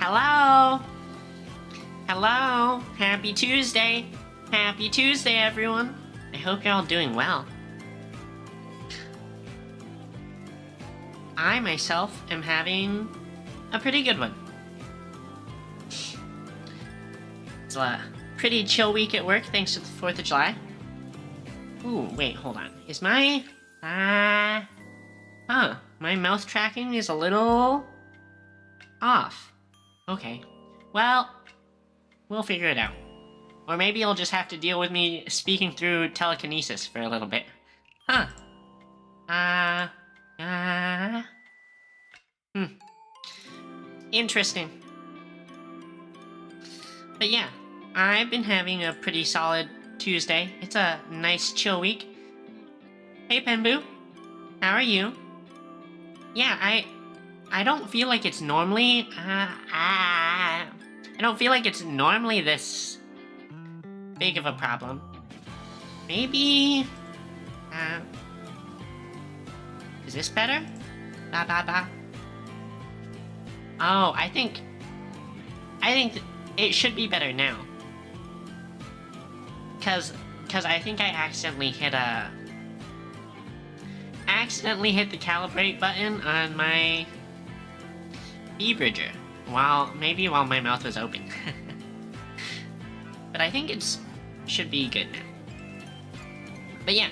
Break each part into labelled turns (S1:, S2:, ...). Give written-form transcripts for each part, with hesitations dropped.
S1: Hello? Hello? Happy Tuesday. Happy Tuesday, everyone. I hope you're all doing well. I, myself, am having a pretty good one. It's a pretty chill week at work thanks to the 4th of July. Ooh, wait, hold on. Is my... my mouth tracking is a little... off. Okay. Well, we'll figure it out. Or maybe you'll just have to deal with me speaking through telekinesis for a little bit. Interesting. But yeah, I've been having a pretty solid Tuesday. It's a nice chill week. Hey Penboo, how are you? Yeah, I don't feel like it's normally, I don't feel like it's normally this big of a problem. Maybe, is this better? Oh, I think it should be better now. Cause I think I accidentally hit the calibrate button on my eBridger while my mouth was open. But I think should be good now. But yeah,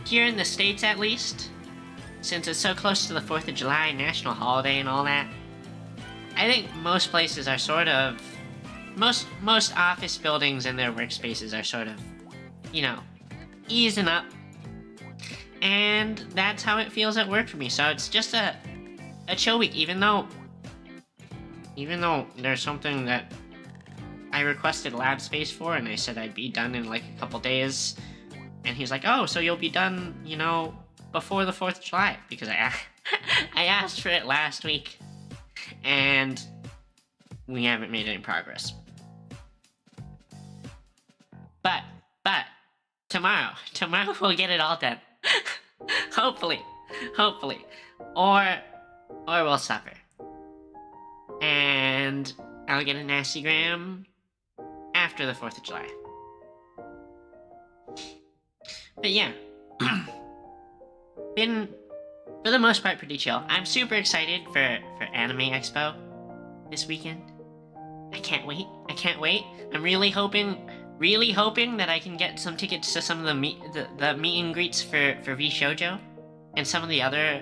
S1: here in the States at least, since it's so close to the 4th of July national holiday and all that, I think most places are sort of, most office buildings and their workspaces are sort of, easing up. And that's how it feels at work for me. So it's just a chill week, even though there's something that I requested lab space for, and I said I'd be done in like a couple days. And he's like, oh, so you'll be done, before the 4th of July, because I asked for it last week, and we haven't made any progress. But tomorrow we'll get it all done. Hopefully, or we'll suffer, and I'll get a nasty gram after the 4th of July. But yeah, been, for the most part, pretty chill. I'm super excited for Anime Expo this weekend. I can't wait. I'm really hoping that I can get some tickets to some of the meet and greets for VShojo and some of the other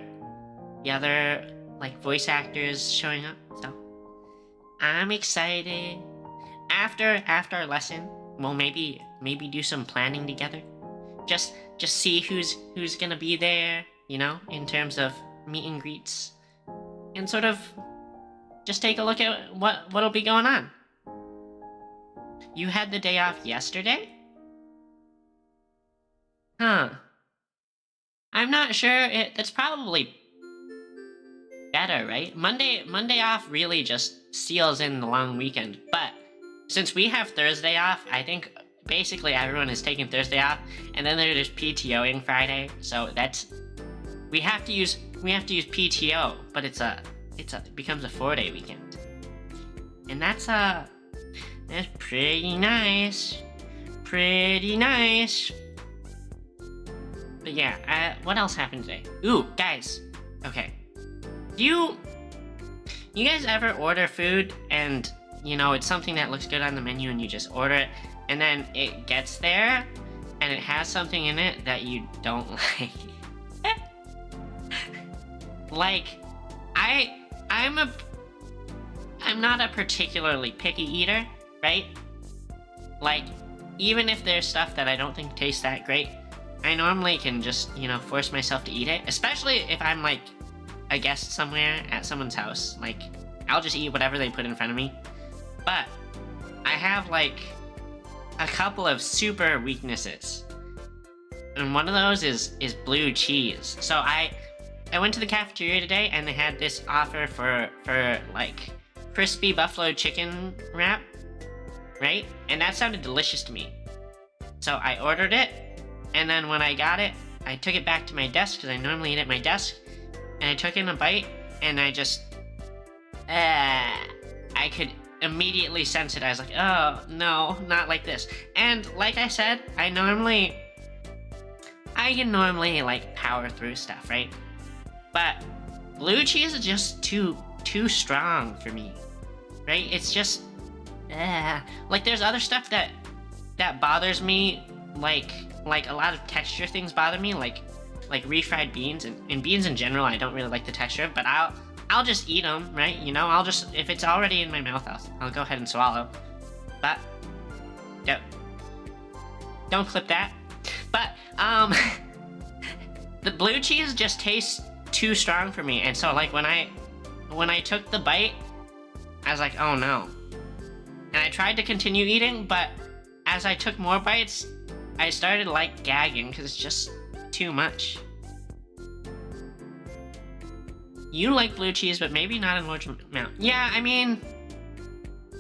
S1: like voice actors showing up. So I'm excited. After our lesson, we'll maybe do some planning together. Just see who's gonna be there, in terms of meet and greets, and sort of just take a look at what'll be going on. You had the day off yesterday? Huh. I'm not sure. That's probably better, right? Monday off really just seals in the long weekend. But since we have Thursday off, I think basically everyone is taking Thursday off, and then they're just PTOing Friday. So we have to use PTO, but it becomes a 4-day weekend, and that's pretty nice. But yeah, what else happened today? Ooh, guys. Okay. Do you guys ever order food and, it's something that looks good on the menu and you just order it, and then it gets there and it has something in it that you don't like? Like, I'm not a particularly picky eater, right? Like, even if there's stuff that I don't think tastes that great, I normally can just, force myself to eat it. Especially if I'm, like, a guest somewhere at someone's house. Like, I'll just eat whatever they put in front of me. But I have, like, a couple of super weaknesses. And one of those is blue cheese. So I went to the cafeteria today, and they had this offer for like, crispy buffalo chicken wrap, right? And that sounded delicious to me. So I ordered it, and then when I got it, I took it back to my desk, because I normally eat at my desk, and I took in a bite, and I just, I could immediately sense it. I was like, oh, no, not like this. And like I said, I can normally, like, power through stuff, right? But blue cheese is just too strong for me, right? It's just, like, there's other stuff that bothers me, like a lot of texture things bother me, like refried beans, and beans in general I don't really like the texture of, but I'll just eat them, right? You know, I'll just, if it's already in my mouth, I'll go ahead and swallow. But don't clip that. But the blue cheese just tastes too strong for me, and so, like, when I took the bite, I was like, oh no. And I tried to continue eating, but as I took more bites, I started, like, gagging because it's just too much. You like blue cheese, but maybe not in large amount. Yeah, I mean,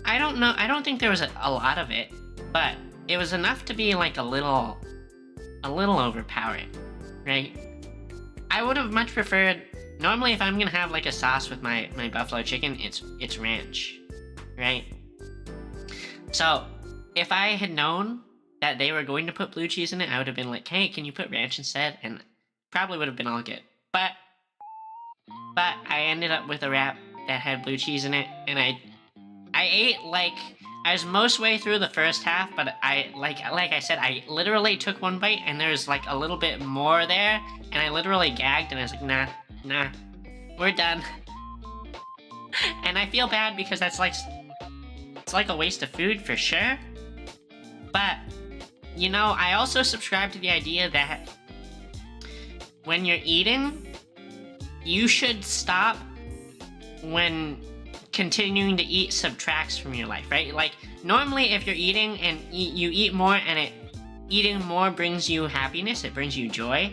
S1: I don't know. I don't think there was a lot of it, but it was enough to be, like, a little overpowering, right? I would have much preferred, normally if I'm gonna have, like, a sauce with my buffalo chicken, it's ranch, right? So if I had known that they were going to put blue cheese in it, I would have been like, hey, can you put ranch instead? And probably would have been all good. But I ended up with a wrap that had blue cheese in it, and I ate, like, I was most way through the first half, but like I said, I literally took one bite and there's, like, a little bit more there, and I literally gagged, and I was like, nah, we're done. And I feel bad because that's, like, it's like a waste of food for sure. But, you know, I also subscribe to the idea that when you're eating, you should stop when continuing to eat subtracts from your life, right? Like, normally if you're eating and you eat more and eating more brings you happiness, it brings you joy,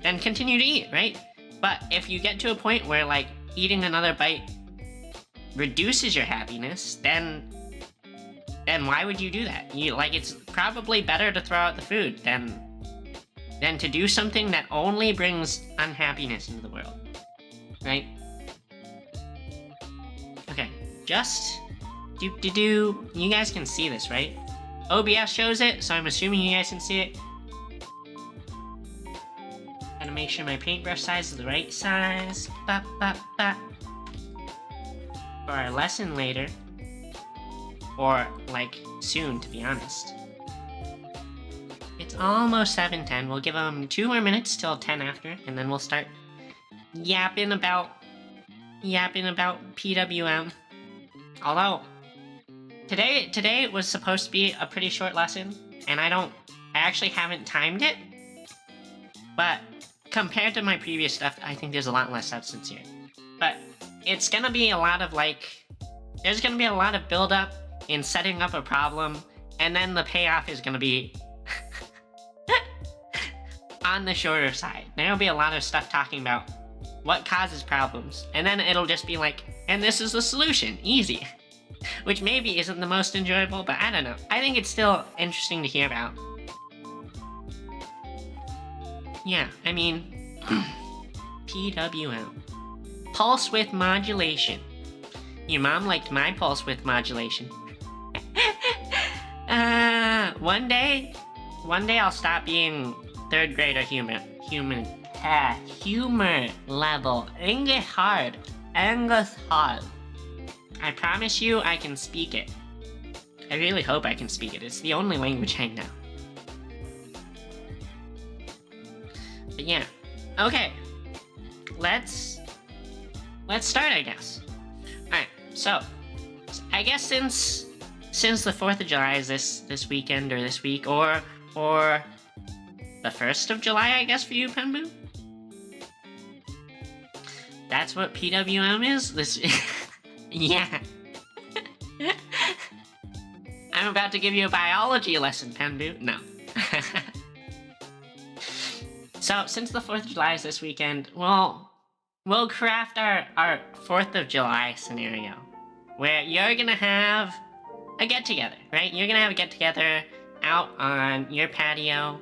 S1: then continue to eat, right? But if you get to a point where, like, eating another bite reduces your happiness, then why would you do that? It's probably better to throw out the food than to do something that only brings unhappiness into the world, right? Okay, just do. You guys can see this, right? OBS shows it, so I'm assuming you guys can see it. Gotta make sure my paintbrush size is the right size. Ba, ba, ba. For our lesson later. Or, like, soon, to be honest. It's almost 7:10. We'll give them 2 more minutes till 10 after, and then we'll start yapping about PWM. Although, today was supposed to be a pretty short lesson, and I actually haven't timed it. But compared to my previous stuff, I think there's a lot less substance here. But it's gonna be a lot of, like, there's gonna be a lot of build-up in setting up a problem, and then the payoff is gonna be on the shorter side. There'll be a lot of stuff talking about what causes problems, and then it'll just be like, and this is the solution, easy. Which maybe isn't the most enjoyable, but I don't know. I think it's still interesting to hear about. Yeah, I mean, PWM. Pulse width modulation. Your mom liked my pulse width modulation. One day I'll stop being 3rd grader humor level. English hard. I promise you I can speak it. I really hope I can speak it. It's the only language I know. But yeah. Okay. Let's start, I guess. Alright, so I guess since the 4th of July is this weekend or this week, or the 1st of July, I guess, for you, Penboo? That's what PWM is? This yeah. I'm about to give you a biology lesson, Penboo. No. So, since the 4th of July is this weekend, we'll craft our 4th of July scenario, where you're gonna have a get-together, right? You're gonna have a get-together out on your patio,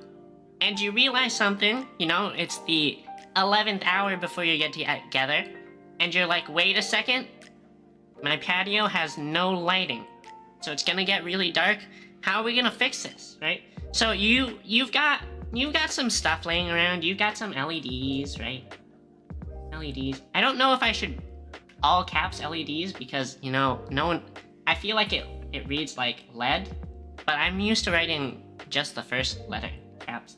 S1: and you realize something, you know, it's the 11th hour before you get together, and you're like, wait a second, my patio has no lighting. So it's gonna get really dark. How are we gonna fix this, right? So you've got some stuff laying around. You've got some LEDs, right? LEDs. I don't know if I should all caps LEDs because, you know, no one, I feel like it reads like LED, but I'm used to writing just the first letter, caps.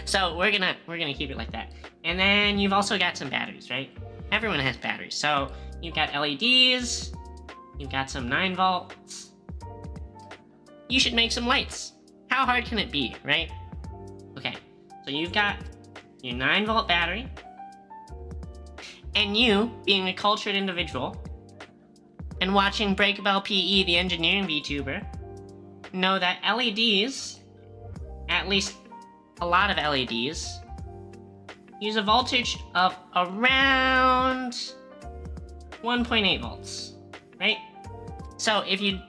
S1: So we're gonna keep it like that. And then you've also got some batteries, right? Everyone has batteries. So you've got LEDs, you've got some 9 volts. You should make some lights. How hard can it be, right? Okay, so you've got your 9-volt battery, and you, being a cultured individual, and watching Breakable PE, the engineering VTuber, know that LEDs, at least a lot of LEDs, use a voltage of around 1.8 volts, right? So if you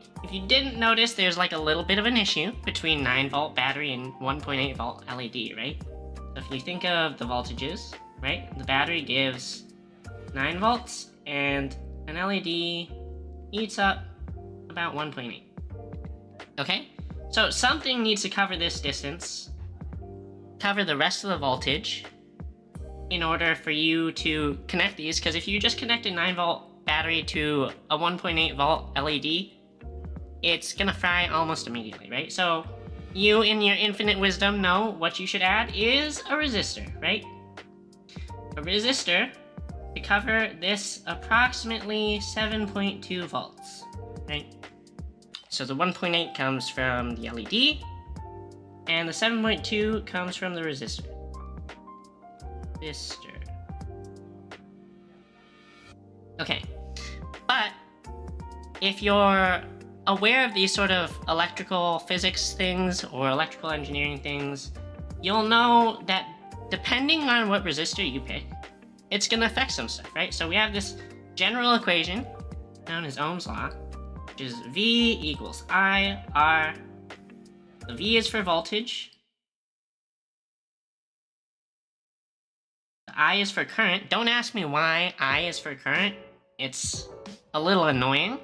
S1: didn't notice, there's like a little bit of an issue between 9-volt battery and 1.8 volt LED, right? So if you think of the voltages, right? The battery gives 9 volts and an LED eats up about 1.8. Okay? So something needs to cover this distance, cover the rest of the voltage, in order for you to connect these, because if you just connect a 9-volt battery to a 1.8 volt LED, it's gonna fry almost immediately, right? So you, in your infinite wisdom, know what you should add is a resistor, right? A resistor to cover this approximately 7.2 volts, right? So the 1.8 comes from the LED, and the 7.2 comes from the resistor. Okay, but if you're aware of these sort of electrical physics things or electrical engineering things, you'll know that depending on what resistor you pick, it's gonna affect some stuff, right? So we have this general equation known as Ohm's law, which is V equals I R. The V is for voltage. The I is for current. Don't ask me why I is for current. It's a little annoying.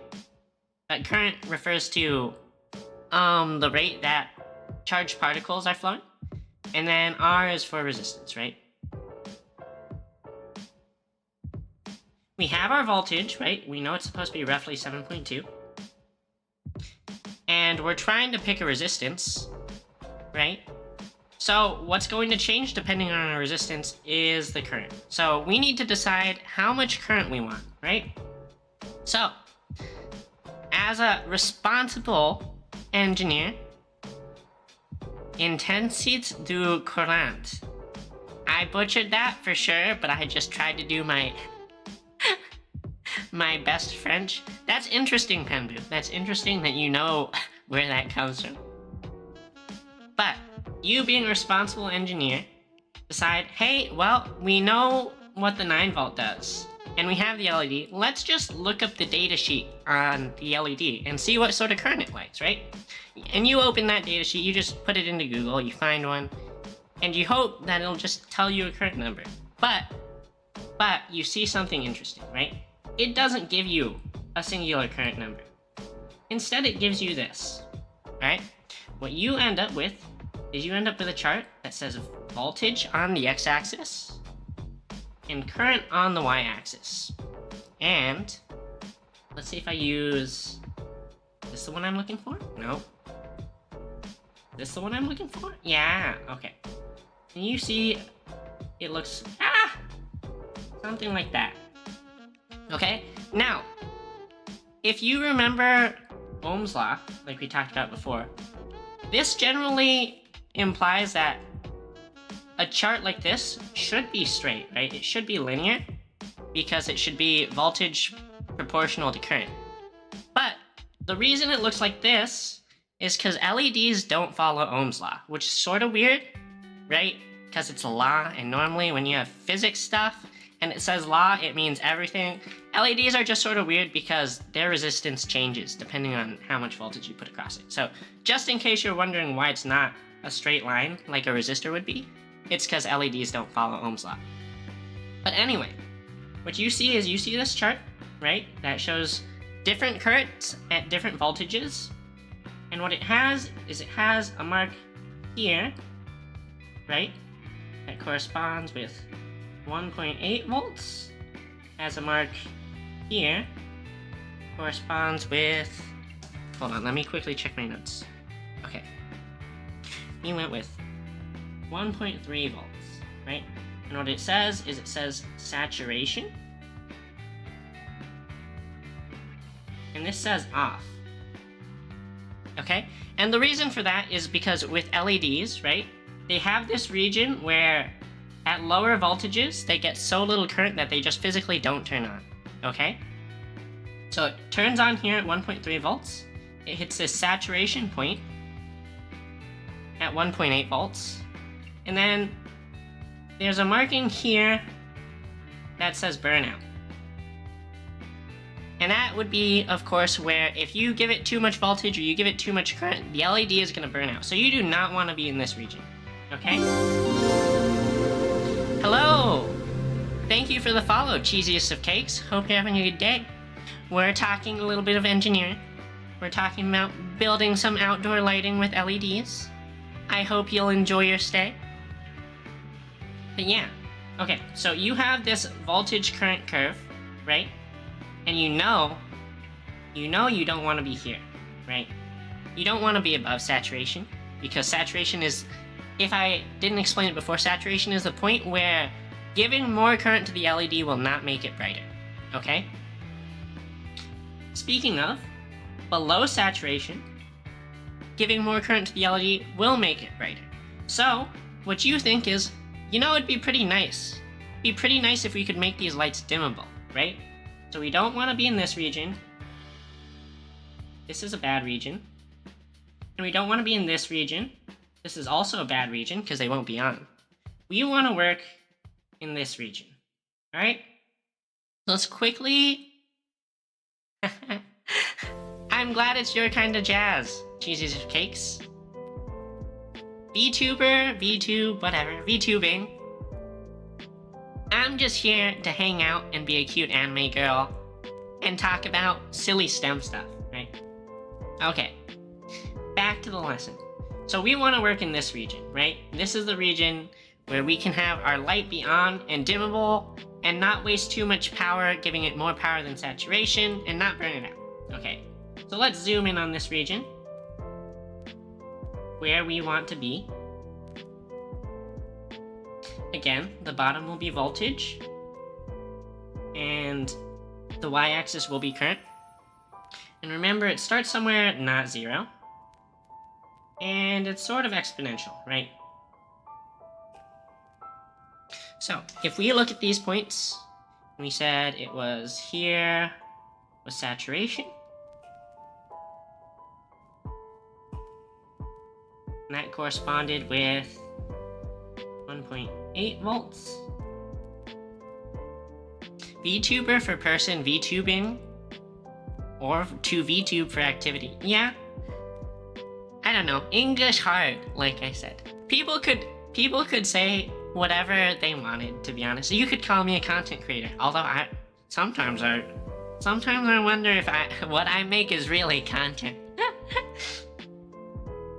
S1: But current refers to the rate that charged particles are flowing. And then R is for resistance, right? We have our voltage, right? We know it's supposed to be roughly 7.2. And we're trying to pick a resistance, right? So what's going to change depending on our resistance is the current. So we need to decide how much current we want, right? So, as a responsible engineer, intensité du courant. I butchered that for sure, but I just tried to do my my best French. That's interesting, Penbu. That's interesting that you know where that comes from. But you, being a responsible engineer, decide, hey, well, we know what the 9-volt does, and we have the LED. Let's just look up the data sheet on the LED and see what sort of current it likes, right? And you open that data sheet, you just put it into Google, you find one, and you hope that it'll just tell you a current number. But you see something interesting, right? It doesn't give you a singular current number. Instead, it gives you this, right? What you end up with is you end up with a chart that says voltage on the x-axis and current on the y-axis. And let's see if I use... Is this the one I'm looking for? No. Is this the one I'm looking for? Yeah, okay. And you see it looks... something like that. Okay? Now, if you remember Ohm's law, like we talked about before, this generally implies that a chart like this should be straight, right? It should be linear, because it should be voltage proportional to current. But the reason it looks like this is because LEDs don't follow Ohm's law, which is sort of weird, right? Because it's a law, and normally when you have physics stuff and it says law, it means everything. LEDs are just sort of weird because their resistance changes depending on how much voltage you put across it. So just in case you're wondering why it's not a straight line like a resistor would be, it's because LEDs don't follow Ohm's law. But anyway, what you see is you see this chart, right? That shows different currents at different voltages. And what it has is it has a mark here, right? That corresponds with 1.8 volts. Has a mark here, corresponds with, hold on, let me quickly check my notes. Okay. We went with 1.3 volts, right? And what it says is it says saturation. And this says off. Okay? And the reason for that is because with LEDs, right? They have this region where at lower voltages, they get so little current that they just physically don't turn on. Okay? So it turns on here at 1.3 volts. It hits this saturation point at 1.8 volts. And then there's a marking here that says burnout. And that would be, of course, where if you give it too much voltage or you give it too much current, the LED is going to burn out. So you do not want to be in this region. Okay? Hello! Thank you for the follow, cheesiest of cakes. Hope you're having a good day. We're talking a little bit of engineering. We're talking about building some outdoor lighting with LEDs. I hope you'll enjoy your stay. But yeah. Okay, so you have this voltage current curve, right? And you know you don't want to be here, right? You don't want to be above saturation, because saturation is, if I didn't explain it before, saturation is the point where giving more current to the LED will not make it brighter, okay? Speaking of, below saturation, giving more current to the LED will make it brighter. So, what you think is, it'd be pretty nice. It'd be pretty nice if we could make these lights dimmable, right? So we don't want to be in this region. This is a bad region. And we don't want to be in this region. This is also a bad region because they won't be on. We want to work in this region. Alright? Let's quickly... I'm glad it's your kind of jazz, cheesies of cakes. VTuber, VTube, whatever, VTubing. I'm just here to hang out and be a cute anime girl and talk about silly STEM stuff, right? Okay, back to the lesson. So we want to work in this region, right? This is the region where we can have our light be on and dimmable and not waste too much power, giving it more power than saturation and not burn it out. Okay, so let's zoom in on this region where we want to be. Again, the bottom will be voltage, and the y-axis will be current. And remember, it starts somewhere not zero, and it's sort of exponential, right? So, if we look at these points, we said it was here was saturation, and that corresponded with 1.8 volts. VTuber for person VTubing, or to VTube for activity. Yeah, I don't know. English hard, like I said. People could say whatever they wanted, to be honest. You could call me a content creator, although sometimes I wonder if what I make is really content.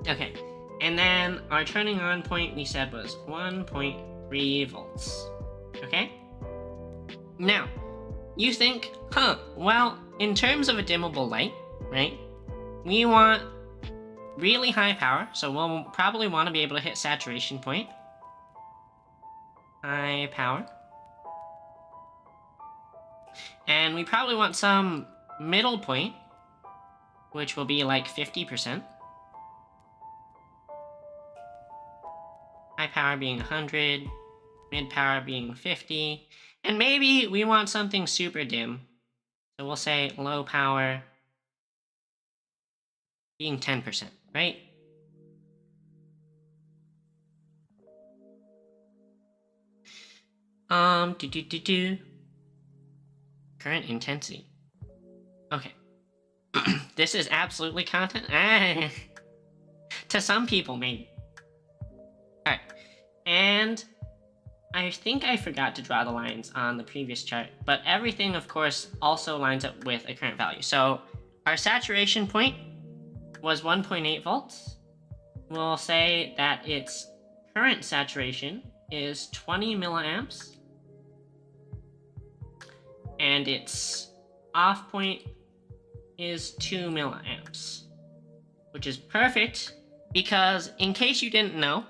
S1: Okay. And then our turning on point we said was 1.3 volts. Okay? Now, you think, well, in terms of a dimmable light, right? We want really high power, so we'll probably want to be able to hit saturation point. High power. And we probably want some middle point, which will be like 50%. High power being 100, mid power being 50, and maybe we want something super dim. So we'll say low power being 10%, right? Current intensity. Okay. This is absolutely content? To some people, maybe. Alright. And I think I forgot to draw the lines on the previous chart, but everything, of course, also lines up with a current value. So our saturation point was 1.8 volts. We'll say that its current saturation is 20 milliamps, and its off point is 2 milliamps, which is perfect because, in case you didn't know,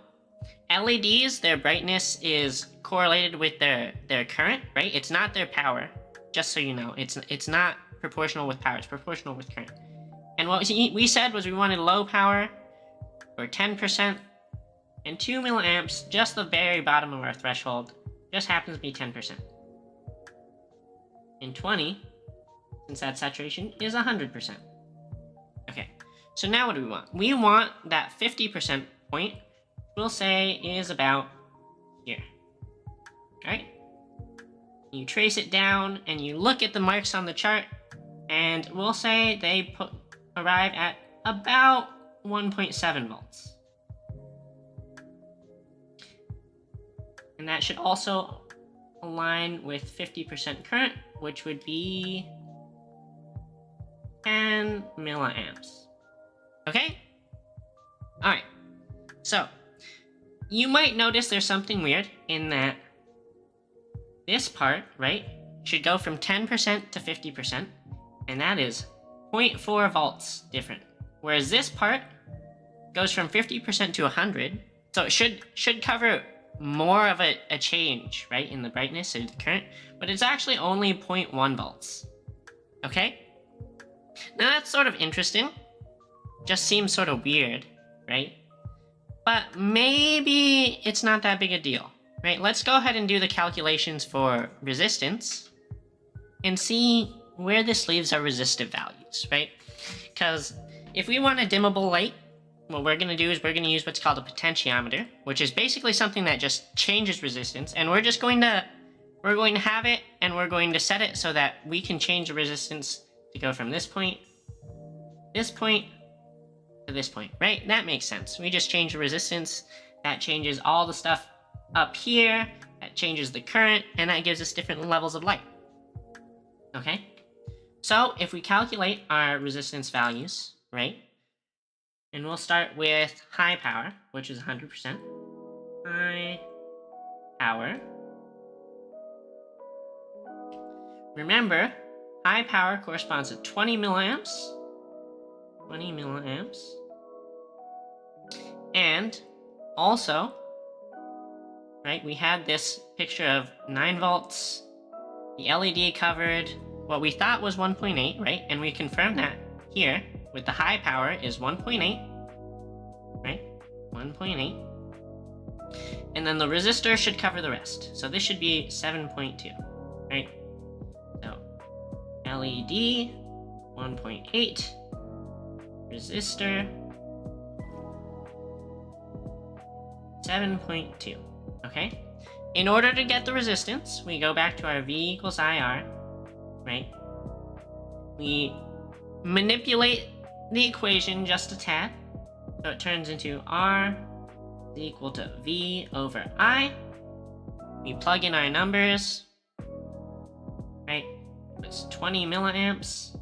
S1: LEDs, their brightness is correlated with their current, right? It's not their power, just so you know. It's not proportional with power, it's proportional with current. And what we said was we wanted low power for 10%, and 2 milliamps, just the very bottom of our threshold, just happens to be 10%. And 20, since that saturation is 100%. Okay, so now what do we want? We want that 50% point, we'll say is about here. Alright? You trace it down and you look at the marks on the chart, and we'll say they arrive at about 1.7 volts. And that should also align with 50% current, which would be 10 milliamps. Okay? Alright, so you might notice there's something weird in that this part, right, should go from 10% to 50%, and that is 0.4 volts different. Whereas this part goes from 50% to 100, so it should cover more of a change, right, in the brightness of the current, but it's actually only 0.1 volts. Okay? Now that's sort of interesting. Just seems sort of weird, right? But maybe it's not that big a deal, right? Let's go ahead and do the calculations for resistance and see where this leaves our resistive values, right? Because if we want a dimmable light, what we're going to do is we're going to use what's called a potentiometer, which is basically something that just changes resistance, and we're going to have it, and we're going to set it so that we can change the resistance to go from this point to this point, right? That makes sense. We just change the resistance, that changes all the stuff up here, that changes the current, and that gives us different levels of light. Okay? So if we calculate our resistance values, right? And we'll start with high power, which is 100%. High power. Remember, high power corresponds to 20 milliamps. 20 milliamps. And also, right, we had this picture of 9 volts. The LED covered what we thought was 1.8, right? And we confirmed that here with the high power is 1.8, right? 1.8. And then the resistor should cover the rest. So this should be 7.2, right? So LED 1.8, resistor 7.2, okay? In order to get the resistance, we go back to our V equals IR, right? We manipulate the equation just a tad, so it turns into R is equal to V over I. We plug in our numbers, right? It's 20 milliamps,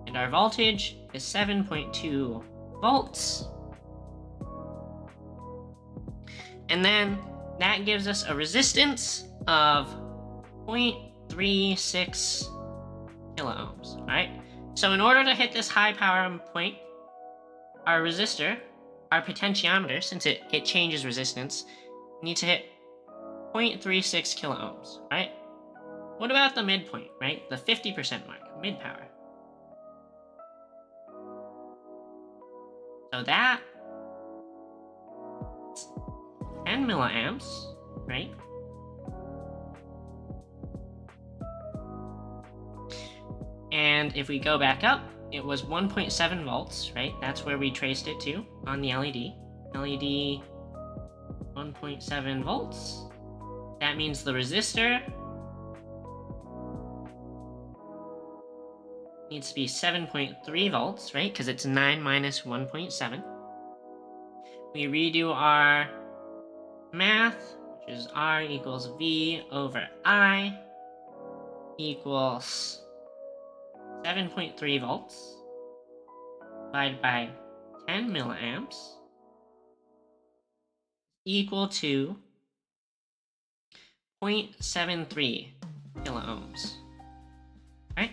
S1: and our voltage is 7.2 volts. And then that gives us a resistance of 0.36 kiloohms, right? So in order to hit this high power point, our resistor, our potentiometer, since it changes resistance, needs to hit 0.36 kiloohms, right? What about the midpoint, right? The 50% mark, mid power. So that 10 milliamps, right? And if we go back up, it was 1.7 volts, right? That's where we traced it to on the LED. LED 1.7 volts. That means the resistor needs to be 7.3 volts, right? Because it's 9 minus 1.7. We redo our math, which is R equals V over I equals 7.3 volts divided by 10 milliamps equal to 0.73 kiloohms. Right?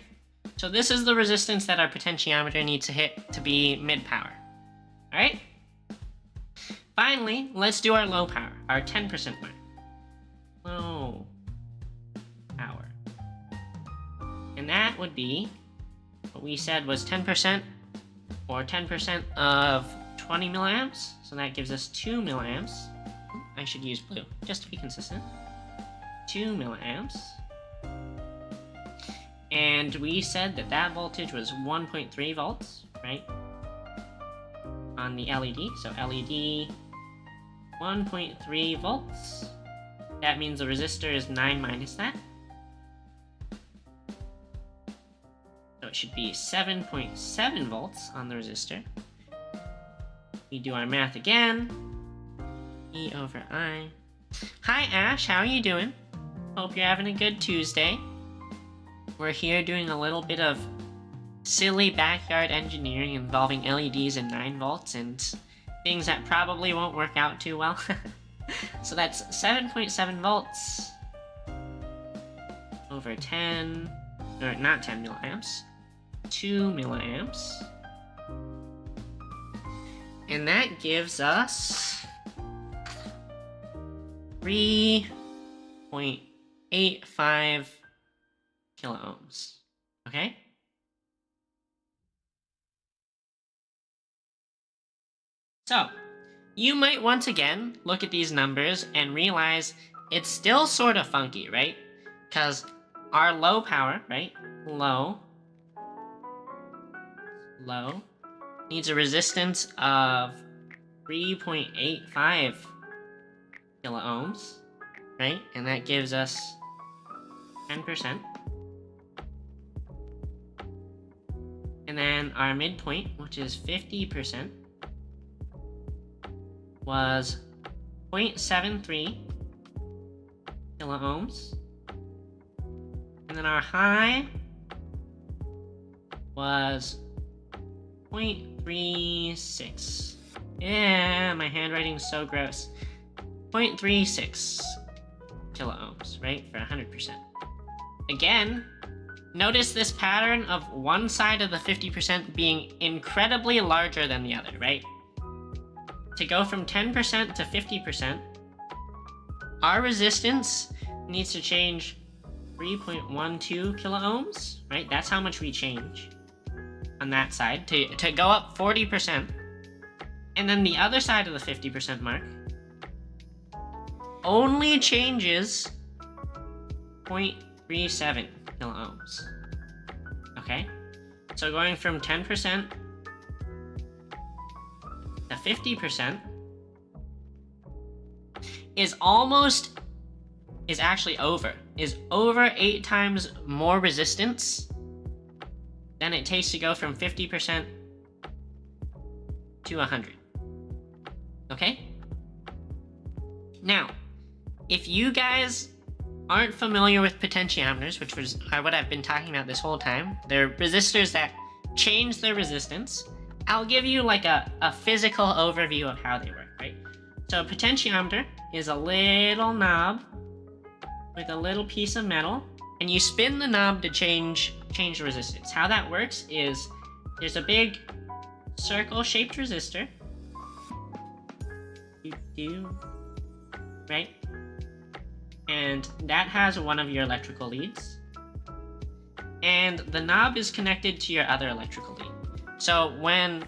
S1: So this is the resistance that our potentiometer needs to hit to be mid-power. Alright? Finally, let's do our low power, our 10% mark. Low power. And that would be, what we said was 10%, or 10% of 20 milliamps. So that gives us 2 milliamps. I should use blue, just to be consistent. 2 milliamps. And we said that that voltage was 1.3 volts, right? On the LED. So LED 1.3 volts. That means the resistor is 9 minus that. So it should be 7.7 volts on the resistor. We do our math again. E over I. Hi Ash, how are you doing? Hope you're having a good Tuesday. We're here doing a little bit of silly backyard engineering involving LEDs and 9 volts and things that probably won't work out too well. So that's 7.7 volts over 10, or not 10 milliamps, 2 milliamps. And that gives us 3.85 kiloohms. Okay? So, you might once again look at these numbers and realize it's still sort of funky, right? Because our low power, right? Low, needs a resistance of 3.85 kiloohms, right? And that gives us 10%. And then our midpoint, which is 50%, was 0.73 kiloohms. And then our high was 0.36. Yeah, my handwriting's so gross. 0.36 kiloohms, right? For 100%. Again, notice this pattern of one side of the 50% being incredibly larger than the other, right? To go from 10% to 50%, our resistance needs to change 3.12 kiloohms, right? That's how much we change on that side to go up 40%. And then the other side of the 50% mark only changes 0.37 kiloohms. Okay? So going from 10% to 50% is over 8 times more resistance than it takes to go from 50% to 100. Okay? Now, if you guys aren't familiar with potentiometers, which was what I've been talking about this whole time, they're resistors that change their resistance. I'll give you like a physical overview of how they work, right? So a potentiometer is a little knob with a little piece of metal, and you spin the knob to change the resistance. How that works is there's a big circle-shaped resistor, right? And that has one of your electrical leads. And the knob is connected to your other electrical lead. So when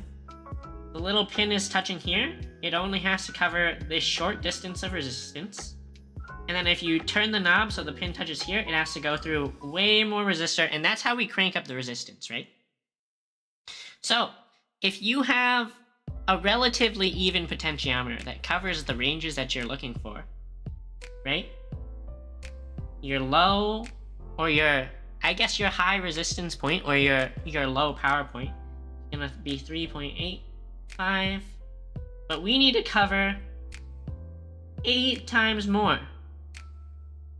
S1: the little pin is touching here, it only has to cover this short distance of resistance. And then if you turn the knob so the pin touches here, it has to go through way more resistor, and that's how we crank up the resistance, right? So if you have a relatively even potentiometer that covers the ranges that you're looking for, right? Your low, or your high resistance point, or your low power point is gonna be 3.85, but we need to cover 8 times more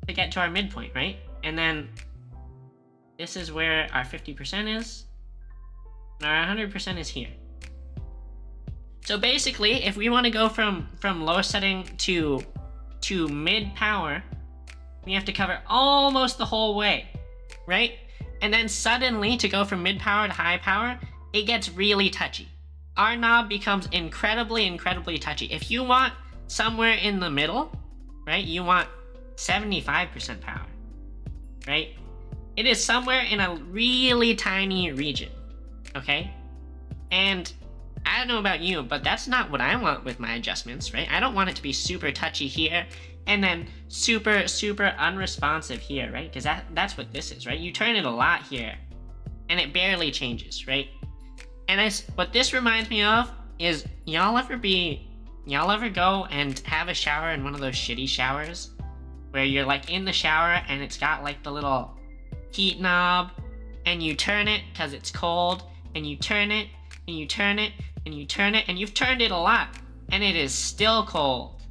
S1: to get to our midpoint, right? And then this is where our 50% is, and our 100% is here. So basically, if we want to go from low setting to mid power, we have to cover almost the whole way, right? And then suddenly, to go from mid power to high power, it gets really touchy. Our knob becomes incredibly, incredibly touchy. If you want somewhere in the middle, right, you want 75% power, right? It is somewhere in a really tiny region, okay? And I don't know about you, but that's not what I want with my adjustments, right? I don't want it to be super touchy here and then super, super unresponsive here, right? Because that's what this is, right? You turn it a lot here and it barely changes, right? And what this reminds me of is y'all ever go and have a shower in one of those shitty showers where you're like in the shower and it's got like the little heat knob and you turn it because it's cold and you turn it and you turn it and you turn it and you've turned it a lot and it is still cold.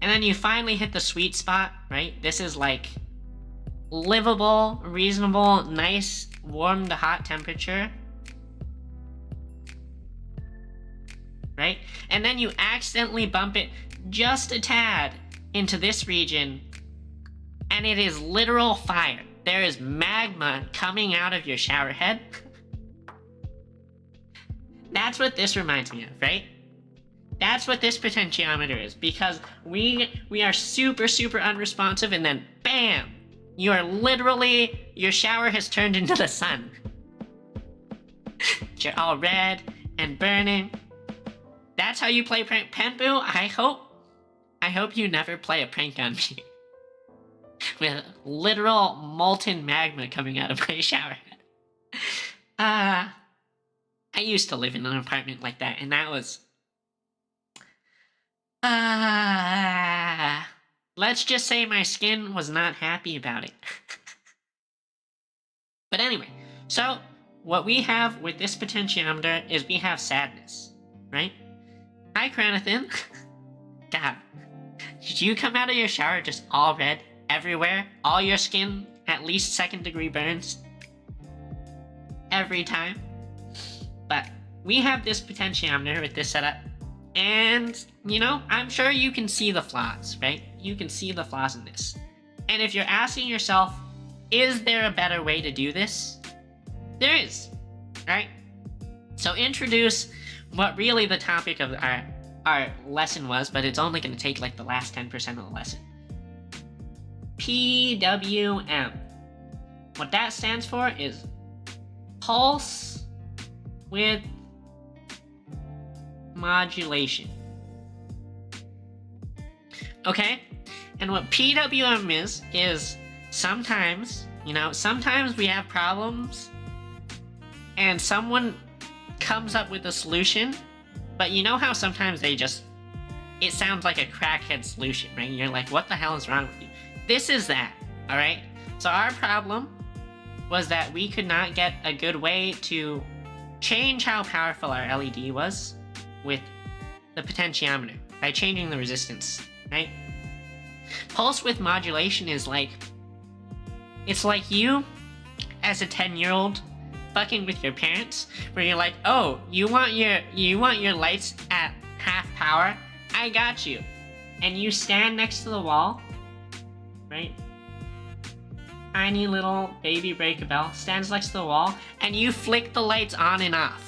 S1: And then you finally hit the sweet spot, right? This is like livable, reasonable, nice, warm to hot temperature. Right? And then you accidentally bump it just a tad into this region and it is literal fire. There is magma coming out of your shower head. That's what this reminds me of, right? That's what this potentiometer is, because we are super, super unresponsive and then bam! Your shower has turned into the sun. You're all red and burning. That's how you play prank, Penbu. I hope you never play a prank on me. With literal molten magma coming out of my shower head. I used to live in an apartment like that, and that was... let's just say my skin was not happy about it. But anyway, so what we have with this potentiometer is we have sadness, right? Hi, Kranathan. God, did you come out of your shower just all red everywhere? All your skin, at least 2nd degree burns? Every time? But we have this potentiometer with this setup, and, you know, I'm sure you can see the flaws, right? You can see the flaws in this. And if you're asking yourself, is there a better way to do this? There is, right? So introduce what really the topic of our lesson was, but it's only going to take like the last 10% of the lesson. PWM. What that stands for is pulse width modulation. Okay? And what PWM is sometimes, sometimes we have problems and someone comes up with a solution, but you know how sometimes it sounds like a crackhead solution, right? You're like, what the hell is wrong with you? This is that, alright? So our problem was that we could not get a good way to change how powerful our LED was with the potentiometer by changing the resistance, right? Pulse width modulation is like, it's like you as a 10-year-old fucking with your parents, where you're like, oh, you want your lights at half power? I got you. And you stand next to the wall, right? Tiny little baby Break-A-Bell stands next to the wall, and you flick the lights on and off.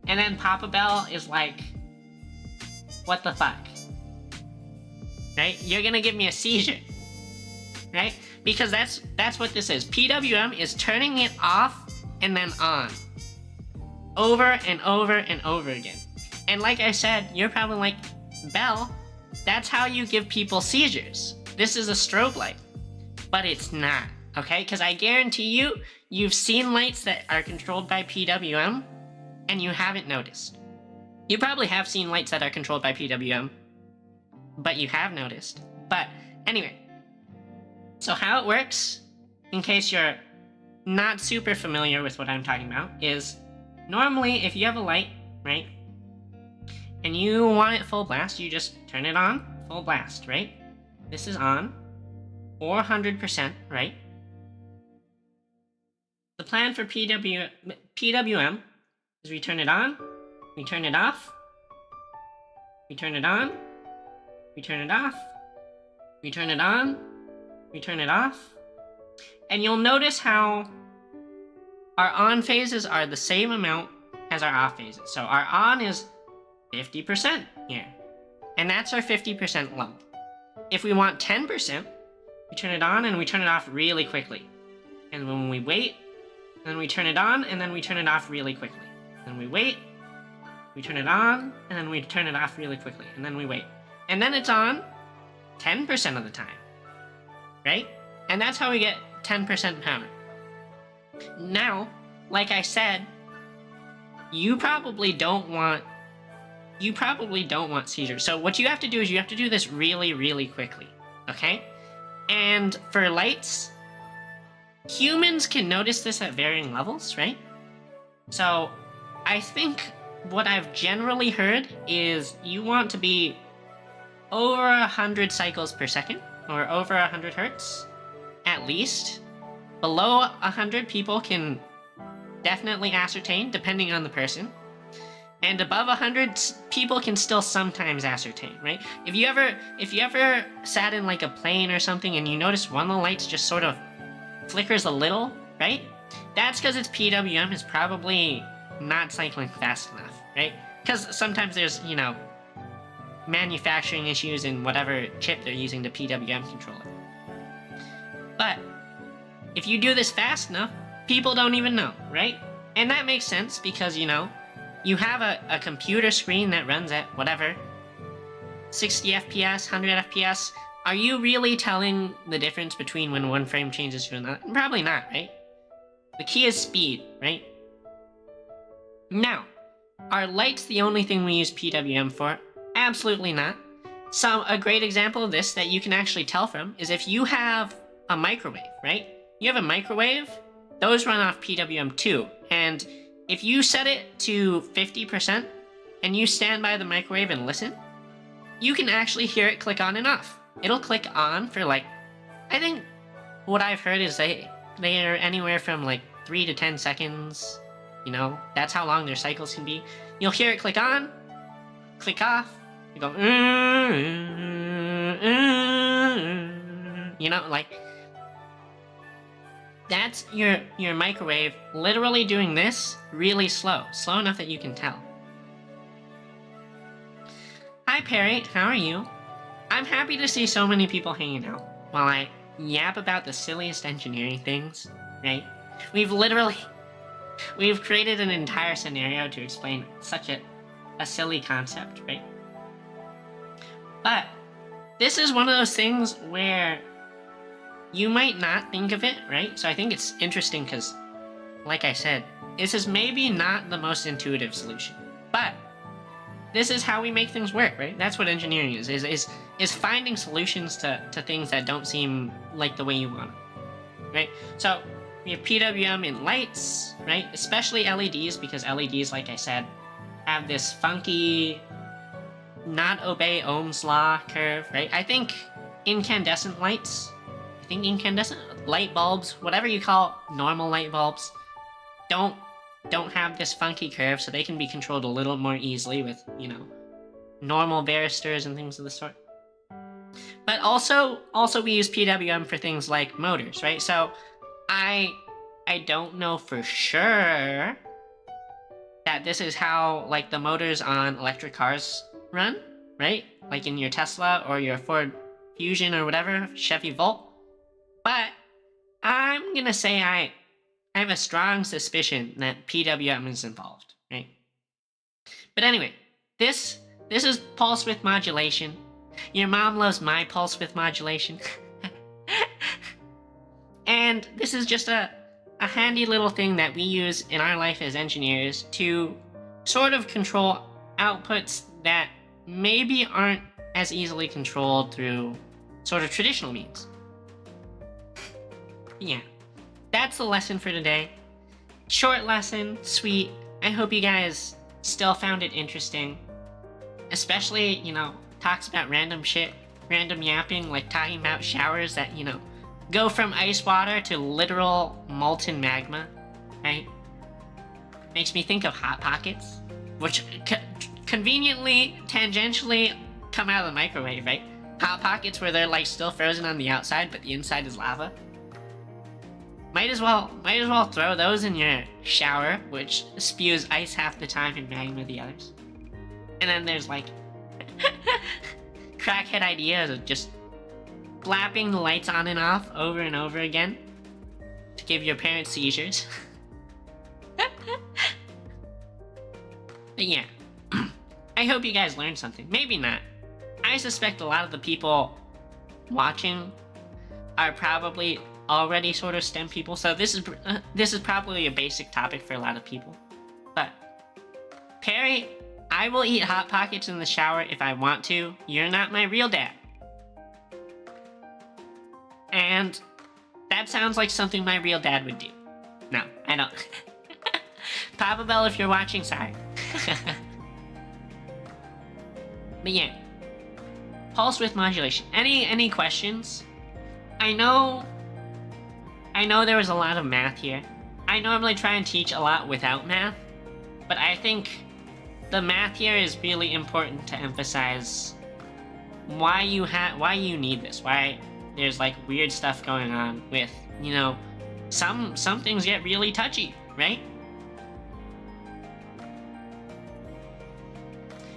S1: And then Papa Bell is like, what the fuck? Right? You're gonna give me a seizure. Right? Because that's what this is. PWM is turning it off and then on. Over and over and over again. And like I said, you're probably like, Bell, that's how you give people seizures. This is a strobe light. But it's not, okay? Because I guarantee you've seen lights that are controlled by PWM and you haven't noticed. You probably have seen lights that are controlled by PWM, but you have noticed. But anyway, so how it works, in case you're not super familiar with what I'm talking about, is normally if you have a light, right, and you want it full blast, you just turn it on full blast, right? This is on 400%, right? The plan for PWM is we turn it on, we turn it off, we turn it on, we turn it off, we turn it on, we turn it off, and you'll notice how our on phases are the same amount as our off phases. So our on is 50% here, and that's our 50% level. If we want 10%, we turn it on and we turn it off really quickly. And when we wait, then we turn it on and then we turn it off really quickly. Then we wait, we turn it on, and then we turn it off really quickly. And then we wait. And then it's on 10% of the time, right? And that's how we get 10% power. Now, like I said, you probably don't want seizures. So what you have to do is you have to do this really, really quickly, okay? And for lights, humans can notice this at varying levels, right? So I think what I've generally heard is you want to be over 100 cycles per second, or over 100 hertz, at least. Below 100, people can definitely ascertain, depending on the person. And above 100, people can still sometimes ascertain, right? If you ever sat in like a plane or something and you notice one of the lights just sort of flickers a little, right? That's because its PWM is probably not cycling fast enough, right? Because sometimes there's, you know, manufacturing issues in whatever chip they're using to PWM control it. But if you do this fast enough, people don't even know, right? And that makes sense because, you know, you have a computer screen that runs at whatever, 60 FPS, 100 FPS. Are you really telling the difference between when one frame changes to another? Probably not, right? The key is speed, right? Now, are lights the only thing we use PWM for? Absolutely not. So a great example of this that you can actually tell from is if you have a microwave, right? You have a microwave, those run off PWM too. And if you set it to 50% and you stand by the microwave and listen, you can actually hear it click on and off. It'll click on for like, I think what I've heard is they are anywhere from like 3 to 10 seconds. You know, that's how long their cycles can be. You'll hear it click on, click off, you go, you know, like, that's your microwave literally doing this really slow enough that you can tell. Hi Perry, how are you? I'm happy to see so many people hanging out while I yap about the silliest engineering things, right? We've created an entire scenario to explain such a silly concept, right? But this is one of those things where you might not think of it, right? So I think it's interesting because, like I said, this is maybe not the most intuitive solution, but this is how we make things work, right? That's what engineering is finding solutions to things that don't seem like the way you want them, right? So we have PWM in lights, right? Especially LEDs, because LEDs, like I said, have this funky, not obey Ohm's law curve, right? I think incandescent lights, light bulbs, whatever you call normal light bulbs, don't have this funky curve, so they can be controlled a little more easily with, you know, normal varistors and things of the sort. But also we use PWM for things like motors, right? So I don't know for sure that this is how, like, the motors on electric cars run, right? Like in your Tesla or your Ford Fusion or whatever, Chevy Volt. But I'm gonna say I have a strong suspicion that PWM is involved, right? But anyway, this is pulse width modulation. Your mom loves my pulse width modulation. And this is just a handy little thing that we use in our life as engineers to sort of control outputs that maybe aren't as easily controlled through sort of traditional means. Yeah, that's the lesson for today. Short lesson, sweet. I hope you guys still found it interesting. especially, you know, talks about random shit, random yapping, like talking about showers that, you know, go from ice water to literal molten magma, right? Makes me think of Hot Pockets, which conveniently, tangentially come out of the microwave, right? Hot Pockets where they're like still frozen on the outside, but the inside is lava. Might as well throw those in your shower, which spews ice half the time and magma the others. And then there's like crackhead ideas of just flapping the lights on and off over and over again to give your parents seizures. But yeah, I hope you guys learned something. Maybe not. I suspect a lot of the people watching are probably already sort of STEM people, so this is probably a basic topic for a lot of people. But Perry, I will eat Hot Pockets in the shower if I want to. You're not my real dad. And that sounds like something my real dad would do. No, I don't. Papa Bell, if you're watching, sorry. But yeah, pulse width modulation. Any questions? I know there was a lot of math here. I normally try and teach a lot without math, but I think the math here is really important to emphasize why you need this. Why there's like weird stuff going on with, you know, some things get really touchy, right?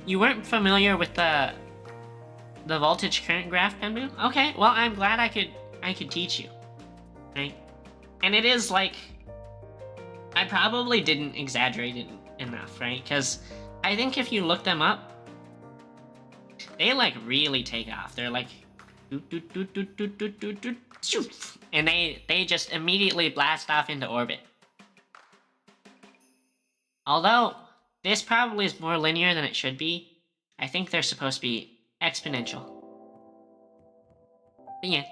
S1: You weren't familiar with the voltage current graph, Penbu? Okay, well I'm glad I could teach you, right? And it is like, I probably didn't exaggerate it enough, right? Because I think if you look them up, they like really take off. They're like, and they just immediately blast off into orbit. Although this probably is more linear than it should be, I think they're supposed to be exponential. But yeah,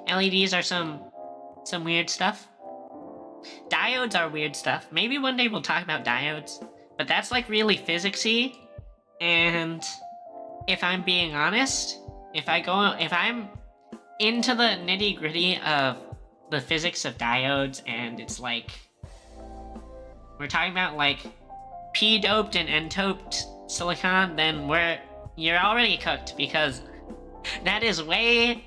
S1: LEDs are some weird stuff. Diodes are weird stuff. Maybe one day we'll talk about diodes, but that's like really physicsy. And if I'm being honest, if I'm into the nitty gritty of the physics of diodes, and it's like we're talking about like p-doped and n-doped silicon, then you're already cooked, because that is way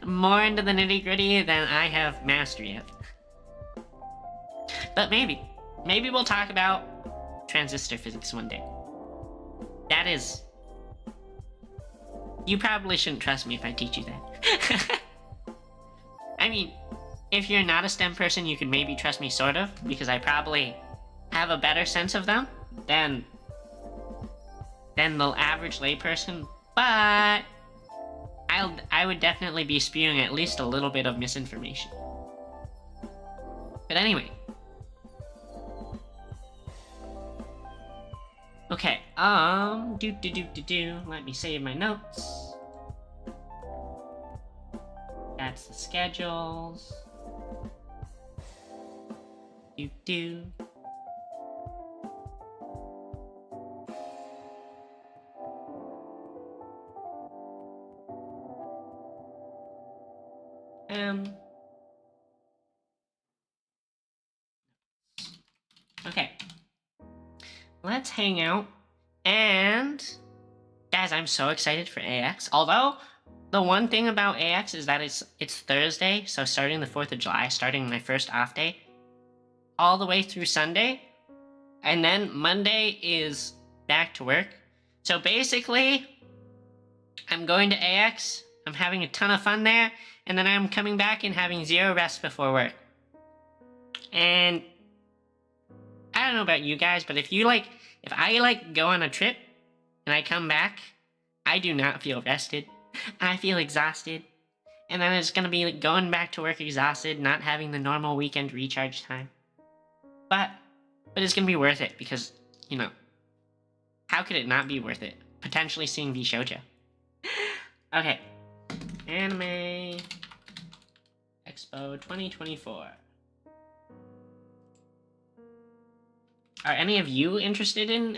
S1: more into the nitty gritty than I have mastery of. But maybe we'll talk about transistor physics one day. That is, you probably shouldn't trust me if I teach you that. I mean, if you're not a STEM person, you could maybe trust me sort of, because I probably have a better sense of them than the average layperson, but I would definitely be spewing at least a little bit of misinformation. But anyway. Okay, let me save my notes. That's the schedules. Okay. Let's hang out. And guys, I'm so excited for AX. Although the one thing about AX is that it's Thursday, so starting the 4th of July, starting my first off day, all the way through Sunday, and then Monday is back to work. So basically, I'm going to AX, I'm having a ton of fun there, and then I'm coming back and having 0 rest before work. And I don't know about you guys, but if I go on a trip and I come back, I do not feel rested. I feel exhausted. And then it's gonna be going back to work exhausted, not having the normal weekend recharge time. But it's gonna be worth it, because, you know, how could it not be worth it? Potentially seeing VShojo. Okay. Anime Expo 2024. Are any of you interested in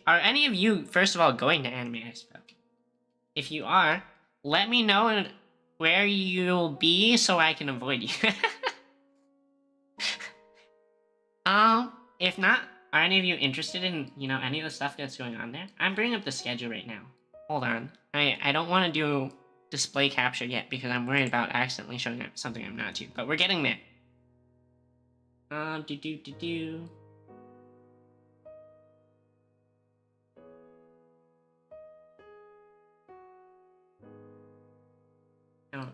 S1: are any of you, first of all, going to Anime Expo? If you are, let me know where you'll be so I can avoid you. If not, are any of you interested in, you know, any of the stuff that's going on there? I'm bringing up the schedule right now. Hold on. I don't want to do display capture yet because I'm worried about accidentally showing up something I'm not to, but we're getting there. Talent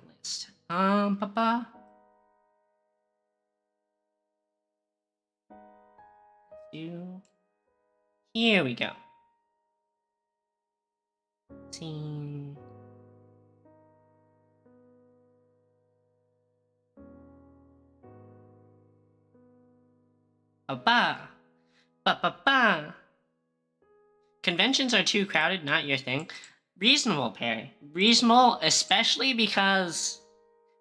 S1: list. Papa. Here we go. Scene. Ba ba. Conventions are too crowded, not your thing. Reasonable, Perry. Reasonable, especially because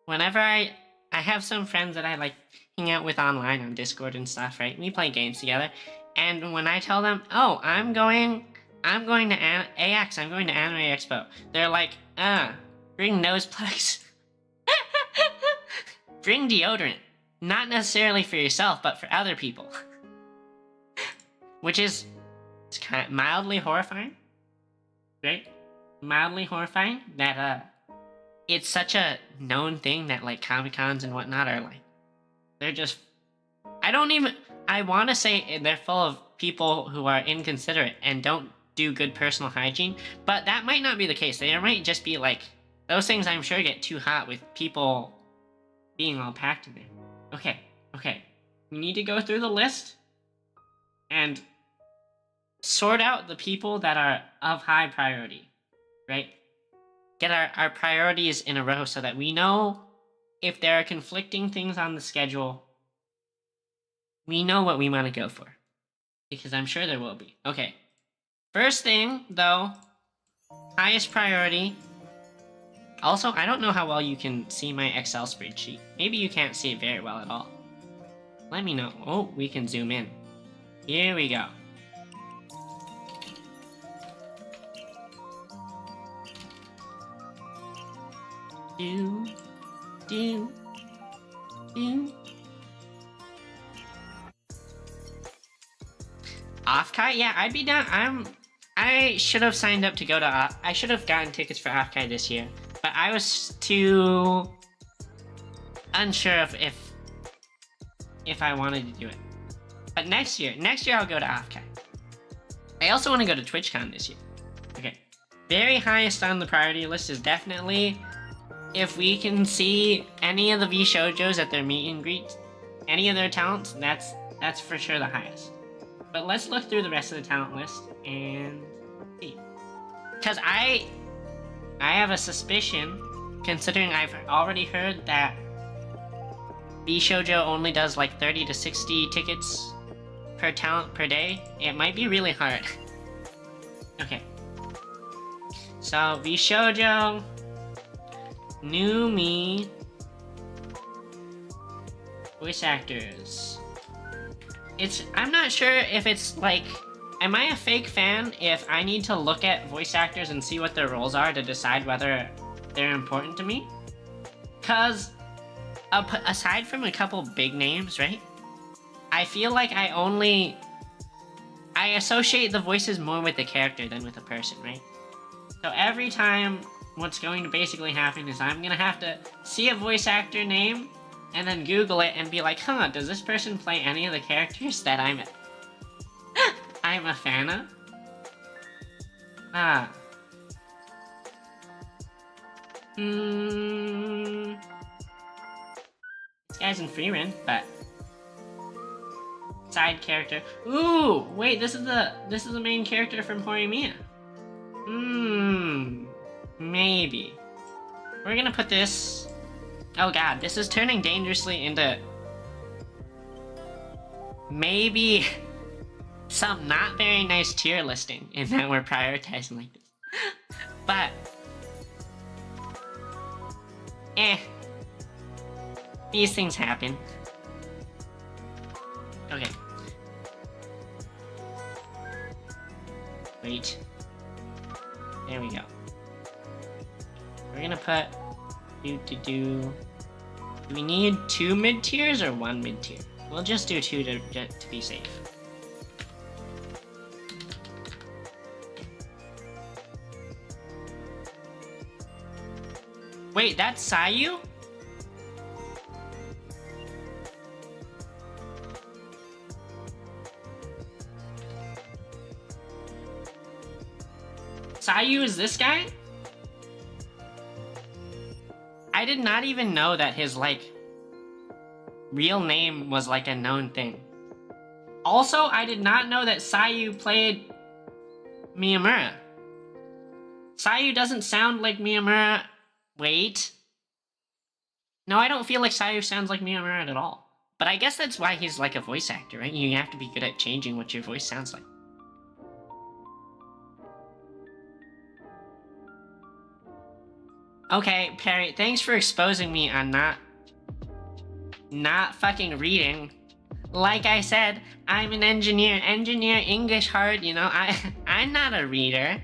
S1: whenever I have some friends that I like hang out with online on Discord and stuff, right? We play games together, and when I tell them, "Oh, I'm going to AX, I'm going to Anime Expo," they're like, bring nose plugs. Bring deodorant. Not necessarily for yourself, but for other people. Which is, it's kind of mildly horrifying, right? Mildly horrifying that it's such a known thing that like Comic-Cons and whatnot are like, they're just, I want to say they're full of people who are inconsiderate and don't do good personal hygiene, but that might not be the case. They might just be like, those things I'm sure get too hot with people being all packed in there. Okay. We need to go through the list and sort out the people that are of high priority, right? Get our priorities in a row so that we know if there are conflicting things on the schedule, we know what we want to go for. Because I'm sure there will be. Okay. First thing, though, highest priority. Also, I don't know how well you can see my Excel spreadsheet. Maybe you can't see it very well at all. Let me know. Oh, we can zoom in. Here we go. Off-Kai? Yeah, I'd be down. I should have signed up to go to I should have gotten tickets for Off-Kai this year, but I was too unsure if I wanted to do it. But next year I'll go to Off-Kai. I also want to go to TwitchCon this year. Okay. Very highest on the priority list is definitely if we can see any of the VShoujos at their meet and greet, any of their talents, that's for sure the highest. But let's look through the rest of the talent list and see. Because I have a suspicion, considering I've already heard that VShojo only does like 30 to 60 tickets per talent per day, it might be really hard. Okay. So, VShojo, New Me, voice actors. I'm not sure if it's like, am I a fake fan if I need to look at voice actors and see what their roles are to decide whether they're important to me? Cause aside from a couple big names, right? I feel like I associate the voices more with the character than with the person, right? So every time, what's going to basically happen is I'm gonna have to see a voice actor name and then Google it and be like, huh, does this person play any of the characters that I'm a fan of? This guy's in Frieren, but side character. Ooh, wait, this is the main character from Horimiya. Maybe. We're gonna put this. Oh god, this is turning dangerously into maybe some not very nice tier listing in that we're prioritizing like this. But these things happen. Okay. Wait. There we go. We're gonna put do we need 2 mid-tiers or 1 mid-tier? We'll just do 2 to be safe. Wait, that's Sayu? Sayu is this guy? I did not even know that his, like, real name was, like, a known thing. Also, I did not know that Sayu played Miyamura. Sayu doesn't sound like Miyamura. Wait. No, I don't feel like Sayu sounds like Miyamura at all. But I guess that's why he's, like, a voice actor, right? You have to be good at changing what your voice sounds like. Okay, Perry, thanks for exposing me on not fucking reading. Like I said, I'm an engineer. Engineer English hard, you know, I'm not a reader.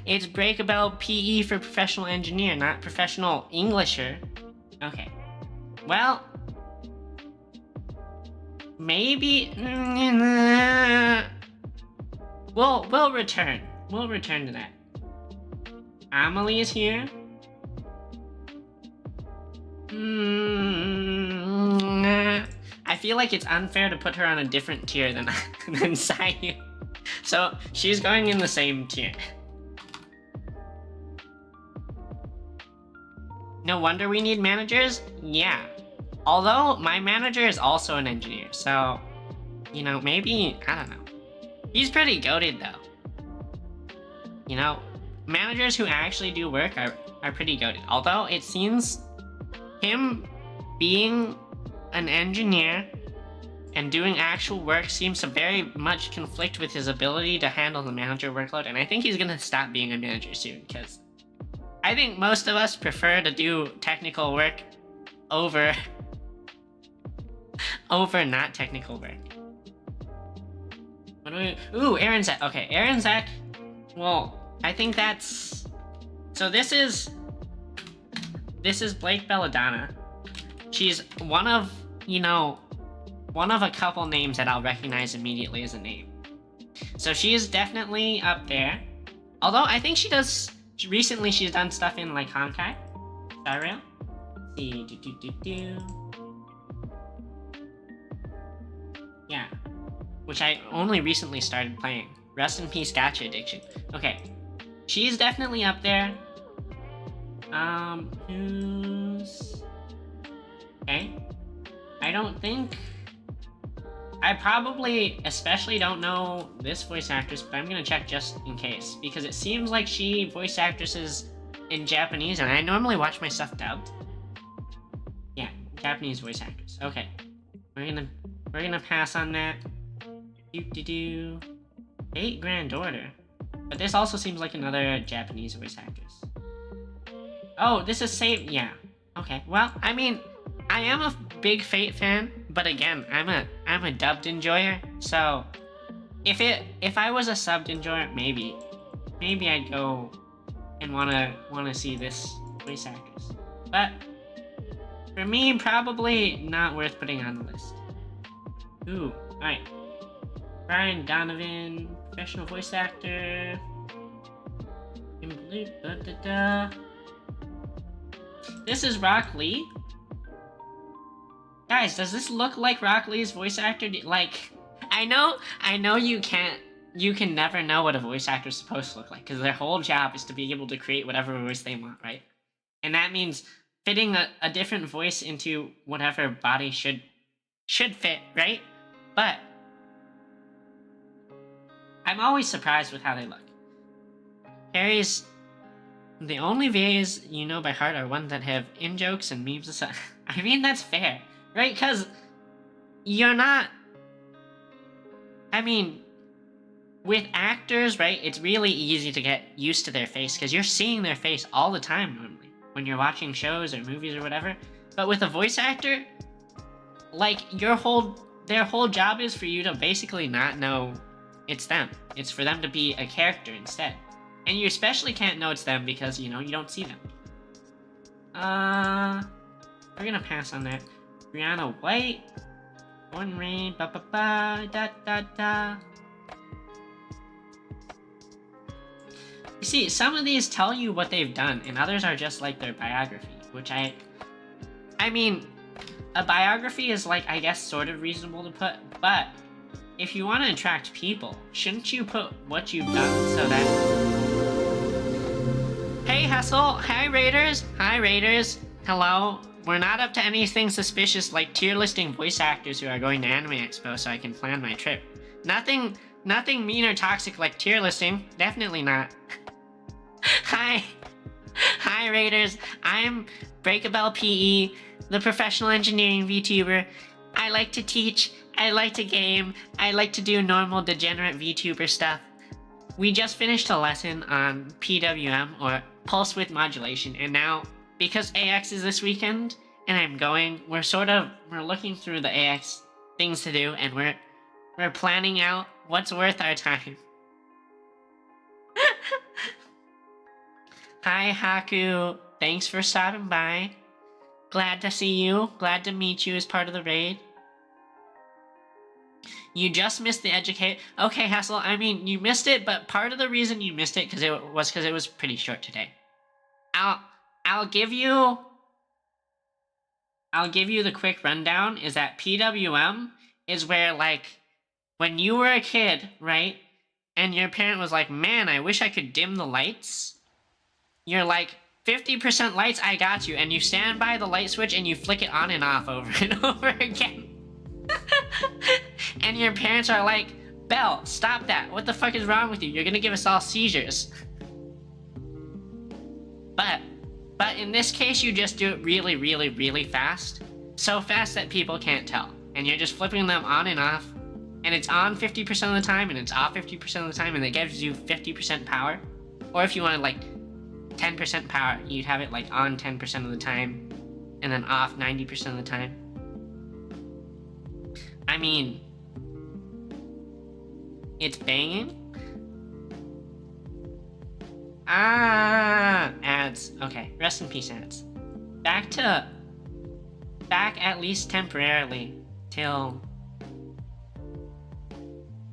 S1: It's Breakable PE for professional engineer, not professional Englisher. Okay. Well, maybe we'll return. We'll return to that. Amelie is here. I feel like it's unfair to put her on a different tier than Sayu. So she's going in the same tier. No wonder we need managers? Yeah. Although my manager is also an engineer, so you know, maybe, I don't know. He's pretty goated though. You know, managers who actually do work are pretty goated. Although it seems him being an engineer and doing actual work seems to very much conflict with his ability to handle the manager workload, and I think he's gonna stop being a manager soon, because I think most of us prefer to do technical work over not technical work. What do we... Ooh, Aaron Zek. Okay, Aaron Zek. Well, I think that's... So this is Blake Belladonna. She's one of, you know, one of a couple names that I'll recognize immediately as a name. So she is definitely up there. Although I think she does, recently she's done stuff in like Honkai Star Rail. Let's see, yeah, which I only recently started playing. Rest in peace, Gacha Addiction. Okay, she's definitely up there. Who's... Okay. I don't think... I probably especially don't know this voice actress, but I'm gonna check just in case. Because it seems like she voice actresses in Japanese, and I normally watch my stuff dubbed. Yeah, Japanese voice actress. Okay. We're gonna pass on that. Eight Grand Order. But this also seems like another Japanese voice actress. Oh, this is Save... Yeah. Okay, well, I mean, I am a big Fate fan, but again, I'm a dubbed enjoyer, so if I was a subbed enjoyer, maybe I'd go and wanna see this voice actress. But for me, probably not worth putting on the list. Ooh, alright. Brian Donovan, professional voice actor. This is Rock Lee. Guys, does this look like Rock Lee's voice actor? Like, I know you can never know what a voice actor is supposed to look like, because their whole job is to be able to create whatever voice they want, right? And that means fitting a different voice into whatever body should fit, right? But I'm always surprised with how they look. Harry's... The only VAs you know by heart are ones that have in-jokes and memes aside. I mean, that's fair, right? Because you're not... I mean, with actors, right, it's really easy to get used to their face, because you're seeing their face all the time normally, when you're watching shows or movies or whatever. But with a voice actor, like, their whole job is for you to basically not know it's them. It's for them to be a character instead. And you especially can't know it's them because, you know, you don't see them. We're gonna pass on that. Brianna White. Born Rain, ba ba ba, da da da. You see, some of these tell you what they've done, and others are just like their biography, which I mean, a biography is like, I guess, sort of reasonable to put, but if you want to attract people, shouldn't you put what you've done so that... Hey, Hessel! Hi, Raiders! Hi, Raiders! Hello? We're not up to anything suspicious like tier listing voice actors who are going to Anime Expo so I can plan my trip. Nothing mean or toxic like tier listing. Definitely not. Hi! Hi, Raiders! I'm Breakabell PE, the professional engineering VTuber. I like to teach, I like to game, I like to do normal degenerate VTuber stuff. We just finished a lesson on PWM, or Pulse Width Modulation, and now, because AX is this weekend, and I'm going, we're looking through the AX things to do, and we're planning out what's worth our time. Hi, Haku. Thanks for stopping by. Glad to see you. Glad to meet you as part of the raid. You just missed the educate. Okay, Hassel, I mean, you missed it, but part of the reason you missed it because it was pretty short today. I'll give you the quick rundown, is that PWM is where, like, when you were a kid, right, and your parent was like, man, I wish I could dim the lights, you're like, 50% lights, I got you, and you stand by the light switch and you flick it on and off over and over again. And your parents are like, Belle, stop that, what the fuck is wrong with you, you're gonna give us all seizures. But in this case, you just do it really, really, really fast. So fast that people can't tell. And you're just flipping them on and off. And it's on 50% of the time, and it's off 50% of the time, and it gives you 50% power. Or if you wanted, like, 10% power, you'd have it, like, on 10% of the time, and then off 90% of the time. I mean, it's banging. Ads. Okay, rest in peace, ads. Back at least temporarily till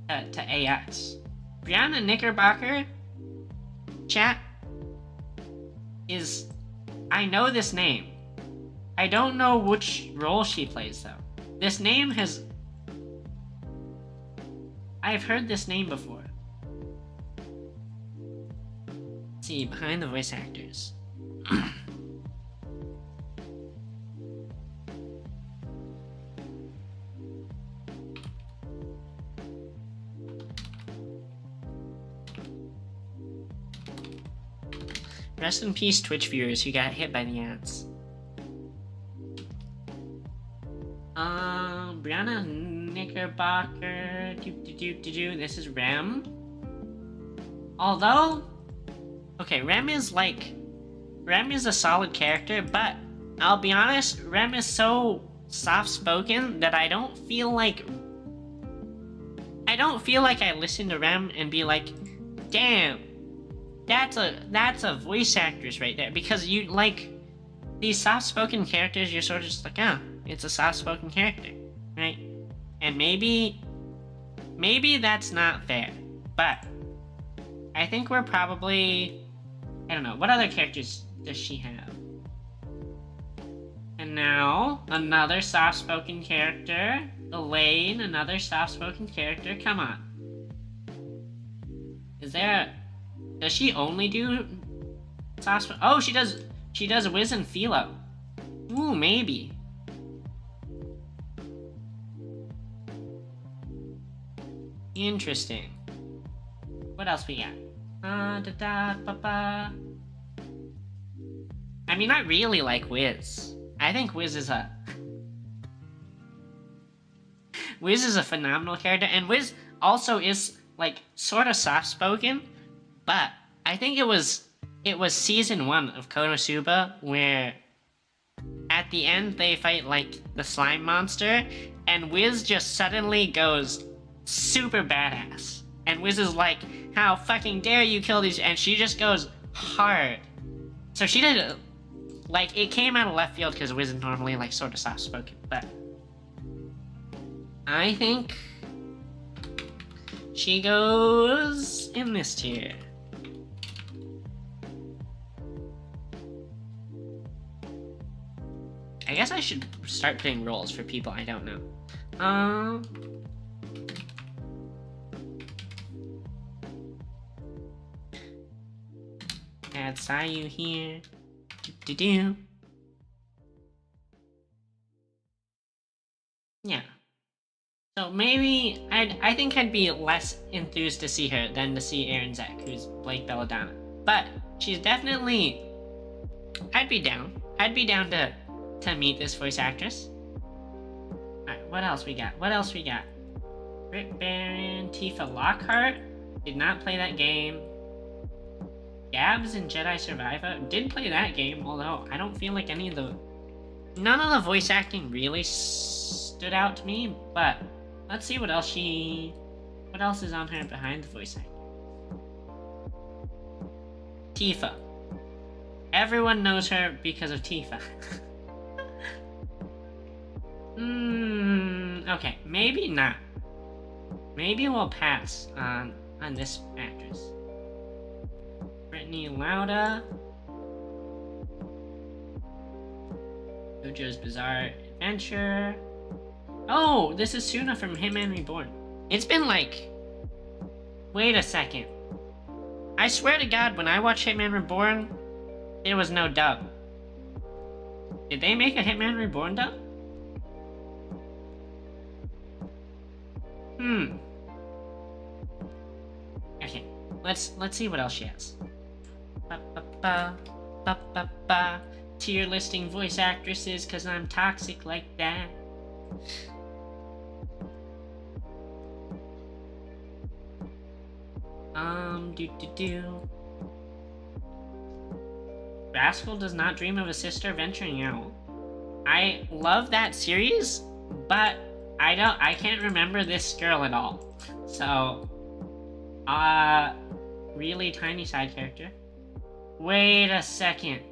S1: to AX. Brianna Knickerbocker, chat, is, I know this name. I don't know which role she plays though. This name has, I've heard this name before. Let's see, behind the voice actors. Rest in peace, Twitch viewers who got hit by the ads. Brianna Knickerbocker, this is Rem. Although, okay, Rem is a solid character, but I'll be honest, Rem is so soft-spoken that I don't feel like I listen to Rem and be like, damn, that's a voice actress right there, because you, like, these soft-spoken characters, you're sort of just like, oh, it's a soft-spoken character, right? And maybe that's not fair, but I think we're probably, I don't know, what other characters does she have? And now, another soft-spoken character, Elaine, another soft-spoken character, come on. Does she only do soft-spoken? Oh, she does Wiz and Philo. Ooh, maybe. Interesting. What else we got? I mean, I really like Wiz. I think Wiz is a phenomenal character, and Wiz also is, like, sort of soft-spoken, but I think it was season 1 of Konosuba where at the end they fight, like, the slime monster, and Wiz just suddenly goes super badass and Wiz is like, how fucking dare you kill these, and she just goes hard. So she did, like, it came out of left field because Wiz is normally, like, sort of soft-spoken, but I think she goes in this tier. I guess I should start putting roles for people I don't know. Add Sayu here. Do. Yeah. So maybe I think I'd be less enthused to see her than to see Aaron Zek, who's Blake Belladonna. But she's definitely, I'd be down. I'd be down to meet this voice actress. Alright, what else we got? Britt Baron, Tifa Lockhart. Did not play that game. Gabs and Jedi Survivor. Did play that game, although I don't feel like none of the voice acting really stood out to me, but let's see what else is on her behind the voice acting. Tifa. Everyone knows her because of Tifa. Okay, maybe not. Maybe we'll pass on this actress. Brittany Lauda. JoJo's Bizarre Adventure. Oh, this is Suna from Hitman Reborn. It's been like... Wait a second. I swear to God, when I watched Hitman Reborn, there was no dub. Did they make a Hitman Reborn dub? Okay, let's see what else she has. Tier listing voice actresses, cause I'm toxic like that. Rascal Does Not Dream of a Sister Venturing Out. I love that series, but I can't remember this girl at all. So, really tiny side character. Wait a second,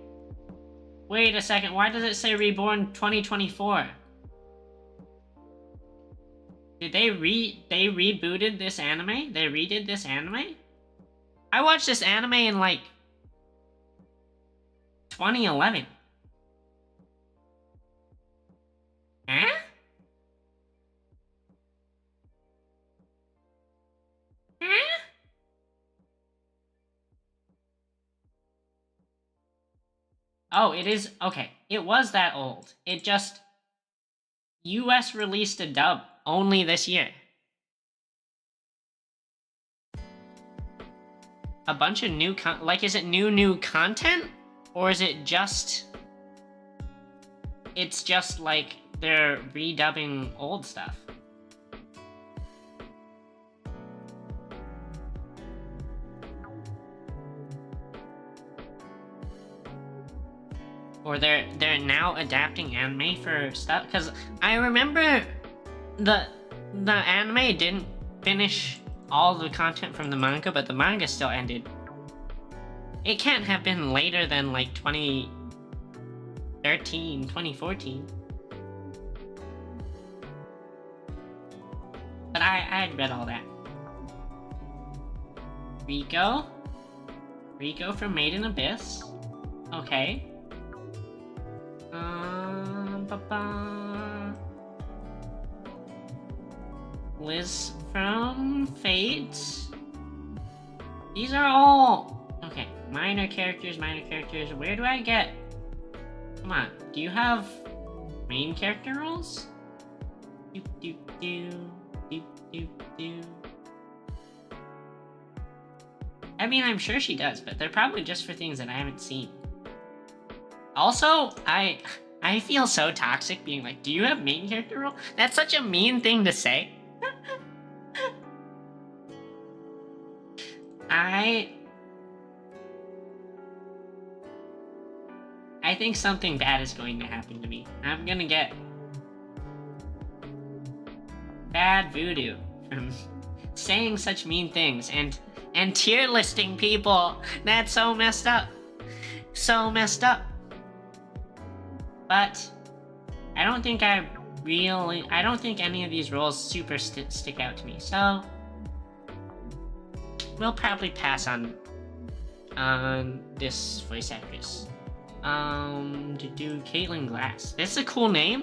S1: why does it say Reborn 2024? Did they rebooted this anime? They redid this anime? I watched this anime in like 2011. Huh? Oh, it is, okay. It was that old. It just, US released a dub only this year. A bunch of new is it new content? Or is it just, it's just like they're redubbing old stuff? Or they're now adapting anime for stuff? Because I remember the anime didn't finish all the content from the manga, but the manga still ended. It can't have been later than like 2013, 2014. But I had read all that. Rico from Made in Abyss. Okay. Liz from Fate. These are all... Okay, minor characters. Where do I get... Come on, do you have main character roles? I mean, I'm sure she does, but they're probably just for things that I haven't seen. Also, I feel so toxic being like, do you have main character role? That's such a mean thing to say. I think something bad is going to happen to me. I'm gonna get bad voodoo saying such mean things and tier listing people. That's so messed up. So messed up. But I don't think I don't think any of these roles super stick out to me. So we'll probably pass on this voice actress. To do Caitlin Glass. This is a cool name.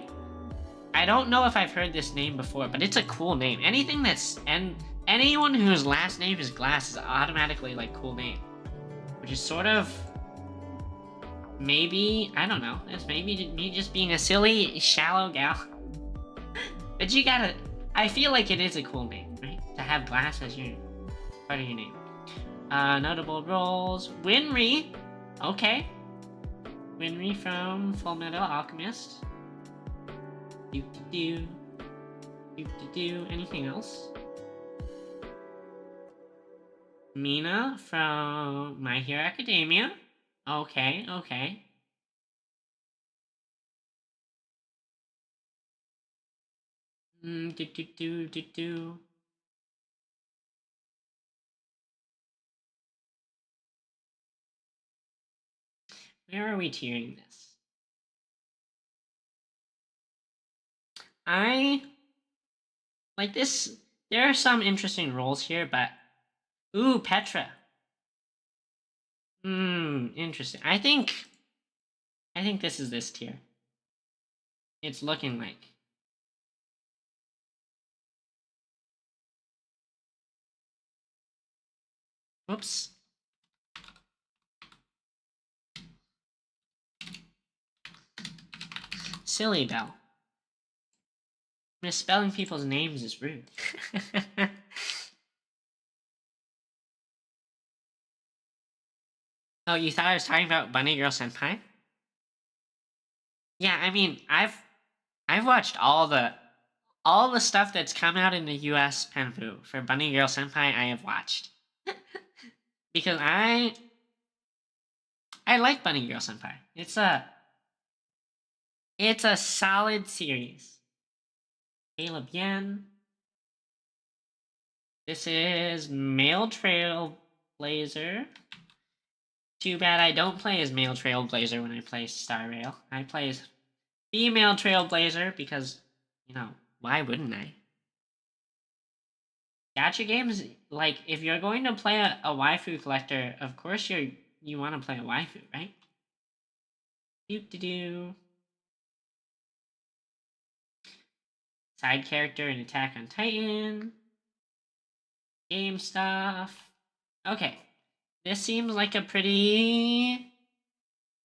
S1: I don't know if I've heard this name before, but it's a cool name. Anything that's anyone whose last name is Glass is automatically like cool name, which is sort of maybe, I don't know. It's maybe me just being a silly, shallow gal. But you gotta. I feel like it is a cool name, right? To have Glass as your part of your name. Notable roles: Winry. Okay. Winry from Full Metal Alchemist. Anything else? Mina from My Hero Academia. Okay. Where are we tiering this? I like this. There are some interesting roles here, but ooh, Petra. Interesting. I think this is this tier. It's looking like. Whoops. Silly Bell. Misspelling people's names is rude. Oh, you thought I was talking about Bunny Girl Senpai? Yeah, I mean, I've watched all the stuff that's come out in the US Penfu for Bunny Girl Senpai. I have watched because I like Bunny Girl Senpai. It's a solid series. Caleb Yen. This is Male Trailblazer. Too bad I don't play as Male Trailblazer when I play Star Rail. I play as Female Trailblazer because, you know, why wouldn't I? Gacha games, like, if you're going to play a waifu collector, of course you want to play a waifu, right? Side character in Attack on Titan. Game stuff. Okay. This seems like a pretty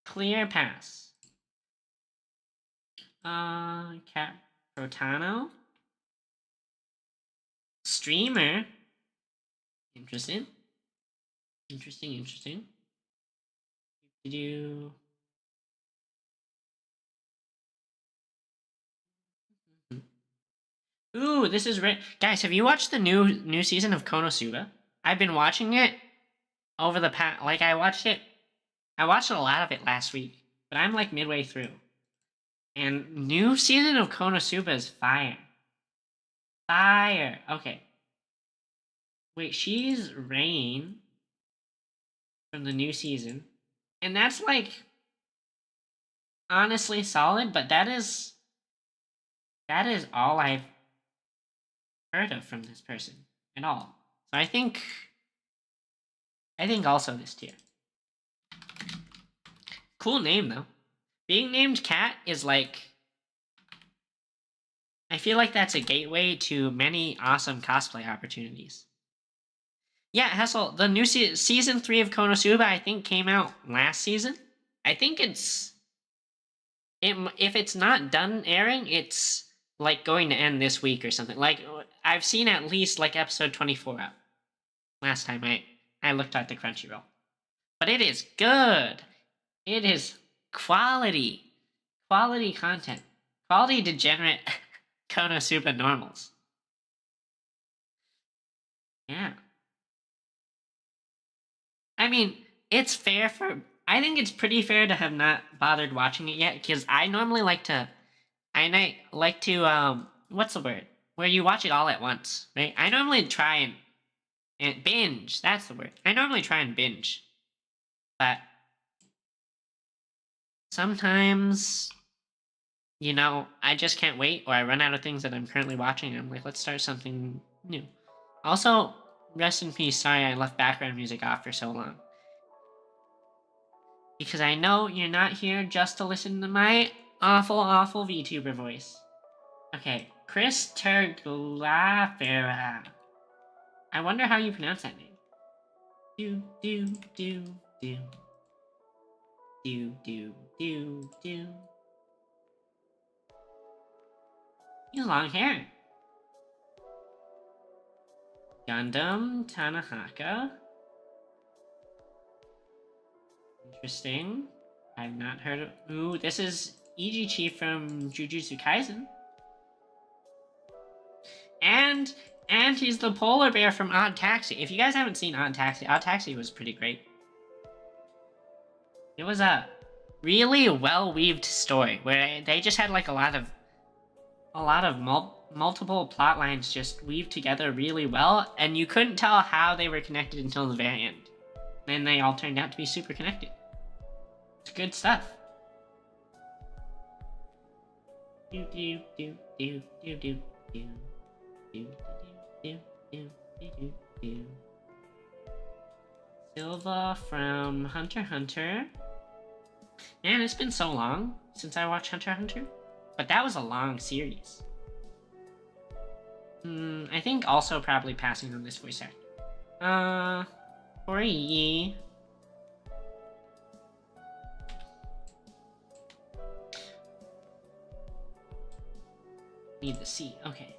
S1: clear pass. Cat Protano. Streamer. Interesting. Ooh, this is guys, have you watched the new season of Konosuba? I've been watching it over the past, like, I watched a lot of it last week, but I'm like midway through. And new season of Konosuba is fire. Okay. Wait, she's Rain from the new season. And that's like honestly solid, but that is all I've heard of from this person at all. So I think also this tier. Cool name though. Being named Cat is like, I feel like that's a gateway to many awesome cosplay opportunities. Yeah, Hessel, the new season 3 of Konosuba I think came out last season. I think if it's not done airing, it's like going to end this week or something. Like, I've seen at least like episode 24 out last time I looked at the Crunchyroll. But it is good. It is quality content. Quality degenerate Konosuba normals. Yeah. I mean, it's fair I think it's pretty fair to have not bothered watching it yet, because I normally like to, what's the word? where you watch it all at once, right? I normally try and binge. That's the word. I normally try and binge, but sometimes, you know, I just can't wait, or I run out of things that I'm currently watching. I'm like, let's start something new. Also, rest in peace. Sorry I left background music off for so long. Because I know you're not here just to listen to my awful, awful VTuber voice. Okay, Chris Terglafera. I wonder how you pronounce that name. Do, do, do, do. Do, do, do, do. He has long hair. Gundam Tanahaka. Interesting. I've not heard of... Ooh, this is Ijichi from Jujutsu Kaisen. And he's the polar bear from Odd Taxi. If you guys haven't seen Odd Taxi was pretty great. It was a really well-weaved story where they just had like a lot of multiple plot lines just weaved together really well, and you couldn't tell how they were connected until the very end. Then they all turned out to be super connected. It's good stuff. Do do do do do do do do do do do do. Silva from Hunter x Hunter. Man, it's been so long since I watched Hunter x Hunter. But that was a long series. I think also probably passing on this voice actor. Corey Yee. Need the C, okay.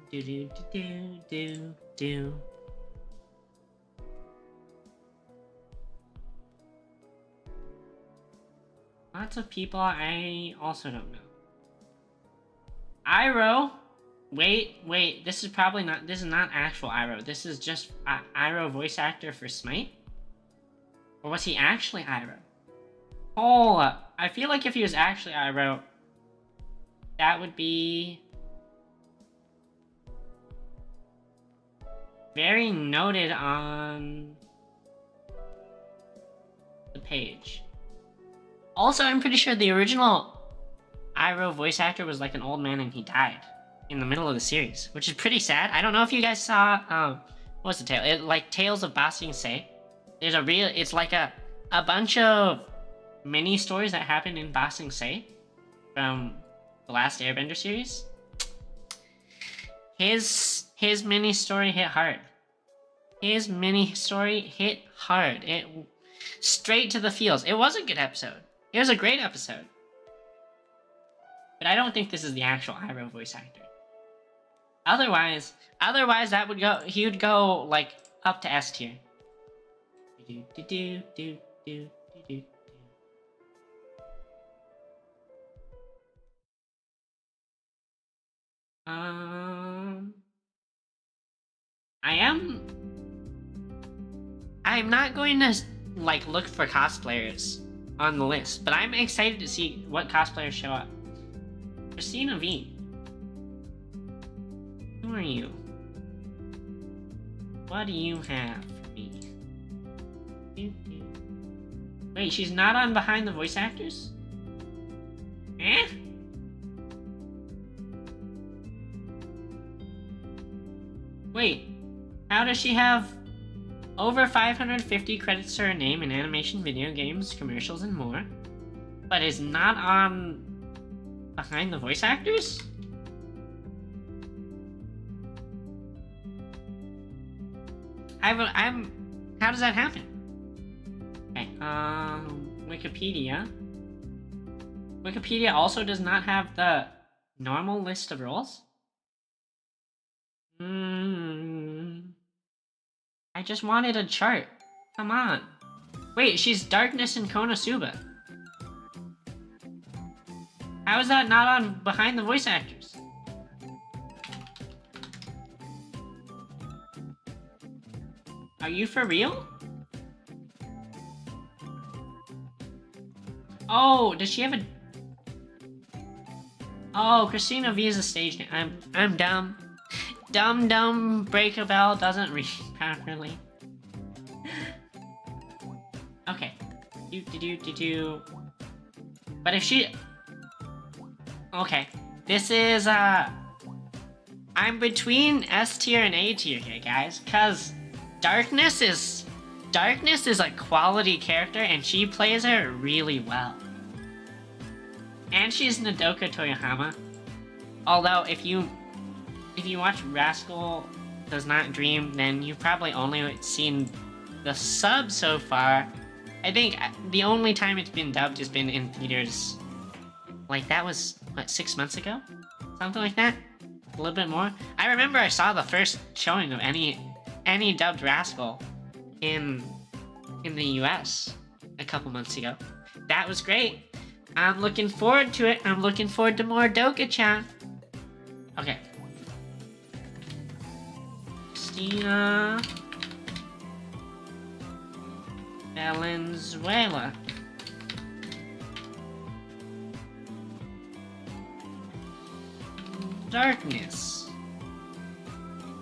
S1: Do do do do do. Lots of people I also don't know. Iroh. Wait, this is not actual Iroh. This is just Iroh voice actor for Smite? Or was he actually Iroh? Hold up. I feel like if he was actually Iroh, that would be very noted on the page. Also, I'm pretty sure the original Iroh voice actor was like an old man and he died in the middle of the series, which is pretty sad. I don't know if you guys saw, what's the tale? Like Tales of Ba Sing Se. There's it's like a bunch of mini stories that happened in Ba Sing Se from the last Airbender series. His mini story hit hard. It straight to the feels. It was a good episode. It was a great episode. But I don't think this is the actual Iroh voice actor. Otherwise that would go, he would go like up to S tier. I'm not going to like look for cosplayers on the list, but I'm excited to see what cosplayers show up. Christina V. Who are you? What do you have for me? Wait, she's not on Behind the Voice Actors? Eh? Wait, how does she have over 550 credits to her name in animation, video games, commercials, and more, but is not on Behind the Voice Actors? How does that happen? Okay, Wikipedia. Wikipedia also does not have the normal list of roles. I just wanted a chart. Come on. Wait, she's Darkness in Konosuba. How is that not on Behind the Voice Actors? Are you for real? Oh, does she have a... Oh, Christina V is a stage name. I'm dumb. Dumb Breaker Bell doesn't read properly. Okay. Do. But if she... Okay. This is, I'm between S tier and A tier here, guys. Cause Darkness is a quality character and she plays her really well. And she's Nodoka Toyohama. Although if you watch Rascal Does Not Dream, then you've probably only seen the sub so far. I think the only time it's been dubbed has been in theaters. Like that was what, 6 months ago? Something like that? A little bit more? I remember I saw the first showing of any dubbed Rascal in the US a couple months ago. That was great. I'm looking forward to it. I'm looking forward to more Doka-chan. Okay. Christina Valenzuela. Darkness.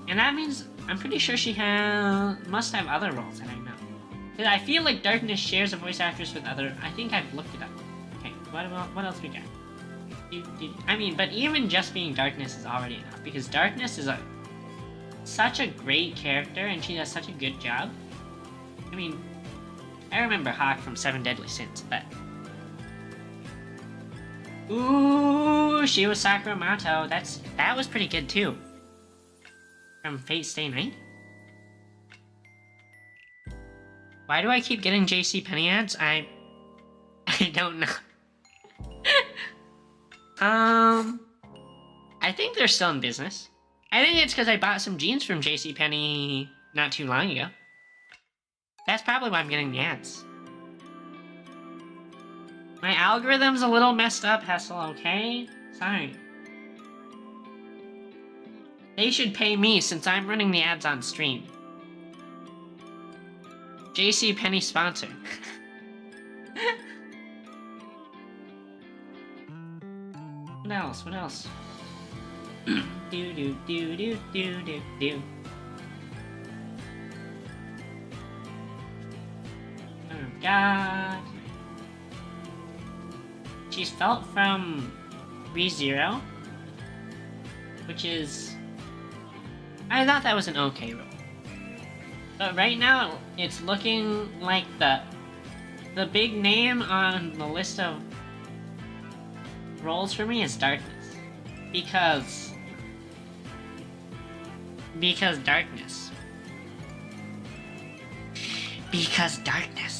S1: And that means I'm pretty sure she must have other roles that I know. Cause I feel like Darkness shares a voice actress with other. I think I've looked it up. Okay, what else we got? I mean, but even just being Darkness is already enough because Darkness is such a great character and she does such a good job. I mean, I remember Hawk from Seven Deadly Sins, but ooh, she was Sakuramato. That was pretty good too. From Fate Stay Night. Why do I keep getting JCPenney ads? I don't know. I think they're still in business. I think it's because I bought some jeans from JCPenney not too long ago. That's probably why I'm getting the ads. My algorithm's a little messed up, Hessel, okay? Sorry. They should pay me since I'm running the ads on stream. JCPenney sponsor. What else? do. Oh god. She's Felt from ReZero, which is... I thought that was an okay role. But right now, it's looking like the big name on the list of roles for me is Darkness. Because Darkness. Because Darkness.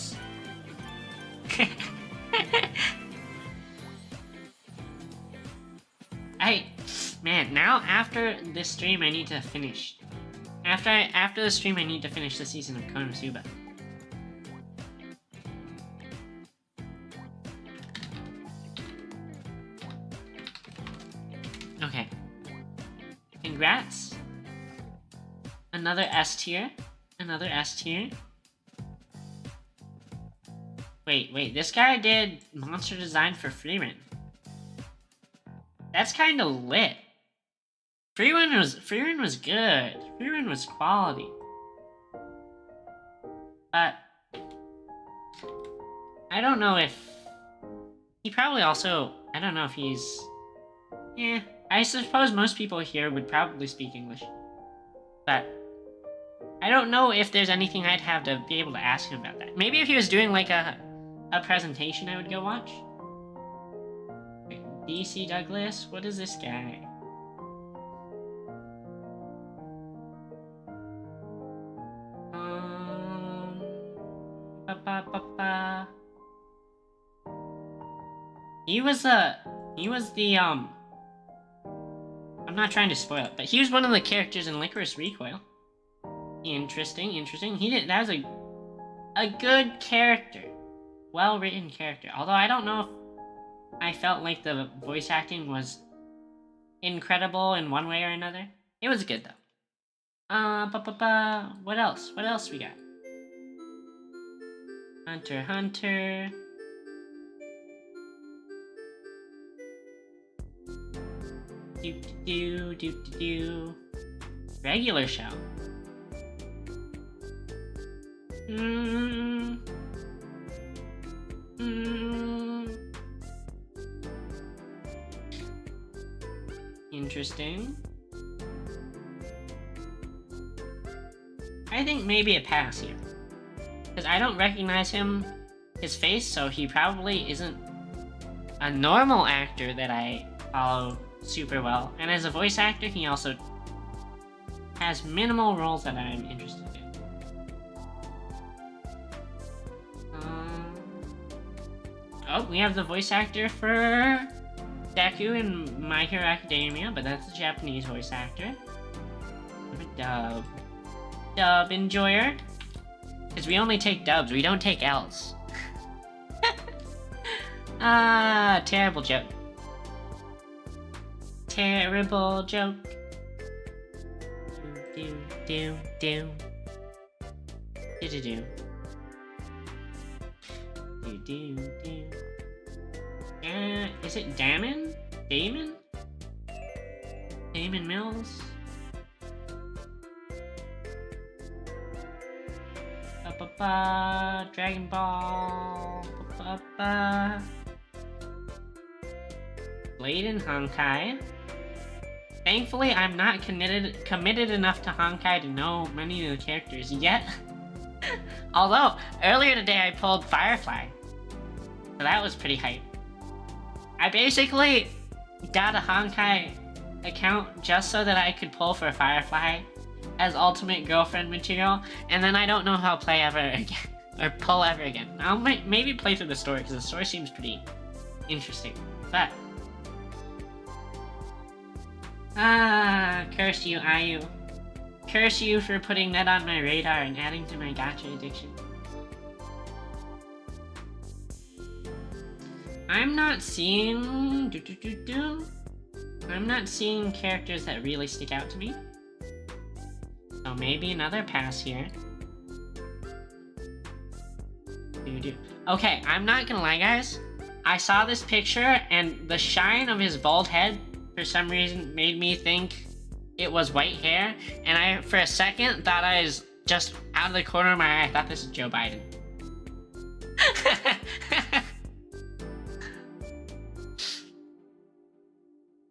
S1: Man, now after this stream I need to finish. After the stream I need to finish the season of Konosuba. Okay. Congrats. Another S tier. Wait, this guy did monster design for Frieren. That's kinda lit. Frieren was good. Frieren was quality. But I don't know if he probably also, I don't know if he's, I suppose most people here would probably speak English. But I don't know if there's anything I'd have to be able to ask him about that. Maybe if he was doing like a presentation I would go watch. DC Douglas? What is this guy? He was the I'm not trying to spoil it, but he was one of the characters in Licorice Recoil. Interesting. That was a good character. Well-written character. Although I don't know if I felt like the voice acting was incredible in one way or another. It was good though. What else? What else we got? Hunter x Hunter. Do. Regular show. Interesting. I think maybe a pass here. Because I don't recognize his face, so he probably isn't a normal actor that I follow super well. And as a voice actor, he also has minimal roles that I'm interested in. Oh, we have the voice actor for Deku in My Hero Academia, but that's a Japanese voice actor. Dub enjoyer. Because we only take dubs, we don't take L's. Terrible joke. Terrible joke. Do. Is it Damon? Damon Mills? Dragon Ball. Blade and Honkai. Thankfully, I'm not committed enough to Honkai to know many of the characters yet. Although, earlier today I pulled Firefly. So that was pretty hype. I basically got a Honkai account just so that I could pull for Firefly as ultimate girlfriend material, and then I don't know how I'll play ever again, or pull ever again. I'll maybe play through the story, because the story seems pretty interesting, but... curse you, Ayu. Curse you for putting that on my radar and adding to my gacha addiction. I'm not seeing... I'm not seeing characters that really stick out to me. So maybe another pass here. Okay, I'm not gonna lie, guys. I saw this picture, and the shine of his bald head, for some reason, made me think it was white hair. And I, for a second, thought I was just out of the corner of my eye, I thought this was Joe Biden.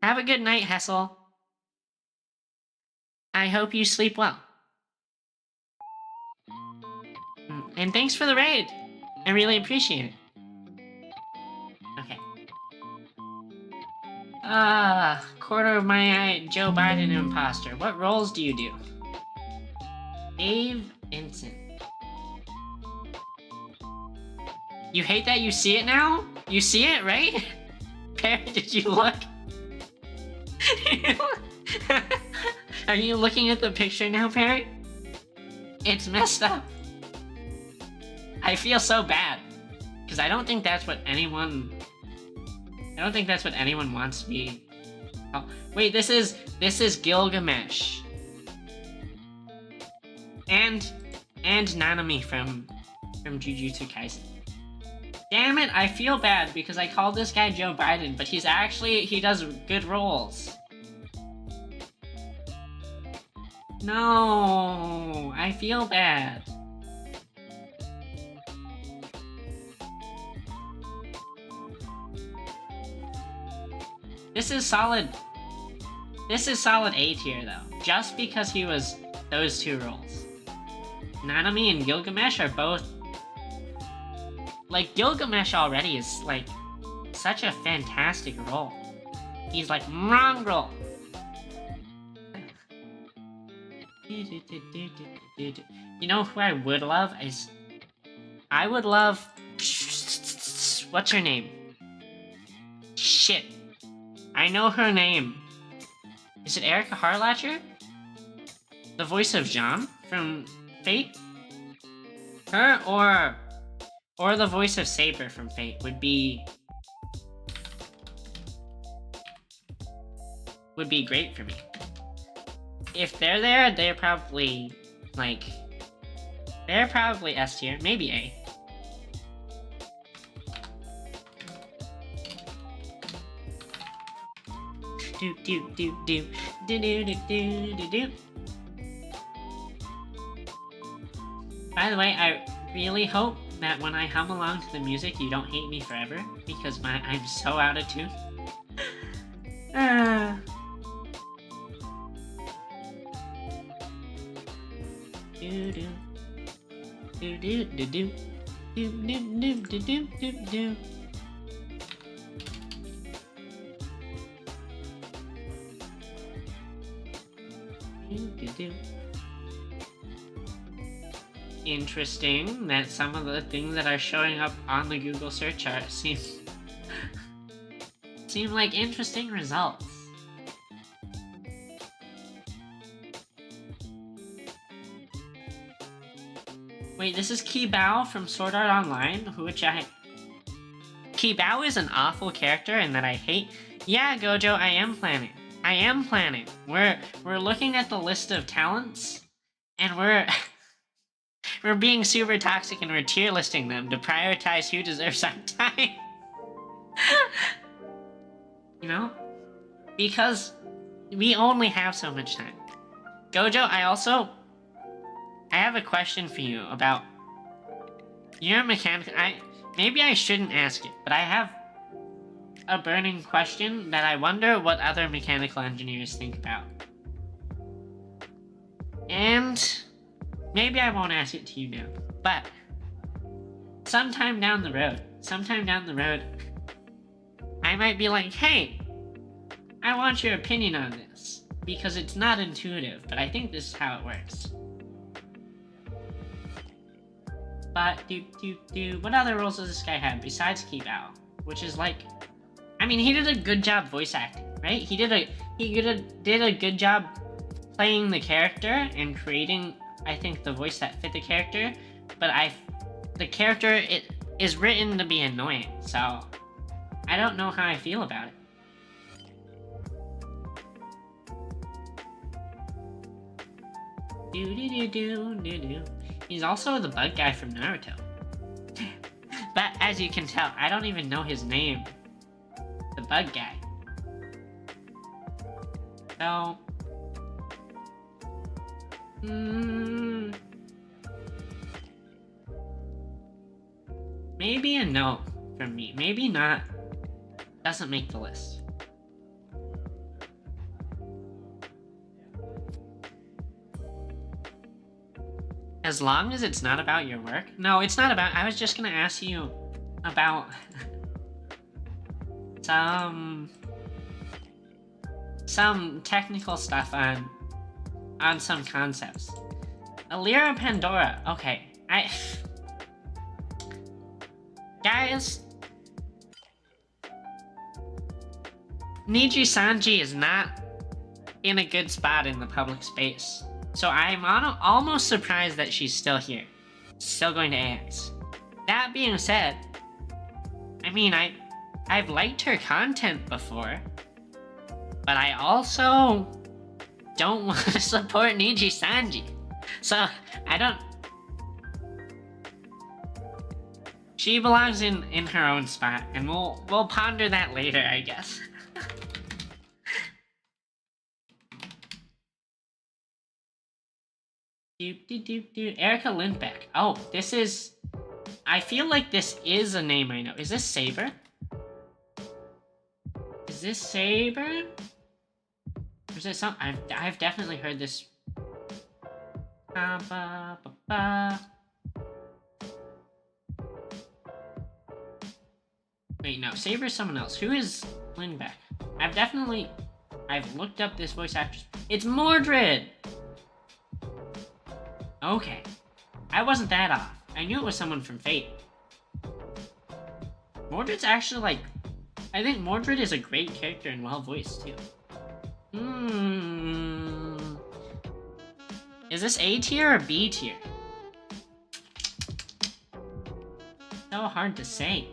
S1: Have a good night, Hessel. I hope you sleep well. And thanks for the raid. I really appreciate it. Okay. Quarter of my eye, Joe Biden imposter. What roles do you do? Dave Vincent. You hate that you see it now? You see it, right? Perry, did you look? Are you looking at the picture now, Perry? It's messed up. I feel so bad. Because I don't think that's what anyone... I don't think that's what anyone wants to be... Oh, wait, this is Gilgamesh. And Nanami from Jujutsu Kaisen. Damn it, I feel bad because I called this guy Joe Biden, but he does good roles. No, I feel bad. This is solid A tier though, just because he was those two roles. Nanami and Gilgamesh are both... Like, Gilgamesh already is, like, such a fantastic role. He's like, mongrel! You know who I would love is... I would love... What's her name? Shit. I know her name. Is it Erica Harlacher? The voice of Jean from Fate? Her or the voice of Saber from Fate would be great for me. If they're there, they're probably S tier, maybe A. do do do do do do do do do do. By the way, I really hope that when I hum along to the music, you don't hate me forever, because I'm so out of tune. Do do do do do do do do do do do do. Interesting that some of the things that are showing up on the Google search seem like interesting results. Wait, this is Kibao from Sword Art Online, Kibao is an awful character and that I hate. Yeah, Gojo, I am planning. We're looking at the list of talents, and we're being super toxic and we're tier listing them to prioritize who deserves our time. You know? Because we only have so much time. Gojo, I have a question for you about your mechanic. Maybe I shouldn't ask it, but I have a burning question that I wonder what other mechanical engineers think about. And maybe I won't ask it to you now, but sometime down the road, I might be like, hey, I want your opinion on this, because it's not intuitive, but I think this is how it works. But, what other roles does this guy have besides Kibao? Which is like, I mean, he did a good job voice acting, right? He did a good job playing the character and creating, I think, the voice that fit the character. But the character, it is written to be annoying, so I don't know how I feel about it. Do. He's also the bug guy from Naruto. But as you can tell, I don't even know his name. The bug guy. So... maybe a no from me. Maybe not. Doesn't make the list. As long as it's not about your work. No, it's not about... I was just gonna ask you about some technical stuff on some concepts. Alira Pandora. Okay, guys, Niji Sanji is not in a good spot in the public space. So I'm almost surprised that she's still here. Still going to AX. That being said, I mean, I've liked her content before, but I also don't want to support Niji Sanji. So, I don't... She belongs in her own spot, and we'll ponder that later, I guess. Erica Lindbeck. Oh, this is... I feel like this is a name I know. Is this Saber? Is this Saber? Or is it some... I've definitely heard this. Wait, no. Saber's someone else. Who is Lindbeck? I've looked up this voice actress. It's Mordred! Okay. I wasn't that off. I knew it was someone from Fate. Mordred's actually like... I think Mordred is a great character and well-voiced too. Is this A tier or B tier? So hard to say.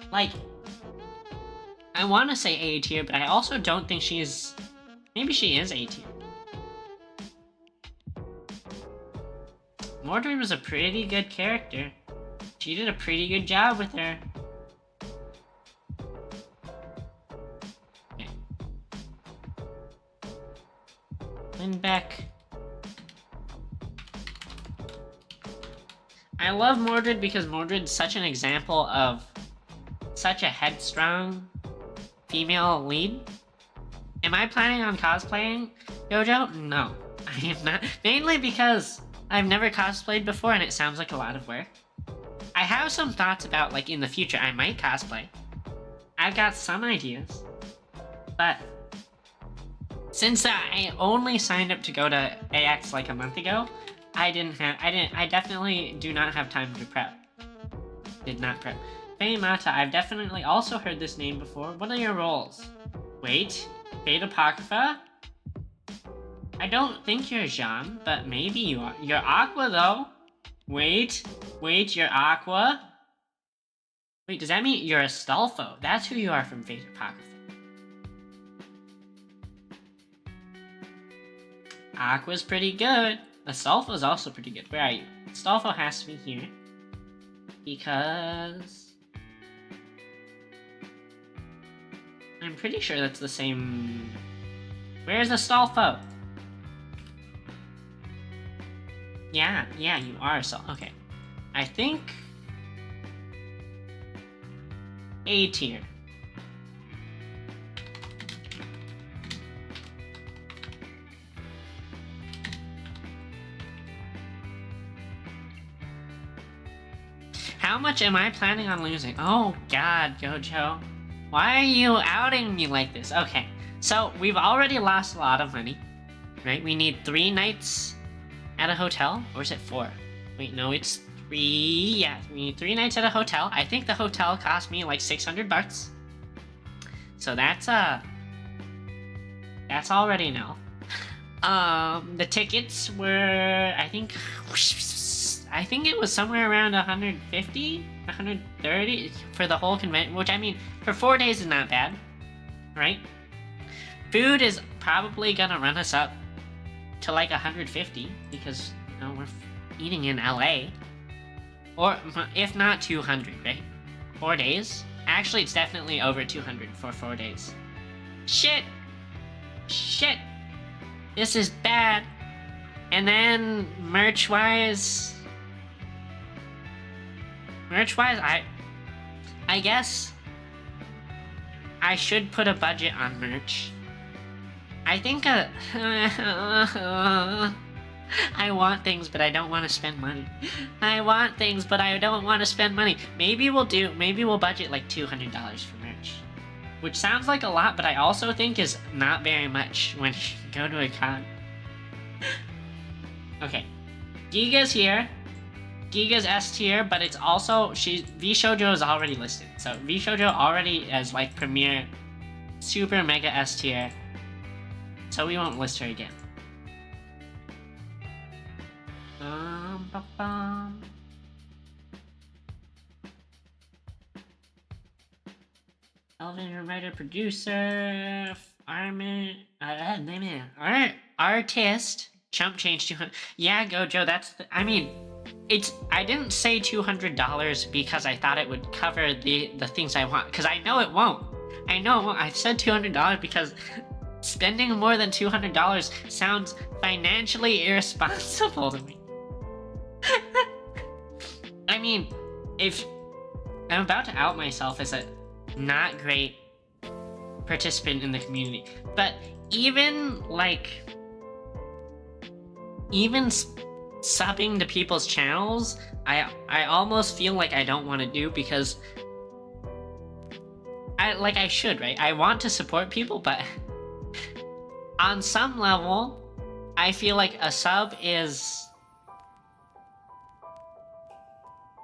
S1: Like, I want to say A tier, but I also don't think she is... Maybe she is A tier. Mordred was a pretty good character. She did a pretty good job with her. Beck. I love Mordred because Mordred's such an example of such a headstrong female lead. Am I planning on cosplaying Gojo? No, I am not. Mainly because I've never cosplayed before and it sounds like a lot of work. I have some thoughts about, like, in the future, I might cosplay. I've got some ideas. But since I only signed up to go to AX like a month ago, I definitely do not have time to prep. Did not prep. Faye Mata, I've definitely also heard this name before. What are your roles? Wait, Fate Apocrypha? I don't think you're Jean, but maybe you are. You're Aqua though. Wait, you're Aqua? Wait, does that mean you're Astolfo? That's who you are from Fate Apocrypha. Aqua's pretty good. Astolfo's also pretty good. Where are you? Astolfo has to be here. Because I'm pretty sure that's the same. Where's Astolfo? Yeah, you are Astolfo. Okay. I think A tier. How much am I planning on losing? Oh god, Gojo. Why are you outing me like this? Okay, so we've already lost a lot of money, right? We need 3 nights at a hotel, or is it 4? Wait, no, it's 3. Yeah, we need 3 nights at a hotel. I think the hotel cost me like 600 bucks. So that's already no. The tickets were, I think it was somewhere around 150, 130 for the whole convention, which I mean, for 4 days is not bad, right? Food is probably gonna run us up to like 150 because, you know, we're eating in LA. Or if not 200, right? 4 days? Actually, it's definitely over 200 for 4 days. Shit! This is bad. And then merch-wise, I guess I should put a budget on merch. I think I want things, but I don't want to spend money. Maybe we'll budget like $200 for merch. Which sounds like a lot, but I also think is not very much when you go to a con. Okay. Giga's here. Giga's S tier, but it's also, VShojo is already listed. So VShojo already is like premier super mega S tier. So we won't list her again. Elvin, writer, producer, artist. Chump change 200. Yeah, Gojo, I didn't say $200 because I thought it would cover the things I want, because I know it won't. I said $200 because spending more than $200 sounds financially irresponsible to me. I mean, if I'm about to out myself as a not great participant in the community, but even subbing to people's channels, I almost feel like I don't want to do, because I should, right? I want to support people, but on some level, I feel like a sub is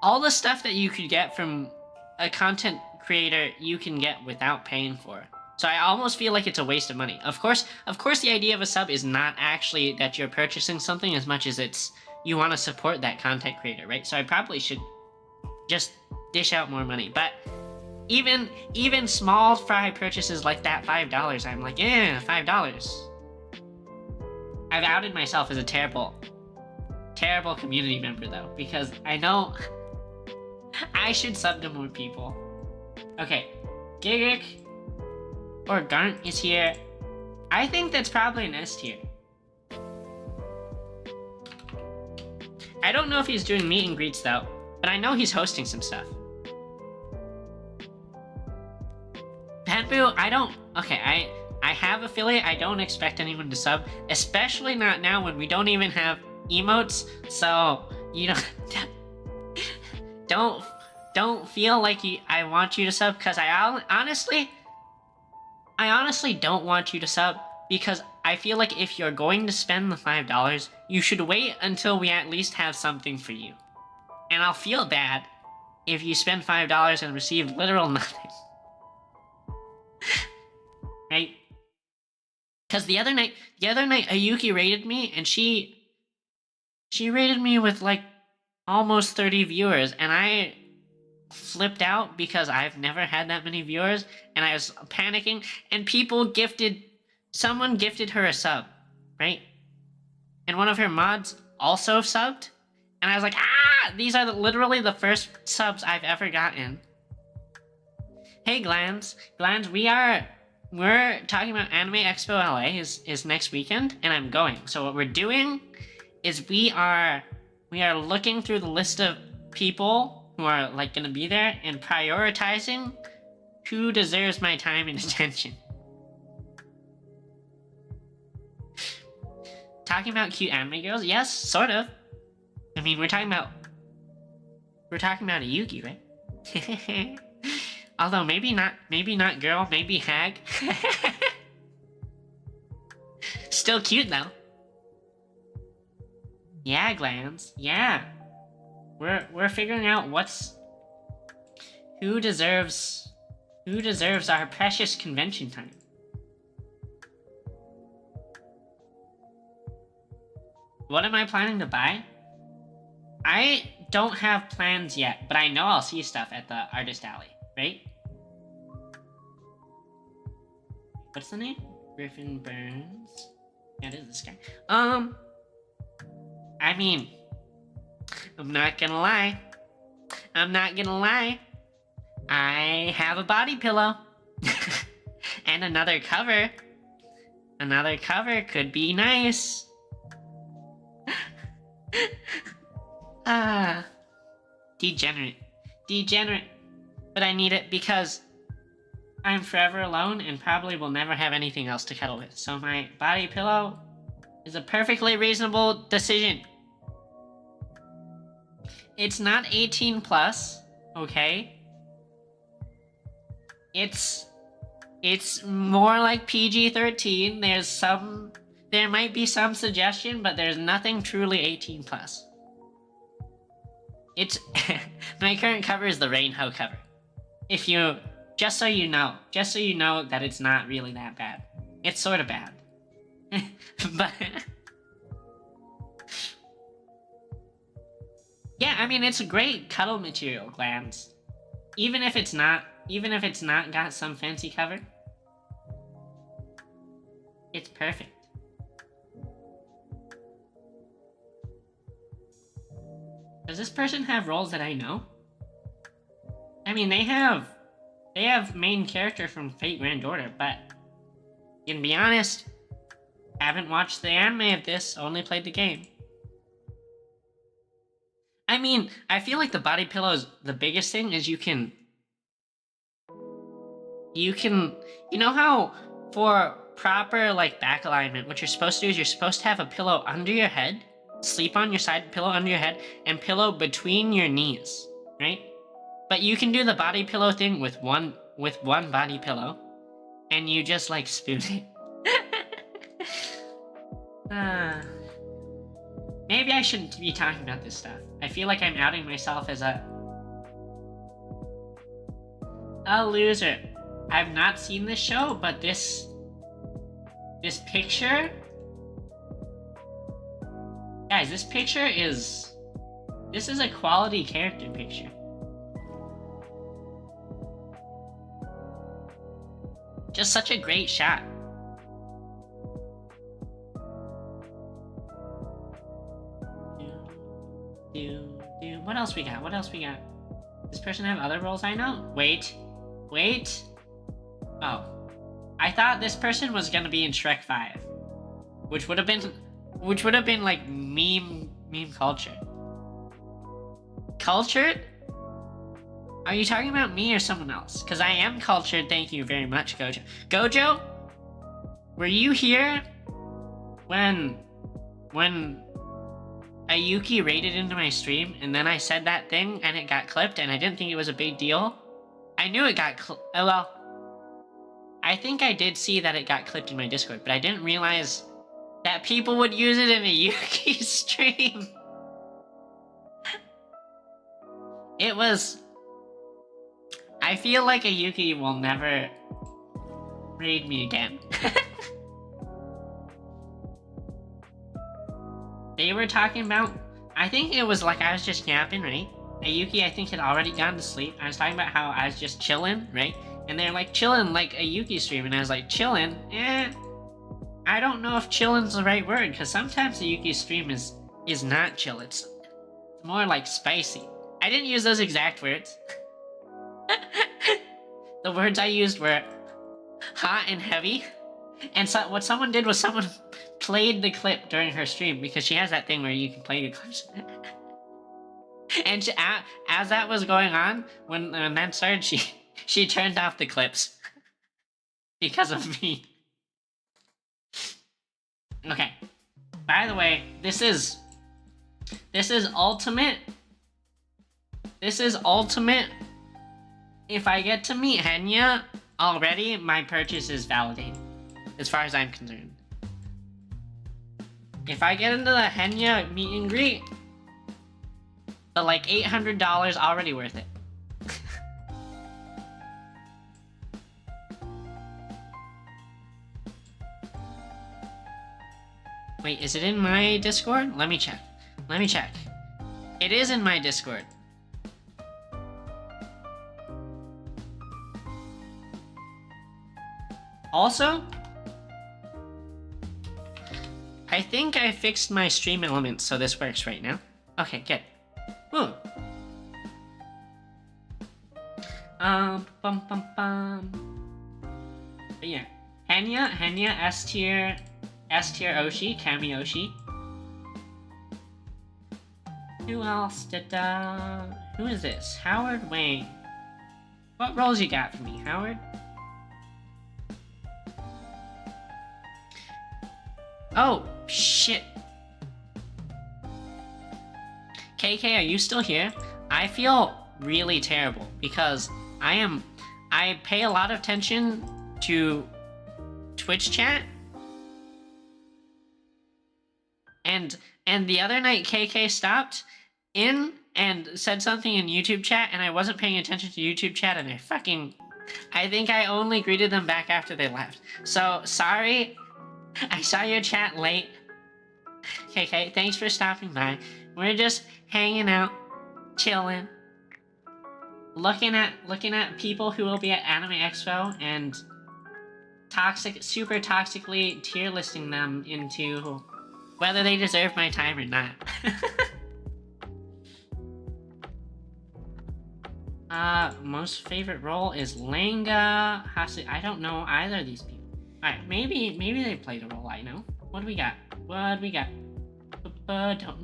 S1: all the stuff that you could get from a content creator you can get without paying for. So I almost feel like it's a waste of money. Of course, the idea of a sub is not actually that you're purchasing something as much as it's you want to support that content creator, right? So I probably should just dish out more money. But even small fry purchases like that $5, I'm like, yeah, $5. I've outed myself as a terrible community member though, because I know I should sub to more people. Okay, Gigic or Garnt is here. I think that's probably an S tier. I don't know if he's doing meet and greets though, but I know he's hosting some stuff. Panbu, I have affiliate. I don't expect anyone to sub, especially not now when we don't even have emotes. So you don't feel like I want you to sub, because I honestly don't want you to sub, because I feel like if you're going to spend the $5, you should wait until we at least have something for you. And I'll feel bad if you spend $5 and receive literal nothing. Right? Because the other night Ayuki rated me, and she rated me with like almost 30 viewers, and I flipped out because I've never had that many viewers, and I was panicking, and someone gifted her a sub, right? And one of her mods also subbed, and I was like, these are literally the first subs I've ever gotten. Hey Glands, we're talking about Anime Expo LA is next weekend, and I'm going. So what we're doing is we are looking through the list of people who are like gonna be there and prioritizing who deserves my time and attention. Talking about cute anime girls? Yes, sort of. I mean, we're talking about a Yuki, right? Although maybe not girl, maybe hag. Still cute though. Yeah, Glands. Yeah. We're figuring out who deserves our precious convention time. What am I planning to buy? I don't have plans yet, but I know I'll see stuff at the Artist Alley, right? What's the name? Griffin Burns. Yeah, it is this guy. I mean, I'm not gonna lie. I have a body pillow. And another cover. Another cover could be nice. Degenerate. But I need it because I'm forever alone and probably will never have anything else to cuddle with. So my body pillow is a perfectly reasonable decision. It's not 18 plus, okay? It's more like PG-13. There might be some suggestion, but there's nothing truly 18 plus. My current cover is the Rainho cover. Just so you know that it's not really that bad. It's sort of bad. But yeah, I mean, it's a great cuddle material, Glands. Even if it's not got some fancy cover, it's perfect. Does this person have roles that I know? I mean, they have main character from Fate Grand Order, but to be honest, haven't watched the anime of this, only played the game. I mean, I feel like the body pillows, the biggest thing is you know how for proper like back alignment, what you're supposed to do is you're supposed to have a pillow under your head, sleep on your side, pillow under your head, and pillow between your knees, right? But you can do the body pillow thing with one body pillow, and you just like spoon it. Maybe I shouldn't be talking about this stuff. I feel like I'm outing myself as a loser. I've not seen this show, but this picture, guys, this is a quality character picture. Just such a great shot. What else we got? Does this person have other roles I know? Wait. Oh. I thought this person was gonna be in Shrek 5. Which would have been like meme culture. Cultured? Are you talking about me or someone else? Because I am cultured, thank you very much, Gojo. Gojo? Were you here when Ayuki raided into my stream and then I said that thing and it got clipped and I didn't think it was a big deal? I knew it got well, I think I did see that it got clipped in my Discord, but I didn't realize that people would use it in a Yuki stream. It was... I feel like a Yuki will never raid me again. They were talking about... I think it was like I was just yapping, right? Ayuki, I think, had already gone to sleep. I was talking about how I was just chilling, right? And they're like, chillin' like a Yuki stream. And I was like, chillin'? I don't know if chillin's the right word, because sometimes a Yuki stream is not chill. It's more like spicy. I didn't use those exact words. The words I used were hot and heavy. And so what someone did was someone played the clip during her stream, because she has that thing where you can play the clips. And she, as that was going on, when that started, she turned off the clips. Because of me. Okay. By the way, this is ultimate. This is ultimate. If I get to meet Henya already, my purchase is validated. As far as I'm concerned. If I get into the Henya meet and greet, the like $800 already worth it. Wait, is it in my Discord? Let me check. Let me check. It is in my Discord. Also, I think I fixed my stream elements so this works right now. Okay, good. Ooh. But yeah, Henya, S tier Oshi, Kami Oshi. Who else did, who is this? Howard Wang. What roles you got for me, Howard? Oh, shit. KK, are you still here? I feel really terrible because I pay a lot of attention to Twitch chat. And the other night KK stopped in and said something in YouTube chat and I wasn't paying attention to YouTube chat and I think I only greeted them back after they left. So, sorry. I saw your chat late. KK, thanks for stopping by. We're just hanging out, chilling, looking at people who will be at Anime Expo and super toxically tier listing them into whether they deserve my time or not. Most favorite role is Langa, Hasu. I don't know either of these people. Alright, maybe they played a role I know. What do we got? Don't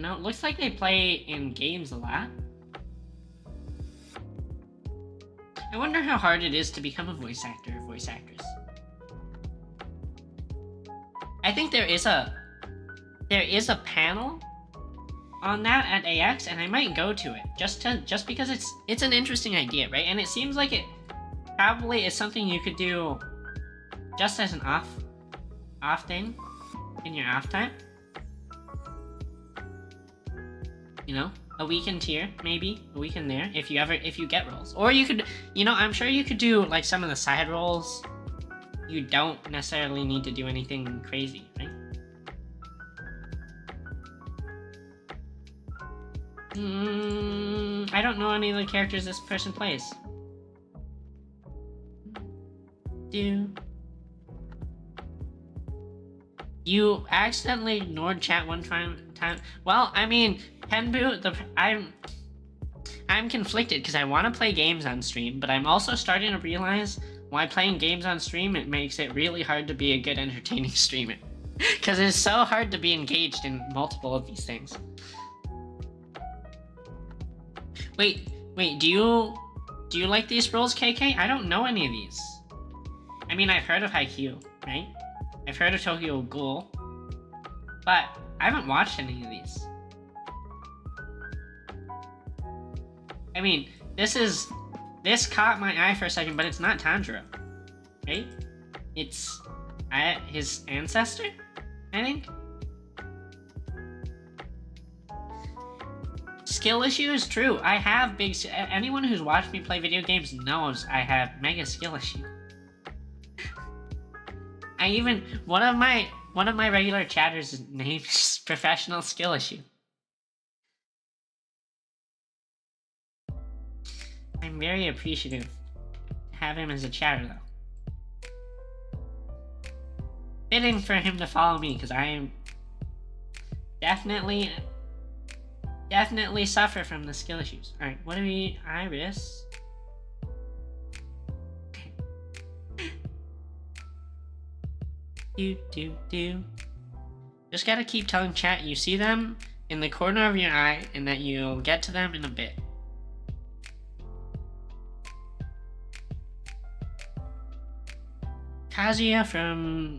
S1: know. Looks like they play in games a lot. I wonder how hard it is to become a voice actor or voice actress. I think there is a panel on that at AX, and I might go to it just because it's an interesting idea, right? And it seems like it probably is something you could do just as an off thing in your off time. You know, a weekend here, maybe a weekend there, if you get roles, or you could, you know, I'm sure you could do like some of the side roles. You don't necessarily need to do anything crazy, right? I don't know any of the characters this person plays. You accidentally ignored chat one time. Well, I mean, Penbu, I'm conflicted because I want to play games on stream, but I'm also starting to realize why playing games on stream, it makes it really hard to be a good entertaining streamer. Because it's so hard to be engaged in multiple of these things. Wait, do you like these roles, KK? I don't know any of these. I mean, I've heard of Haikyuu, right? I've heard of Tokyo Ghoul, but I haven't watched any of these. I mean, this caught my eye for a second, but it's not Tanjiro, right? It's his ancestor, I think. Skill issue is true. I have big. Anyone who's watched me play video games knows I have mega skill issue. I even one of my regular chatters names professional skill issue. I'm very appreciative to have him as a chatter though. Fitting for him to follow me because I am definitely suffer from the skill issues. Alright, what do we... Iris? Do. Just gotta keep telling chat you see them in the corner of your eye and that you'll get to them in a bit. Kazuya from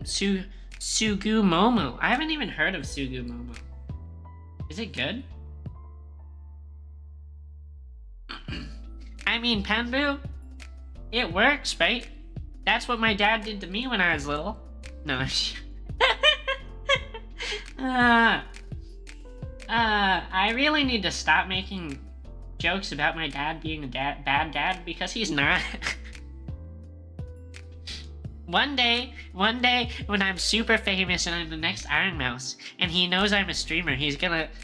S1: Sugumomo. I haven't even heard of Sugumomo. Is it good? I mean, Penbu, it works, right? That's what my dad did to me when I was little. No. I really need to stop making jokes about my dad being a bad dad because he's not. One day, when I'm super famous and I'm the next Iron Mouse, and he knows I'm a streamer,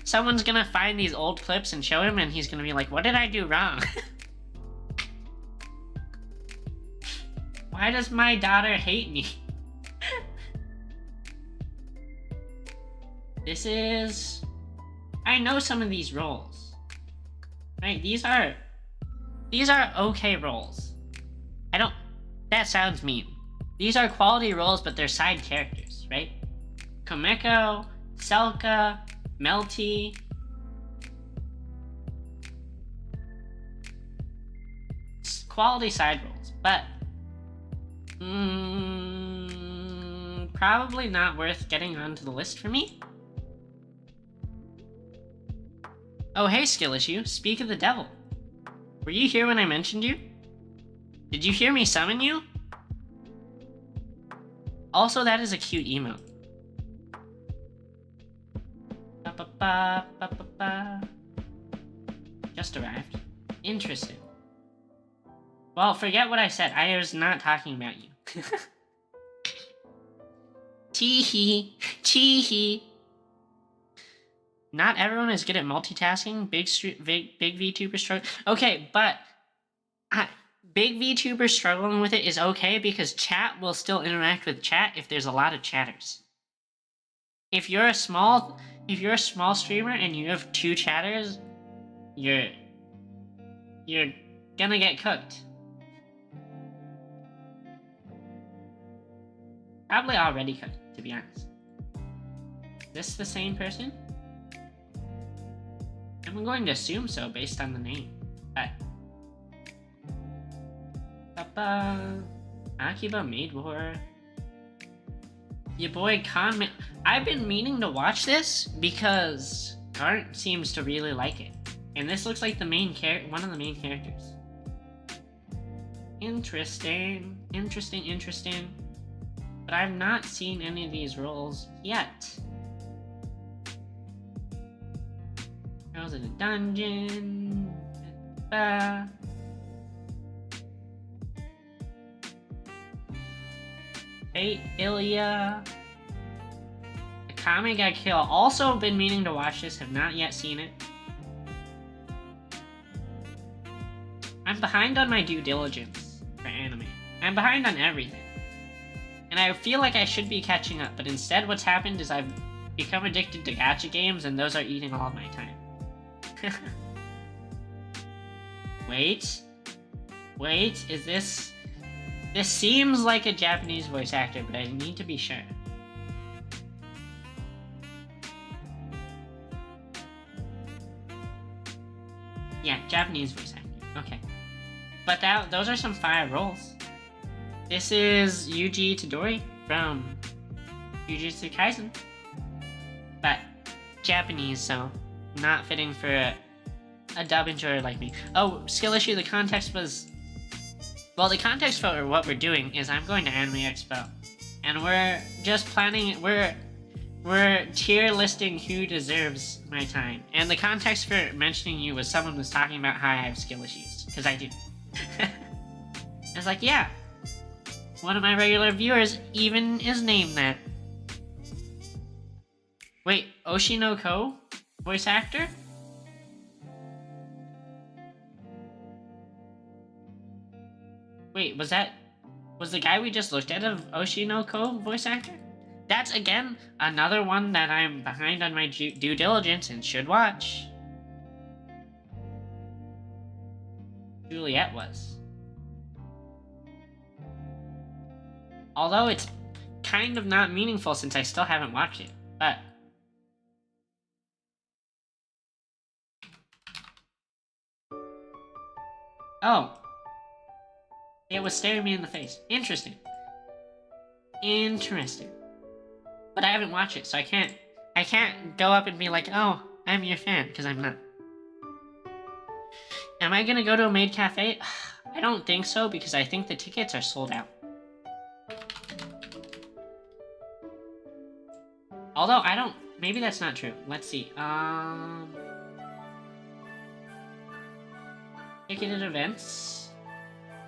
S1: someone's gonna find these old clips and show him, and he's gonna be like, what did I do wrong? Why does my daughter hate me? I know some of these roles. Right, these are okay roles. That sounds mean. These are quality roles, but they're side characters, right? Komeko, Selka, Melty. Quality side roles, but probably not worth getting onto the list for me. Oh, hey, skill issue. Speak of the devil. Were you here when I mentioned you? Did you hear me summon you? Also, that is a cute emote. Just arrived. Interesting. Well, forget what I said. I was not talking about you. Tee-hee. Tee-hee. Not everyone is good at multitasking. Big VTuber struggle. Okay, but big VTuber struggling with it is okay because chat will still interact with chat if there's a lot of chatters. If you're a small streamer and you have 2 chatters, you're gonna get cooked. Probably already cooked, to be honest. Is this the same person? I'm going to assume so based on the name. But Akiba Maid War. Your boy Con. I've been meaning to watch this because Garnt seems to really like it, and this looks like the main one of the main characters. Interesting. But I've not seen any of these roles yet. Girls in a dungeon. Hey, Ilya. Akame ga Kill. Also been meaning to watch this, have not yet seen it. I'm behind on my due diligence for anime. I'm behind on everything. And I feel like I should be catching up, but instead what's happened is I've become addicted to gacha games and those are eating all of my time. Wait, is this... This seems like a Japanese voice actor, but I need to be sure. Yeah, Japanese voice actor. Okay. But those are some fire roles. This is Yuji Itadori from Jujutsu Kaisen. But Japanese, so not fitting for a dub enjoyer like me. Oh, skill issue, the context was... Well, the context for what we're doing is I'm going to Anime Expo. And we're just planning... We're tier listing who deserves my time. And the context for mentioning you was someone was talking about how I have skill issues. Because I do. I was like, yeah. One of my regular viewers even is named that. Wait, Oshino Ko? Voice actor? Wait, was the guy we just looked at of Oshino Ko voice actor? That's, again, another one that I'm behind on my due diligence and should watch. Juliet was. Although it's kind of not meaningful since I still haven't watched it, but... Oh. It was staring me in the face. Interesting. Interesting. But I haven't watched it, so I can't go up and be like, oh, I'm your fan, because I'm not. Am I gonna go to a maid cafe? I don't think so, because I think the tickets are sold out. Although, I don't... Maybe that's not true. Let's see. Ticketed events.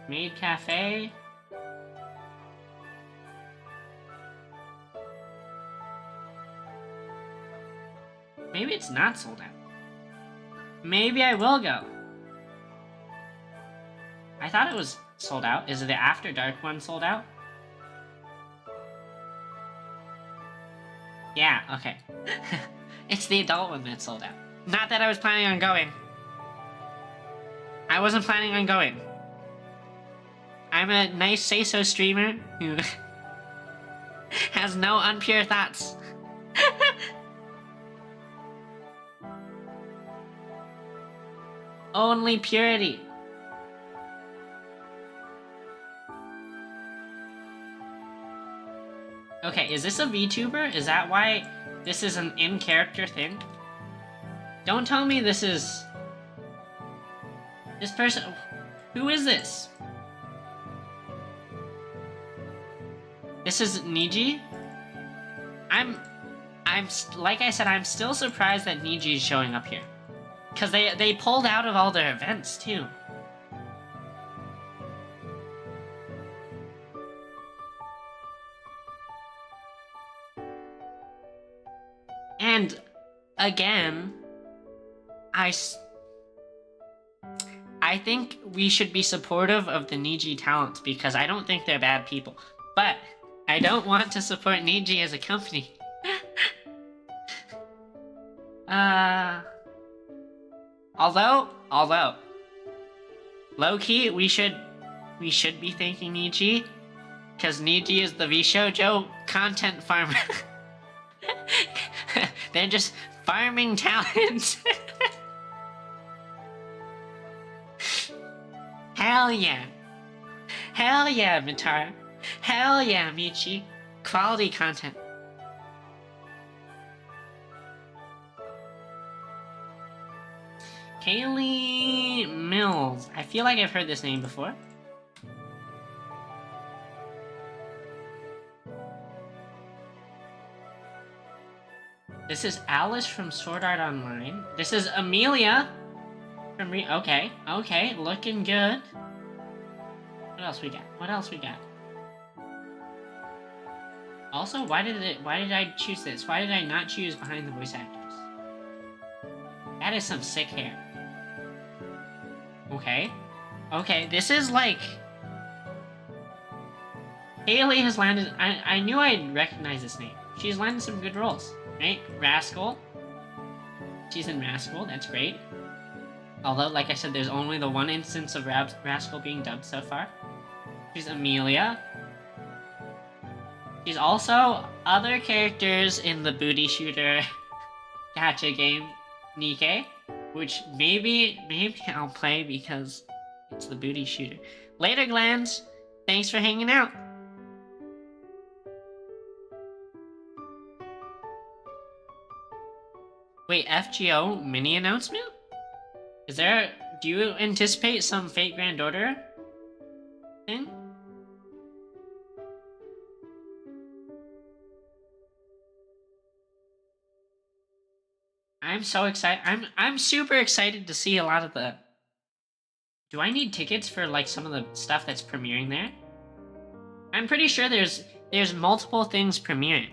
S1: Maid cafe. Maybe it's not sold out. Maybe I will go. I thought it was sold out. Is it the After Dark one sold out? Yeah, okay. It's the adult one that sold out. Not that I was planning on going. I wasn't planning on going. I'm a nice say-so streamer who has no unpure thoughts. Only purity. Okay, is this a VTuber? Is that why this is an in-character thing? Don't tell me this is... This person... Who is this? This is Niji? Like I said, I'm still surprised that Niji is showing up here. Because they pulled out of all their events, too. And, again, I think we should be supportive of the Niji talents, because I don't think they're bad people. But, I don't want to support Niji as a company. Although, low-key, we should be thanking Niji, because Niji is the VShojo content farmer. They're just farming talent. Hell yeah. Hell yeah, Mitara. Hell yeah, Michi. Quality content. Kaylee Mills. I feel like I've heard this name before. This is Alice from Sword Art Online. This is Amelia from okay, looking good. What else we got? What else we got? Also, why did I choose this? Why did I not choose behind the voice actors? That is some sick hair. Okay, this is like... Haley has landed... I knew I'd recognize this name. She's landed some good roles, right? Rascal. She's in Rascal, that's great. Although, like I said, there's only the one instance of Rascal being dubbed so far. She's Amelia. She's also other characters in the booty shooter gacha game, Nikke, which maybe I'll play because it's the booty shooter. Later, Glands. Thanks for hanging out. Wait, FGO mini announcement? Is there... Do you anticipate some Fate Grand Order thing? I'm so excited. I'm super excited to see a lot of the... Do I need tickets for like some of the stuff that's premiering there? I'm pretty sure there's multiple things premiering.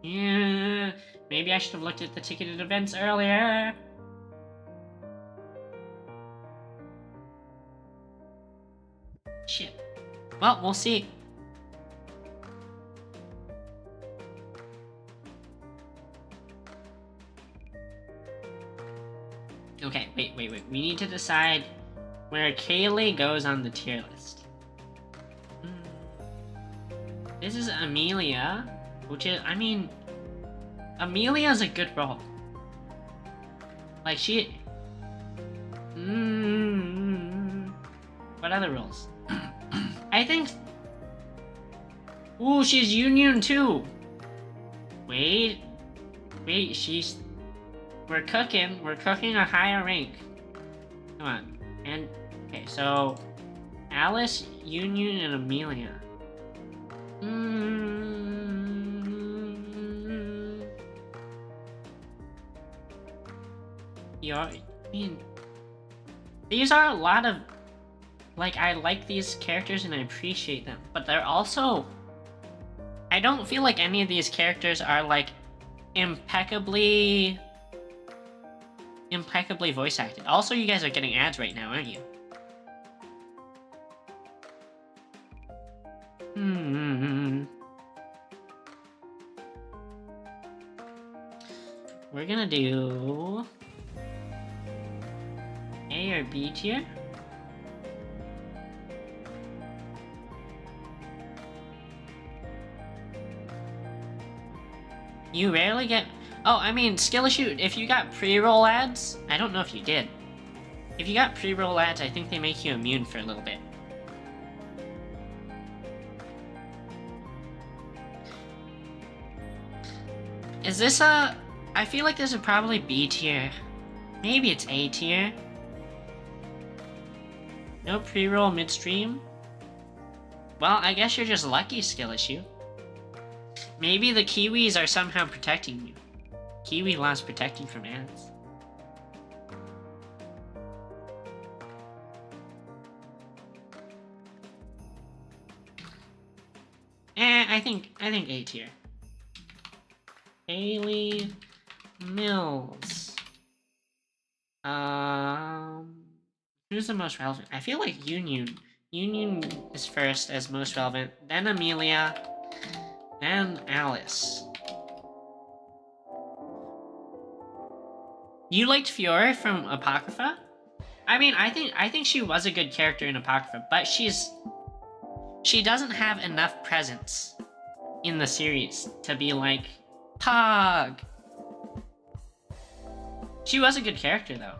S1: Yeah, maybe I should have looked at the ticketed events earlier. Shit. Well, we'll see. Okay, wait. We need to decide where Kaylee goes on the tier list. This is Amelia, which is, I mean, Amelia's a good role. Like, she... What other roles? I think... Ooh, she's Union too! Wait, she's... We're cooking a higher rank. Come on. And, okay, so... Alice, Union, and Amelia. Yeah, I mean... These are a lot of... Like, I like these characters and I appreciate them, but they're also... I don't feel like any of these characters are, like, impeccably voice acted. Also, you guys are getting ads right now, aren't you? We're gonna do... A or B tier? You rarely get... Oh, I mean, Skillishoot, if you got pre-roll ads... I don't know if you did. If you got pre-roll ads, I think they make you immune for a little bit. Is this a... I feel like this is probably B tier. Maybe it's A tier. No pre-roll midstream? Well, I guess you're just lucky, Skillishoot. Maybe the Kiwis are somehow protecting you. Kiwi loves protecting from ads. I think A tier. Hayley Mills. Who's the most relevant? I feel like Union. Union is first as most relevant, then Amelia, then Alice. You liked Fiora from Apocrypha? I mean, I think she was a good character in Apocrypha, but she doesn't have enough presence in the series to be like Pog. She was a good character though.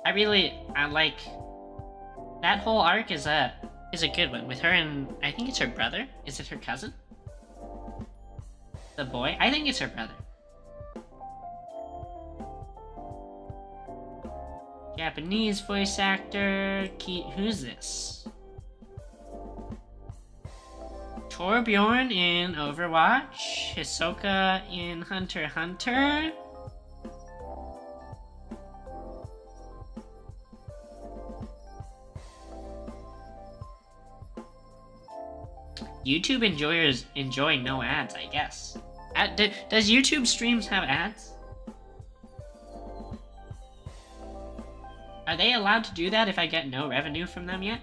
S1: I like that whole arc is a good one with her and I think it's her brother. Is it her cousin? The boy? I think it's her brother. Japanese voice actor. Who's this? Torbjorn in Overwatch. Hisoka in Hunter x Hunter. YouTube enjoyers enjoy no ads, I guess. Does YouTube streams have ads? Are they allowed to do that if I get no revenue from them yet?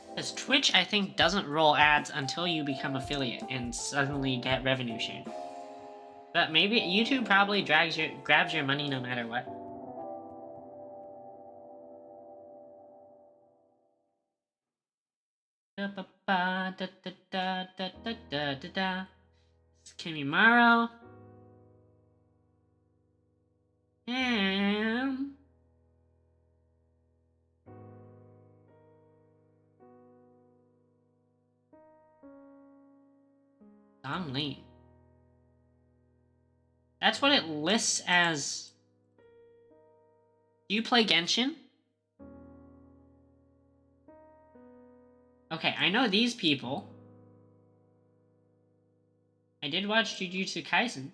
S1: Because Twitch, I think, doesn't roll ads until you become affiliate and suddenly get revenue share. But maybe YouTube probably grabs your money no matter what. ba da da da da da da da da. It's Kimimaro. And Zhongli. That's what it lists as. Do you play Genshin? Okay, I know these people. I did watch Jujutsu Kaisen.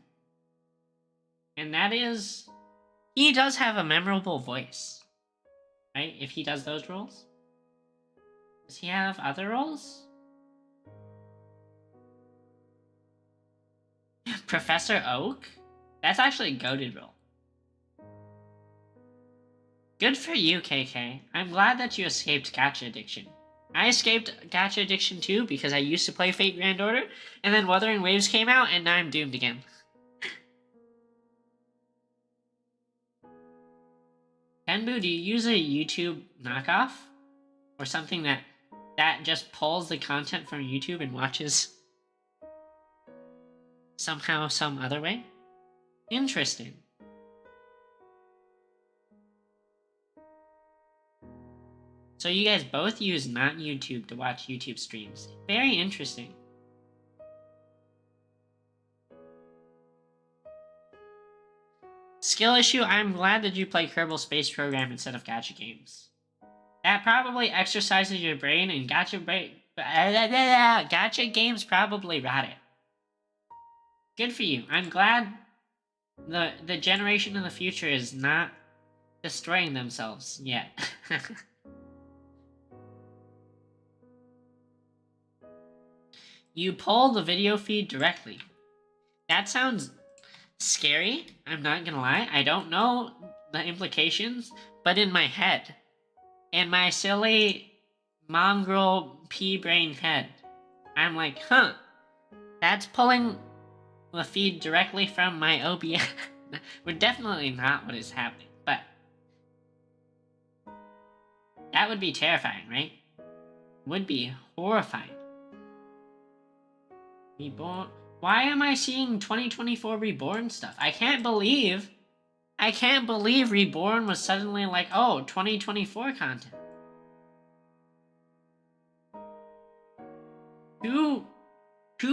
S1: And that is... He does have a memorable voice. Right? If he does those roles. Does he have other roles? Professor Oak? That's actually a goated role. Good for you, KK. I'm glad that you escaped gacha addiction. I escaped gacha addiction too because I used to play Fate Grand Order, and then Wuthering Waves came out, and now I'm doomed again. Kenbu, do you use a YouTube knockoff? Or something that just pulls the content from YouTube and watches somehow some other way? Interesting. So you guys both use not YouTube to watch YouTube streams. Very interesting. Skill issue, I'm glad that you play Kerbal Space Program instead of gacha games. That probably exercises your brain, and gacha games probably rot it. Good for you. I'm glad the generation in the future is not destroying themselves yet. You pull the video feed directly. That sounds scary, I'm not gonna lie. I don't know the implications, but in my head, in my silly mongrel pea-brain head, I'm like, huh, that's pulling the feed directly from my OBS. We're definitely not what is happening, but that would be terrifying, right? Would be horrifying. Reborn. Why am I seeing 2024 Reborn stuff? I can't believe Reborn was suddenly like, oh, 2024 content. Who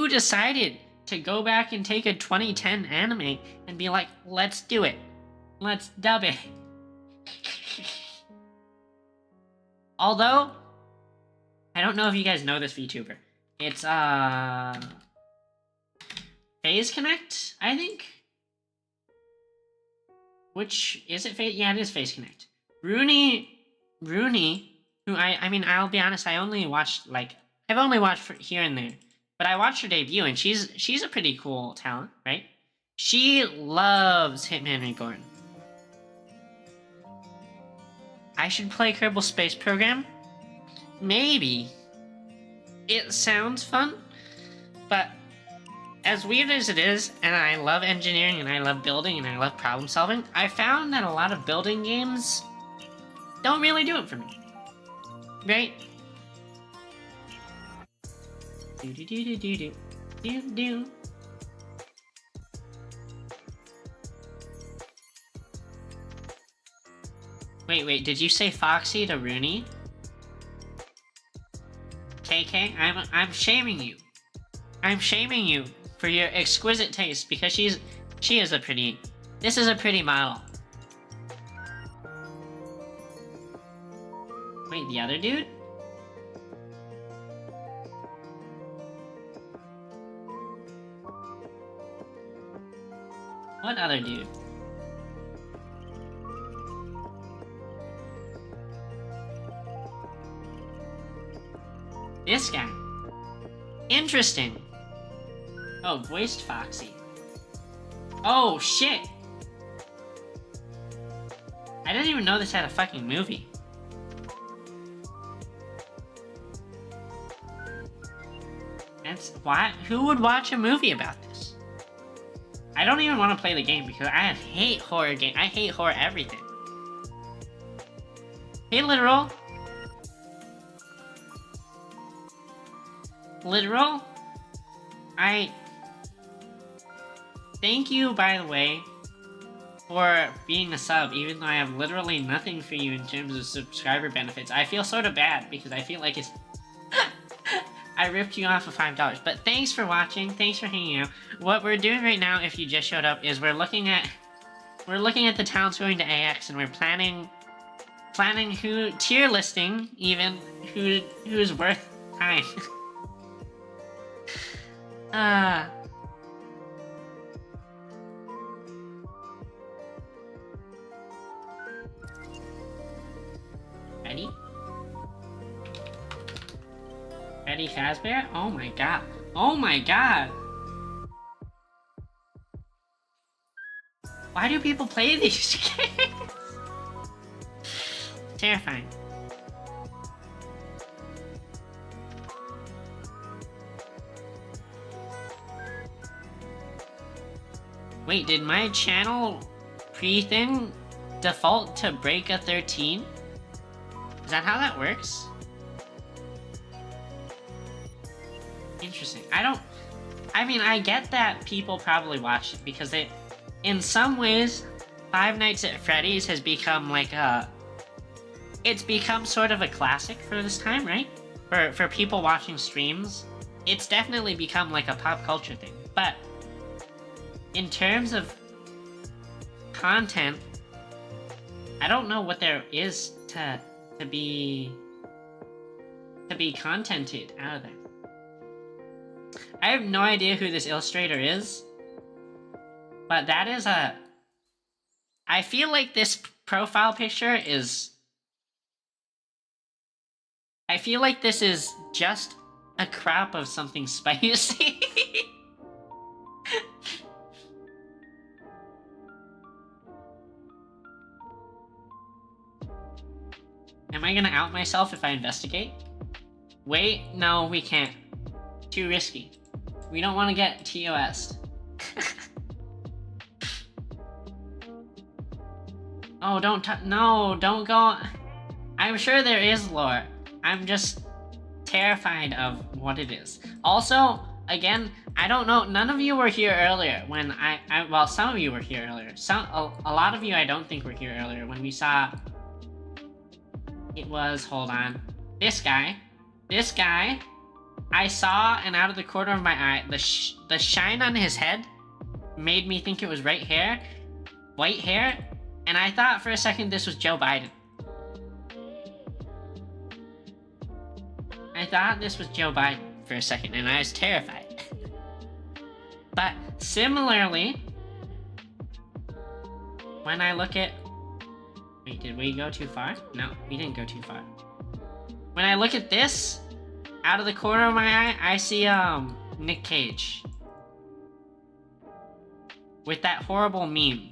S1: decided to go back and take a 2010 anime and be like, let's do it. Let's dub it. Although, I don't know if you guys know this VTuber. It's, Phase Connect, I think? Which, is it Phase? Yeah, it is Phase Connect. Rooney, who I mean, I'll be honest, I've only watched here and there. But I watched her debut, and she's a pretty cool talent, right? She loves Hitman Reborn. I should play Kerbal Space Program? Maybe. It sounds fun, but as weird as it is, and I love engineering, and I love building, and I love problem solving, I found that a lot of building games don't really do it for me. Right? Do. Wait, did you say Foxy to Rooney? KK, I'm shaming you. I'm shaming you for your exquisite taste because this is a pretty model. Wait, the other dude? What other dude? This guy. Interesting. Oh, voiced Foxy. Oh, shit! I didn't even know this had a fucking movie. That's why. Who would watch a movie about this? I don't even want to play the game because I hate horror game. I hate horror everything. Hey, Literal. literal. Thank you, by the way, for being a sub, even though I have literally nothing for you in terms of subscriber benefits. I feel sort of bad because I feel like it's... I ripped you off of $5, but thanks for watching, thanks for hanging out. What we're doing right now, if you just showed up, is we're looking at the towns going to AX, and we're planning who, tier listing even, who's worth time. Ready? Freddy Fazbear? Oh my god. Oh my god! Why do people play these games? Terrifying. Wait, did my channel pre-thing default to break a 13? Is that how that works? Interesting. I mean, I get that people probably watch it because in some ways, Five Nights at Freddy's has become like it's become sort of a classic for this time, right? For people watching streams, it's definitely become like a pop culture thing. But in terms of content, I don't know what there is to be contented out of there. I have no idea who this illustrator is, but that is I feel like this profile picture is... I feel like this is just a crop of something spicy. Am I gonna out myself if I investigate? Wait, no, we can't. Too risky. We don't want to get TOS'd. Oh, don't go. I'm sure there is lore. I'm just terrified of what it is. Also, again, I don't know. None of you were here earlier when well, some of you were here earlier. A lot of you I don't think were here earlier when we saw... It was, hold on. This guy, I saw, and out of the corner of my eye, the shine on his head made me think it was white hair, and I thought for a second this was Joe Biden. I thought this was Joe Biden for a second, and I was terrified. But similarly, when I look at... Wait, did we go too far? No, we didn't go too far. When I look at this, out of the corner of my eye, I see, Nick Cage. With that horrible meme,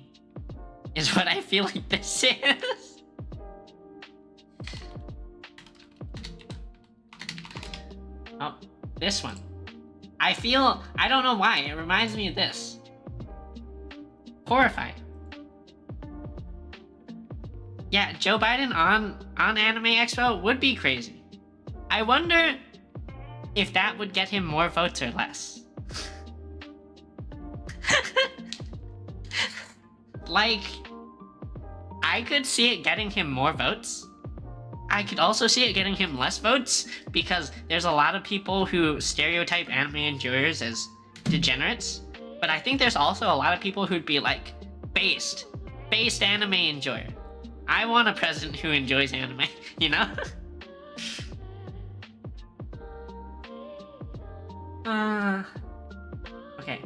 S1: is what I feel like this is. Oh, this one. I don't know why, it reminds me of this. Horrified. Yeah, Joe Biden on Anime Expo would be crazy. I wonder if that would get him more votes or less. Like, I could see it getting him more votes. I could also see it getting him less votes because there's a lot of people who stereotype anime enjoyers as degenerates. But I think there's also a lot of people who'd be like, based anime enjoyer. I want a president who enjoys anime, you know? Okay.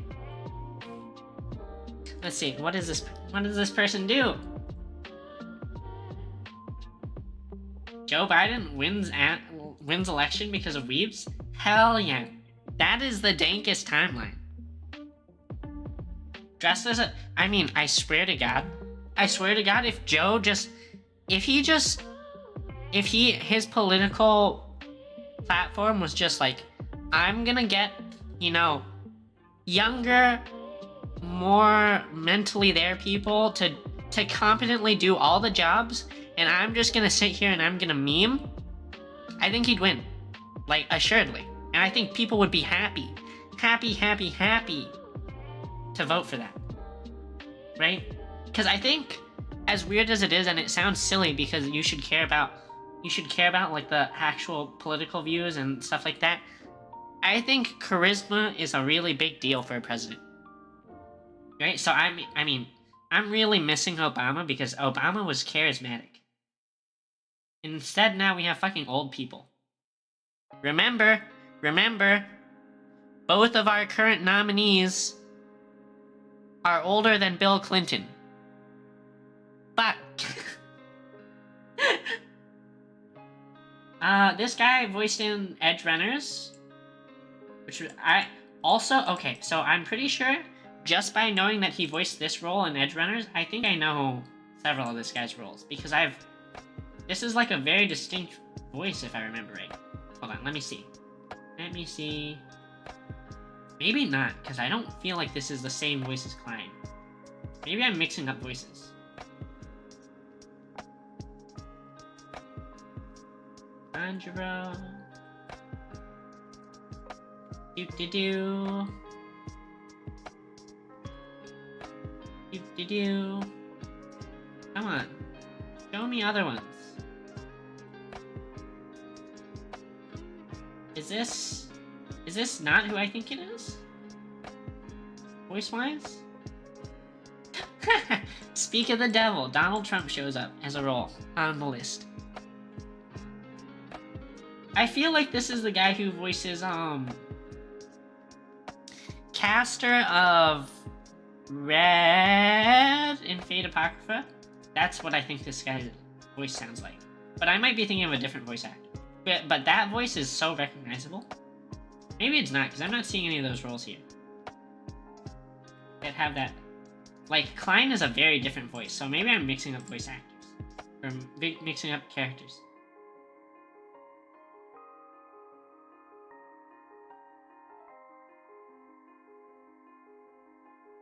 S1: Let's see, what does this person do? Joe Biden wins election because of weebs? Hell yeah. That is the dankest timeline. Dressed as a... I mean, I swear to God, if Joe just... If his political platform was just like, I'm gonna get, you know, younger, more mentally there people to competently do all the jobs, and I'm just gonna sit here and I'm gonna meme, I think he'd win. Like, assuredly. And I think people would be happy to vote for that. Right? Because I think, as weird as it is, and it sounds silly because you should care about like the actual political views and stuff like that. I think charisma is a really big deal for a president. Right? So I mean, I'm really missing Obama because Obama was charismatic. Instead, now we have fucking old people. Remember, both of our current nominees are older than Bill Clinton. Fuck. This guy voiced in Edgerunners, which I also, okay, so I'm pretty sure just by knowing that he voiced this role in Edgerunners, I think I know several of this guy's roles because this is like a very distinct voice if I remember right. Hold on, let me see. Maybe not, because I don't feel like this is the same voice as Klein. Maybe I'm mixing up voices. Tanjiro. Doop-de-doo. Doop-de-doo. Come on. Show me other ones. Is this not who I think it is? Voice-wise? Speak of the devil, Donald Trump shows up as a role on the list. I feel like this is the guy who voices, Castor of Red in Fate Apocrypha. That's what I think this guy's voice sounds like. But I might be thinking of a different voice actor. But that voice is so recognizable. Maybe it's not, because I'm not seeing any of those roles here that have that. Like, Klein is a very different voice, so maybe I'm mixing up voice actors. Or mixing up characters.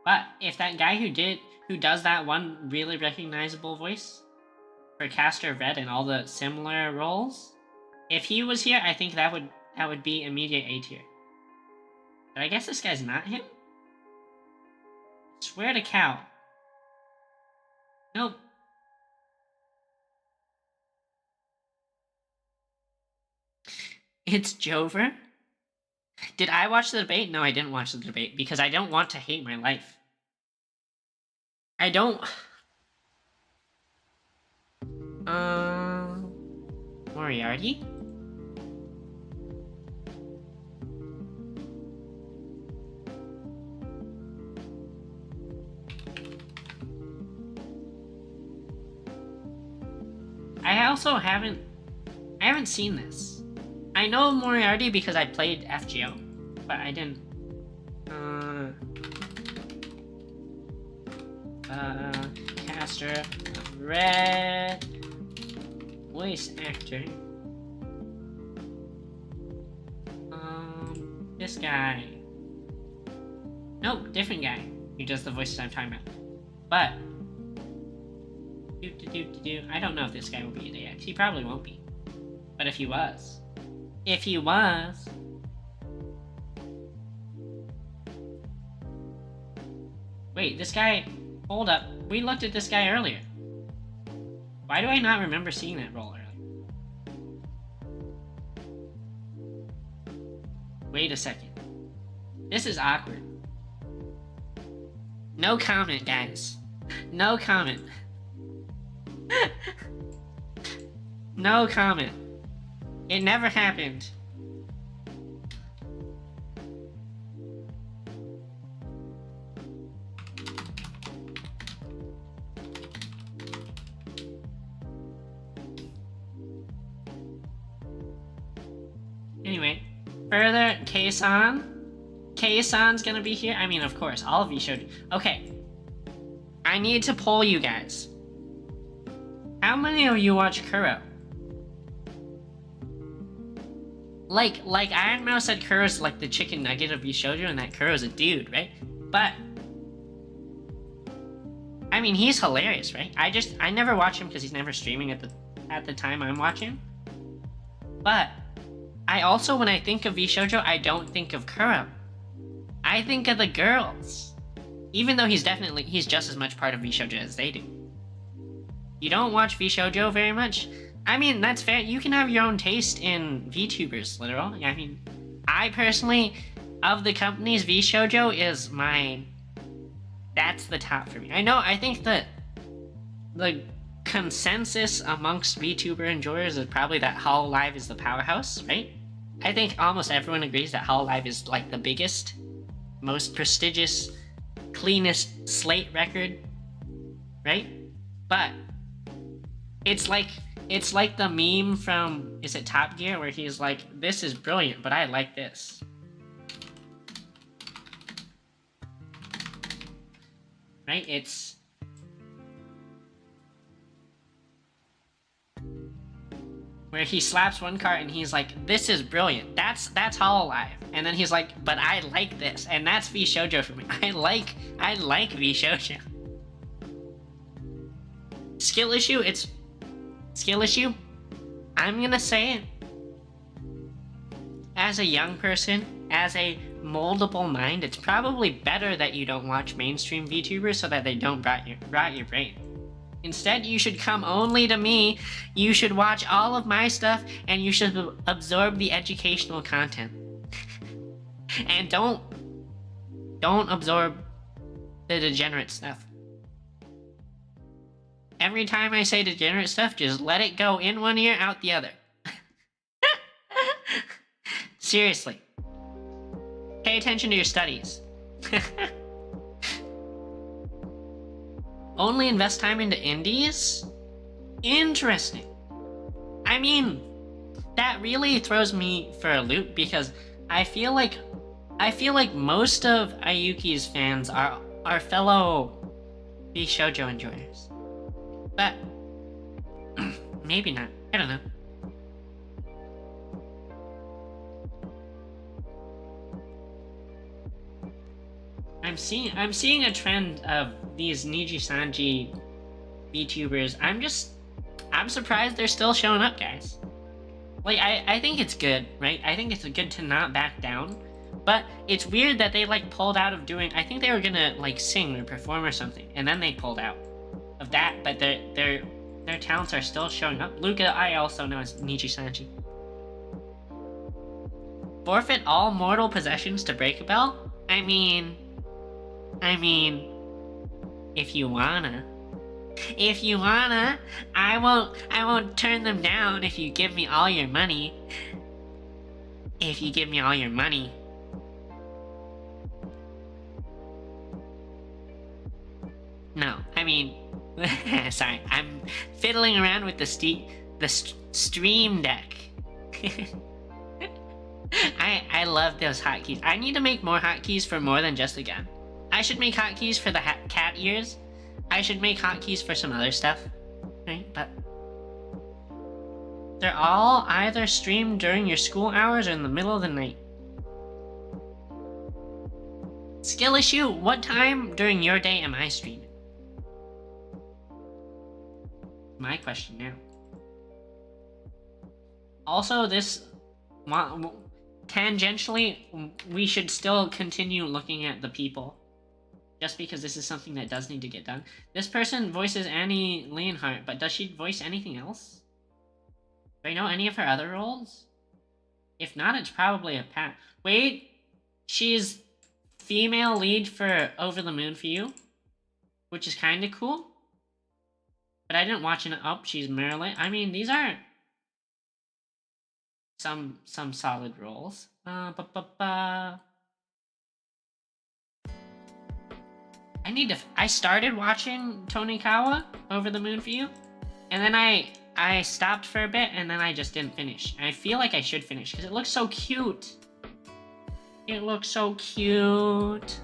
S1: But if that guy who does that one really recognizable voice for Castor of Red and all the similar roles, if he was here, I think that would be immediate A tier. But I guess this guy's not him? Swear to cow. Nope. It's Jover? Did I watch the debate? No, I didn't watch the debate because I don't want to hate my life. I don't... Moriarty? I haven't seen this. I know Moriarty because I played FGO, but I didn't. Castor of Red voice actor. This guy. Nope, different guy who does the voices I'm talking about. But I don't know if this guy will be an AX. He probably won't be. But if he was. Wait, this guy... Hold up. We looked at this guy earlier. Why do I not remember seeing that role earlier? Wait a second. This is awkward. No comment, guys. No comment. No comment. It never happened. Anyway, further, Kaysan's gonna be here. I mean, of course, all of you showed. Okay. I need to poll you guys. How many of you watch Kuro? Like Iron Mouse said Kuro's like the chicken nugget of Bishojo and that Kuro's a dude, right? But I mean, he's hilarious, right? I never watch him because he's never streaming at the time I'm watching. But I also, when I think of VShojo, I don't think of Kuro. I think of the girls. Even though he's just as much part of VShojo as they do. You don't watch VShojo very much? I mean, that's fair. You can have your own taste in VTubers, literal. I mean, I personally, of the companies, VShojo is that's the top for me. I think that the consensus amongst VTuber enjoyers is probably that Hololive is the powerhouse, right? I think almost everyone agrees that Hololive is like the biggest, most prestigious, cleanest slate record, right? But it's like the meme from, is it Top Gear, where he's like, this is brilliant, but I like this. Right? It's where he slaps one cart and he's like, this is brilliant. That's Hololive. And then he's like, but I like this. And that's VShojo for me. I like VShojo. Skill issue, I'm gonna say it. As a young person, as a moldable mind, it's probably better that you don't watch mainstream VTubers so that they don't rot your brain. Instead, you should come only to me, you should watch all of my stuff, and you should absorb the educational content. And don't absorb the degenerate stuff. Every time I say degenerate stuff, just let it go in one ear, out the other. Seriously. Pay attention to your studies. Only invest time into indies? Interesting. I mean, that really throws me for a loop because I feel like most of Ayuki's fans are fellow VShojo enjoyers. But maybe not. I don't know. I'm seeing a trend of these Niji-Sanji VTubers. I'm surprised they're still showing up, guys. Like, I think it's good, right? I think it's good to not back down. But it's weird that they, like, pulled out of doing... I think they were gonna, like, sing or perform or something. And then they pulled out of that. But their talents are still showing up. Luca, I also know as Niji-Sanji. Forfeit all mortal possessions to break a bell? I mean, if you wanna, I won't turn them down if you give me all your money. If you give me all your money. No, I mean, sorry, I'm fiddling around with the Stream Deck. I love those hotkeys. I need to make more hotkeys for more than just the gun. I should make hotkeys for the cat ears. I should make hotkeys for some other stuff. Right? But they're all either streamed during your school hours or in the middle of the night. Skill issue, what time during your day am I streaming? My question now. Also, tangentially, we should still continue looking at the people. Just because this is something that does need to get done. This person voices Annie Leonhardt, but does she voice anything else? Do I know any of her other roles? If not, it's probably a Pat. Wait, she's female lead for Over the Moon for You, which is kind of cool. But I didn't watch it. Oh, she's Marilyn. I mean, these are some solid roles. I started watching Tonikawa, Over the Moon for You, and then I stopped for a bit, and then I just didn't finish. I feel like I should finish, because it looks so cute. It looks so cute.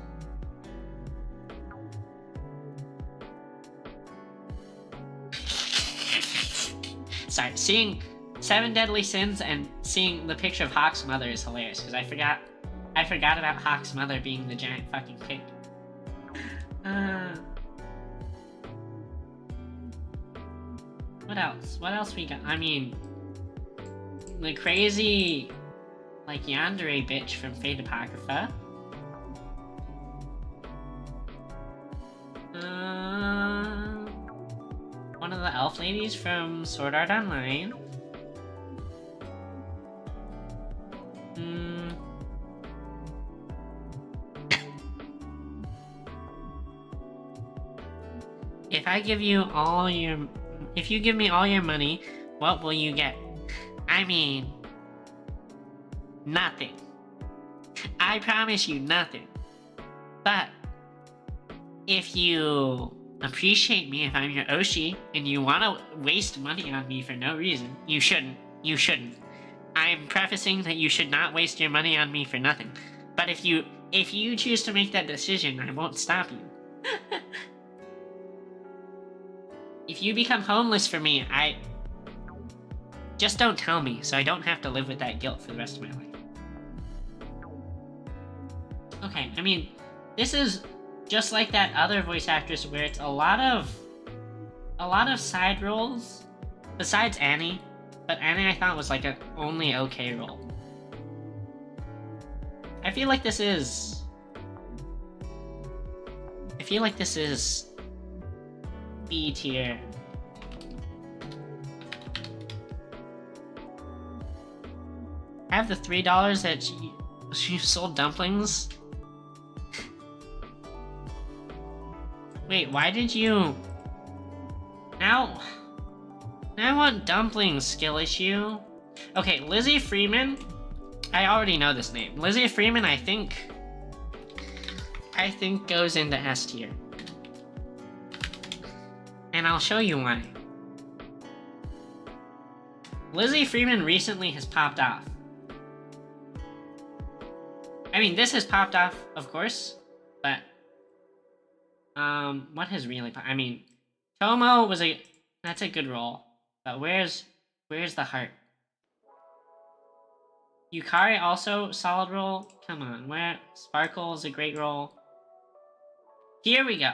S1: Sorry, seeing 7 Deadly Sins and seeing the picture of Hawk's mother is hilarious, because I forgot about Hawk's mother being the giant fucking pig. What else? What else we got? I mean, the crazy like Yandere bitch from Fate Apocrypha. One of the elf ladies from Sword Art Online. If you give me all your money, what will you get? I mean, nothing. I promise you nothing. But if you appreciate me, if I'm your Oshi, and you want to waste money on me for no reason, you shouldn't. You shouldn't. I'm prefacing that you should not waste your money on me for nothing. But if you choose to make that decision, I won't stop you. If you become homeless for me, just don't tell me, so I don't have to live with that guilt for the rest of my life. Okay, I mean, this is just like that other voice actress where it's a lot of side roles, besides Annie, but Annie I thought was like an only okay role. I feel like this is B tier. Have the $3 that you sold dumplings? Wait, why did you... Now I want dumplings, skill issue. Okay, Lizzie Freeman. I already know this name. Lizzie Freeman, I think goes into S tier. And I'll show you why. Lizzie Freeman recently has popped off. I mean, this has popped off, of course, but what has really I mean, Tomo was that's a good role, but where's the heart? Yukari also solid role. Come on, where Sparkle is a great role. Here we go.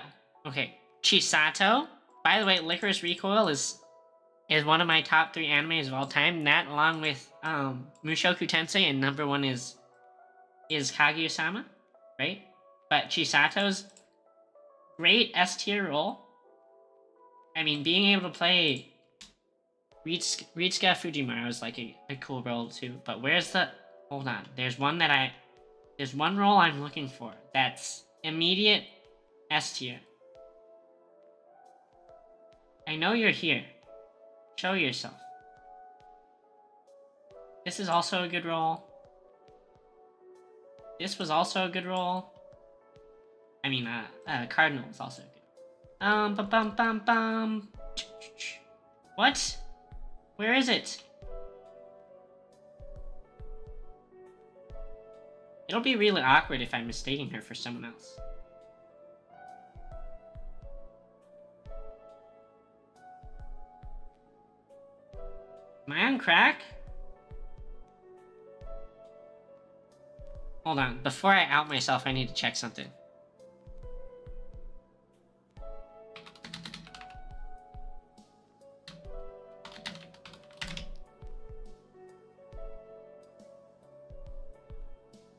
S1: Okay, Chisato. By the way, Licorice Recoil is one of my top 3 animes of all time. That along with Mushoku Tensei, and number 1 is Kaguya-sama, right? But Chisato's great S tier role. I mean, being able to play Ritsuka Fujimaru is like a cool role too. But where's the... Hold on. There's one role I'm looking for. That's immediate S tier. I know you're here. Show yourself. This is also a good role. This was also a good role. I mean, Cardinal was also good. What? Where is it? It'll be really awkward if I'm mistaking her for someone else. Am I on crack? Hold on, before I out myself, I need to check something.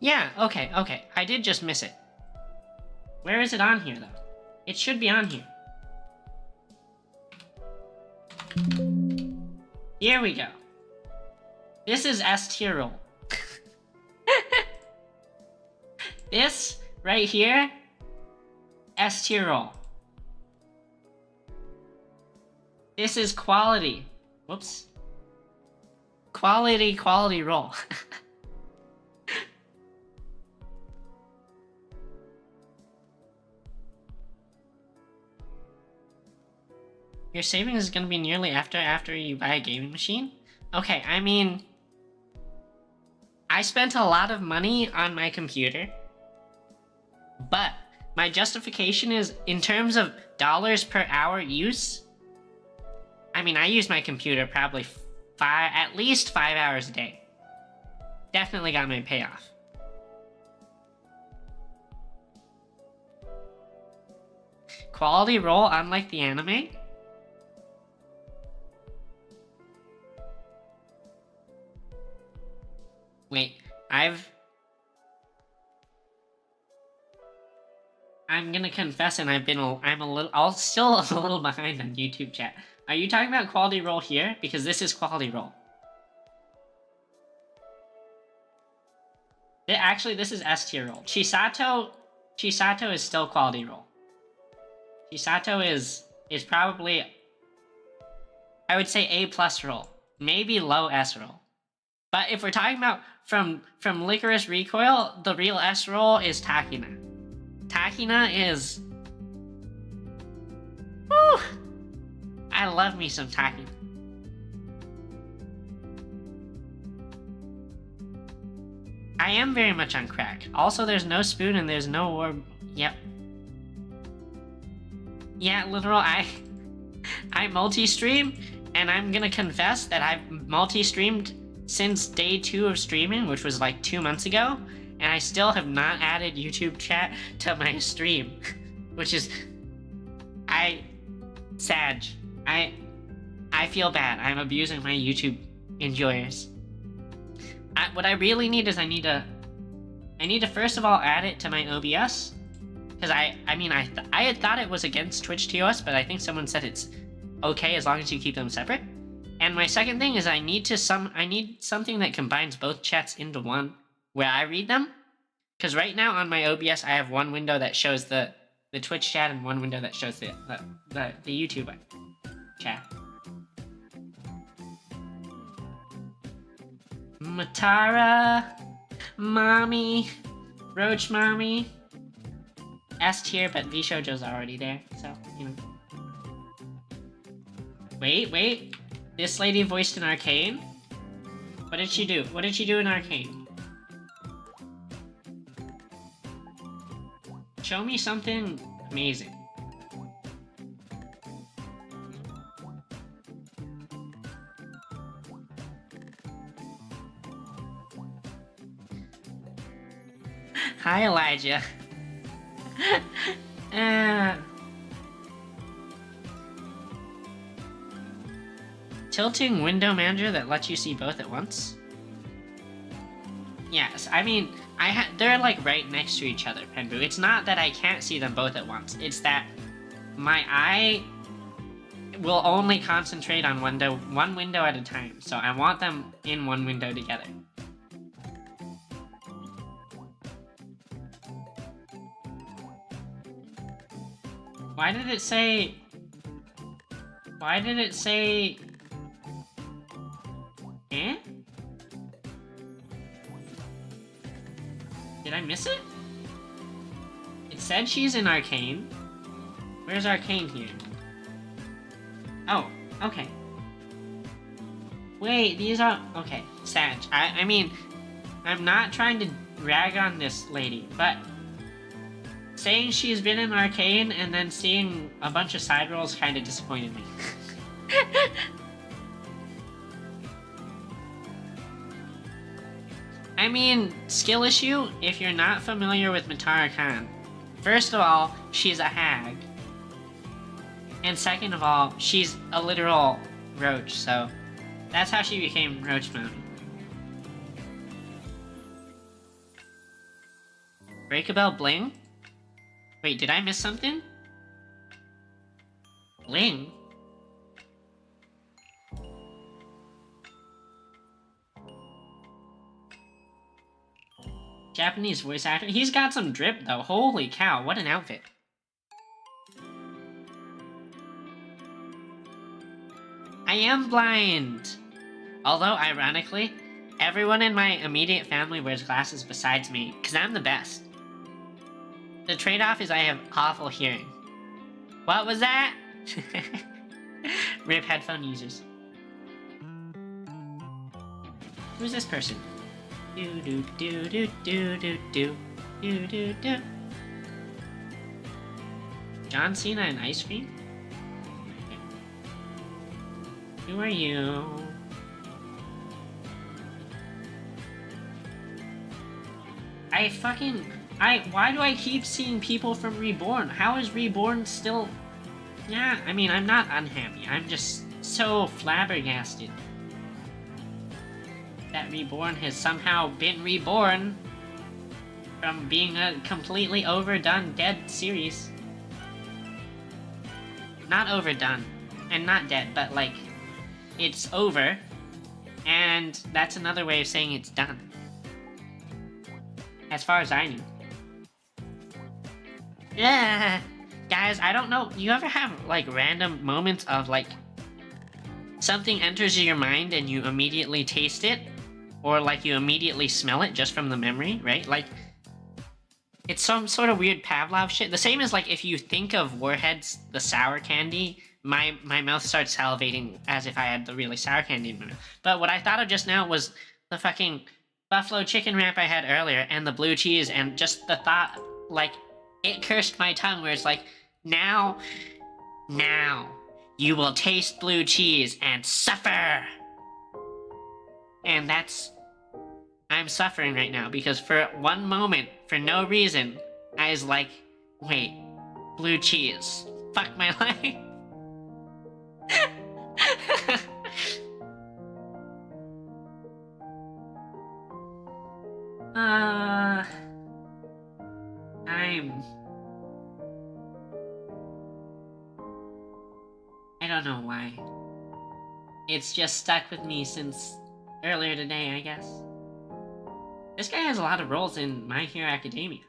S1: Yeah, okay. I did just miss it. Where is it on here, though? It should be on here. Here we go. This is S tier role. This right here, S tier role. This is quality. Whoops. Quality role. Your savings is gonna be nearly after you buy a gaming machine? Okay, I mean, I spent a lot of money on my computer, but my justification is in terms of dollars per hour use. I mean, I use my computer probably at least 5 hours a day. Definitely got my payoff. Quality role, unlike the anime. Wait, I'm gonna confess, and I'm still a little behind on YouTube chat. Are you talking about quality roll here? Because this is quality roll. Actually, this is S tier roll. Chisato is still quality roll. Chisato is probably, I would say, A+ roll, maybe low S roll. But if we're talking about from Licorice Recoil, the real S roll is Takina. Takina is, whew, I love me some Takina. I am very much on crack. Also, there's no spoon and there's no orb. Yep. Yeah, literal, I multi-stream, and I'm gonna confess that I've multi-streamed since day 2 of streaming, which was like 2 months ago, and I still have not added YouTube chat to my stream, which is, Sag. I feel bad. I'm abusing my YouTube enjoyers. What I really need is I need to first of all add it to my OBS, because I had thought it was against Twitch TOS, but I think someone said it's okay as long as you keep them separate. And my second thing is I need something that combines both chats into one, where I read them, because right now on my OBS I have one window that shows the Twitch chat and one window that shows the YouTube chat. Matara, Mommy, Roach Mommy, S tier, but VShojo's already there, so, you know. Wait, this lady voiced an Arcane? What did she do? What did she do in Arcane? Show me something amazing. Hi, Elijah. Tilting window manager that lets you see both at once? Yes, I mean, they're like right next to each other, Penbu. It's not that I can't see them both at once. It's that my eye will only concentrate on one window at a time. So I want them in one window together. Why did it say... Eh? Did I miss it? It said she's in Arcane. Where's Arcane here? Oh, okay. Wait, these are... Okay, Sag. I mean, I'm not trying to rag on this lady, but... saying she's been in Arcane and then seeing a bunch of side rolls kind of disappointed me. I mean, skill issue, if you're not familiar with Matara Khan. First of all, she's a hag. And second of all, she's a literal roach, so that's how she became Roach Mommy. Breakabell Bling? Wait, did I miss something? Bling? Japanese voice actor? He's got some drip though. Holy cow, what an outfit. I am blind! Although, ironically, everyone in my immediate family wears glasses besides me, because I'm the best. The trade-off is I have awful hearing. What was that? RIP headphone users. Who's this person? Do do do do do do do do do do. John Cena and ice cream? Okay. Who are you? Why do I keep seeing people from Reborn? How is Reborn still... Yeah, I mean, I'm not unhappy. I'm just so flabbergasted. that Reborn has somehow been reborn from being a completely overdone dead series. Not overdone, and not dead, but like, it's over, and that's another way of saying it's done. As far as I knew. Yeah, guys, I don't know, you ever have like random moments of like, something enters your mind and you immediately taste it? Or like you immediately smell it just from the memory, right? Like, it's some sort of weird Pavlov shit. The same as like if you think of Warheads, the sour candy, my mouth starts salivating as if I had the really sour candy in my mouth. But what I thought of just now was the fucking buffalo chicken wrap I had earlier and the blue cheese, and just the thought, like, it cursed my tongue where it's like, now, you will taste blue cheese and suffer. And that's... I'm suffering right now because for one moment, for no reason, I was like, wait, blue cheese. Fuck my life. I don't know why. It's just stuck with me since earlier today, I guess. This guy has a lot of roles in My Hero Academia.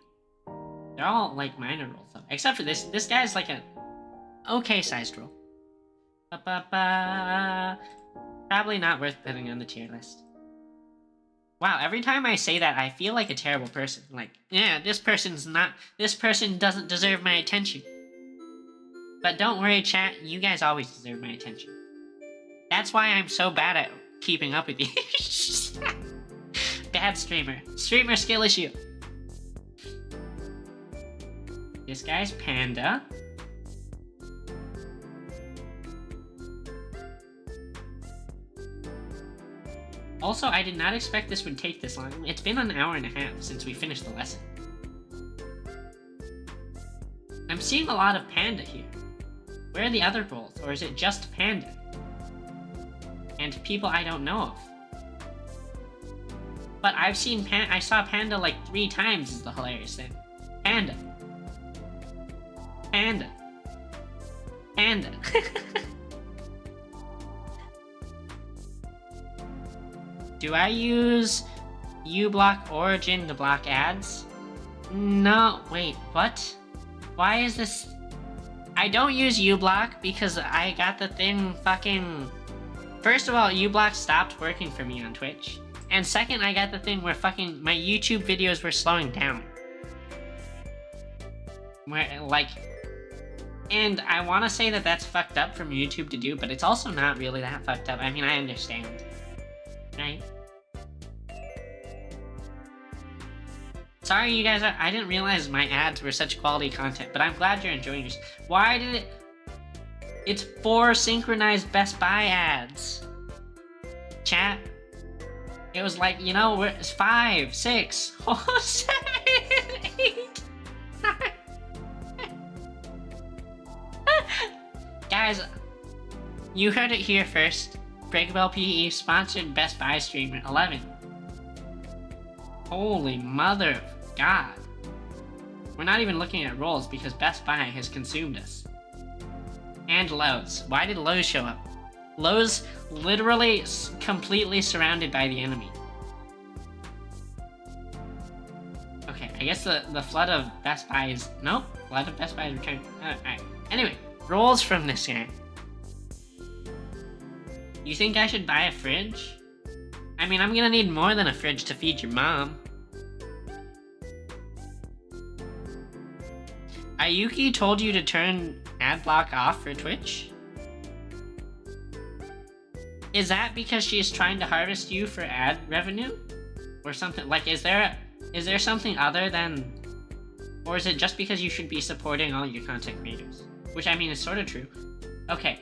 S1: They're all, like, minor roles, though. Except for this. This guy's, like, a okay-sized role. Probably not worth putting on the tier list. Wow, every time I say that, I feel like a terrible person. Like, yeah, this person doesn't deserve my attention. But don't worry, chat, you guys always deserve my attention. That's why I'm so bad at keeping up with you. Bad streamer. Streamer skill issue. This guy's Panda. Also, I did not expect this would take this long. It's been an hour and a half since we finished the lesson. I'm seeing a lot of Panda here. Where are the other roles, or is it just Panda? And people I don't know of. But I've seen I saw Panda like 3 times is the hilarious thing. Panda. Panda. Panda. Do I use uBlock Origin to block ads? No, wait, what? Why is this? I don't use uBlock because I got the thing fucking... First of all, uBlock stopped working for me on Twitch. And second, I got the thing where fucking my YouTube videos were slowing down. Where, like... And I want to say that that's fucked up from YouTube to do, but it's also not really that fucked up. I mean, I understand. Right? Sorry, you guys, I didn't realize my ads were such quality content, but I'm glad you're enjoying this. Why did it... It's 4 synchronized Best Buy ads. Chat. It was like, you know, it's 5, 6, 7, 8, 9. Guys, you heard it here first. Breakable PE sponsored Best Buy streamer 11. Holy mother of God. We're not even looking at roles because Best Buy has consumed us. And Lowe's. Why did Lowe's show up? Lowe's literally completely surrounded by the enemy. Okay, I guess the flood of Best Buy is... Nope, flood of Best Buy is returning. Alright. Anyway, roles from this game. You think I should buy a fridge? I mean, I'm gonna need more than a fridge to feed your mom. Ayuki told you to turn ad block off for Twitch? Is that because she's trying to harvest you for ad revenue? Or something? Like, is there something other than... Or is it just because you should be supporting all your content creators? Which, I mean, is sort of true. Okay.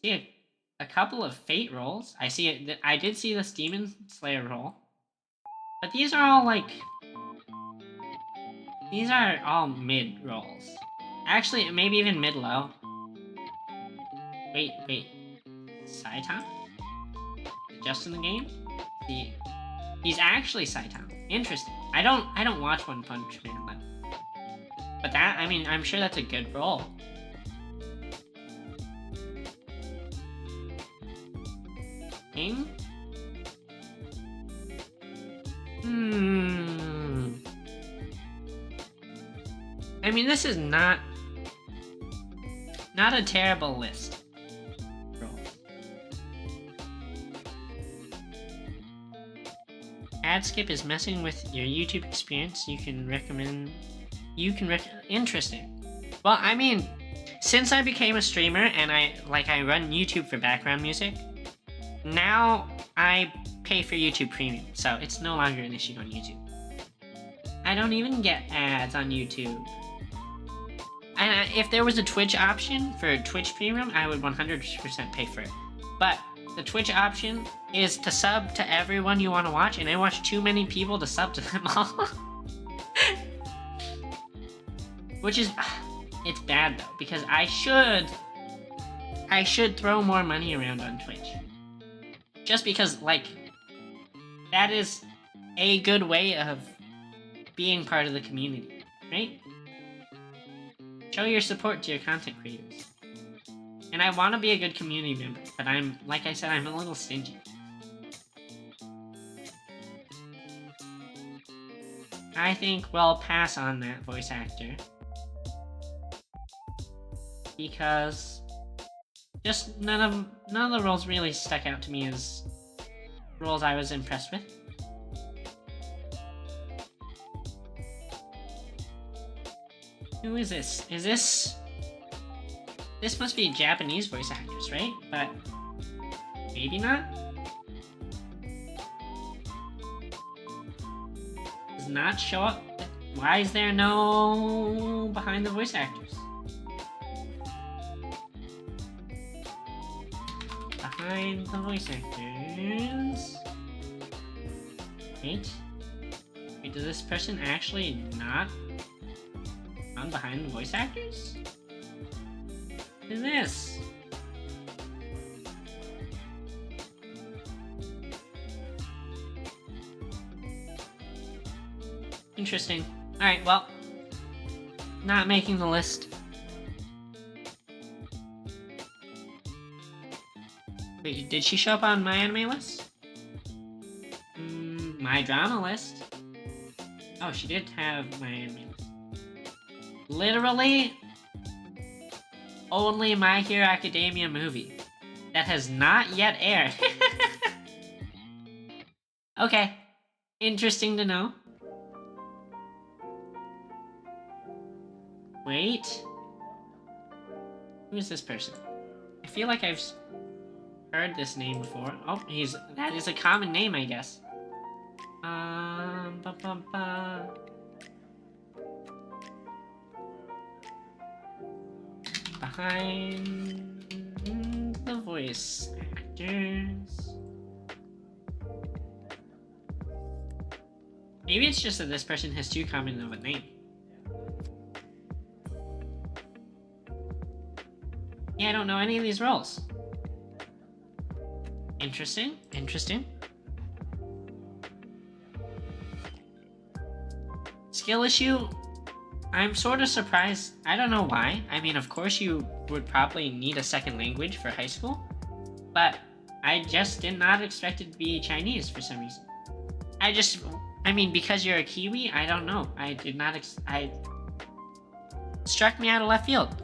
S1: See a couple of Fate roles. I see it. I did see this Demon Slayer role. But these are all, like... These are all mid roles. Actually, maybe even mid-low. Wait. Saitan? Just in the game? He's actually Saitan. Interesting. I don't watch One Punch Man though. But that, I mean, I'm sure that's a good role. King? I mean, this is not a terrible list. Ad skip is messing with your YouTube experience. Interesting. Well, I mean, since I became a streamer and I run YouTube for background music, now I pay for YouTube Premium, so it's no longer an issue on YouTube. I don't even get ads on YouTube. And if there was a Twitch option for Twitch Premium, I would 100% pay for it. But the Twitch option is to sub to everyone you want to watch, and I watch too many people to sub to them all. Which is, it's bad though, because I should throw more money around on Twitch. Just because, like, that is a good way of being part of the community, right? Show your support to your content creators. And I want to be a good community member, but like I said, I'm a little stingy. I think we'll pass on that voice actor. Because just none of the roles really stuck out to me as roles I was impressed with. Who is this? This must be Japanese voice actors, right? But maybe not? Does not show up. Why is there no behind the voice actors? Behind the voice actors. Wait, does this person actually not on behind the voice actors? What is this? Interesting. Alright, well, not making the list. Wait, did she show up on my anime list? My drama list? Oh, she did have my anime list. Literally, only My Hero Academia movie that has not yet aired. Okay, interesting to know. Wait, who is this person? I feel like I've heard this name before. Oh, that is a common name, I guess. Behind the voice actors. Maybe it's just that this person has too common of a name. Yeah, I don't know any of these roles. Interesting. Skill issue. I'm sort of surprised. I don't know why. I mean, of course you would probably need a second language for high school, but I just did not expect it to be Chinese for some reason. I mean, because you're a Kiwi, I don't know. I did not struck me out of left field.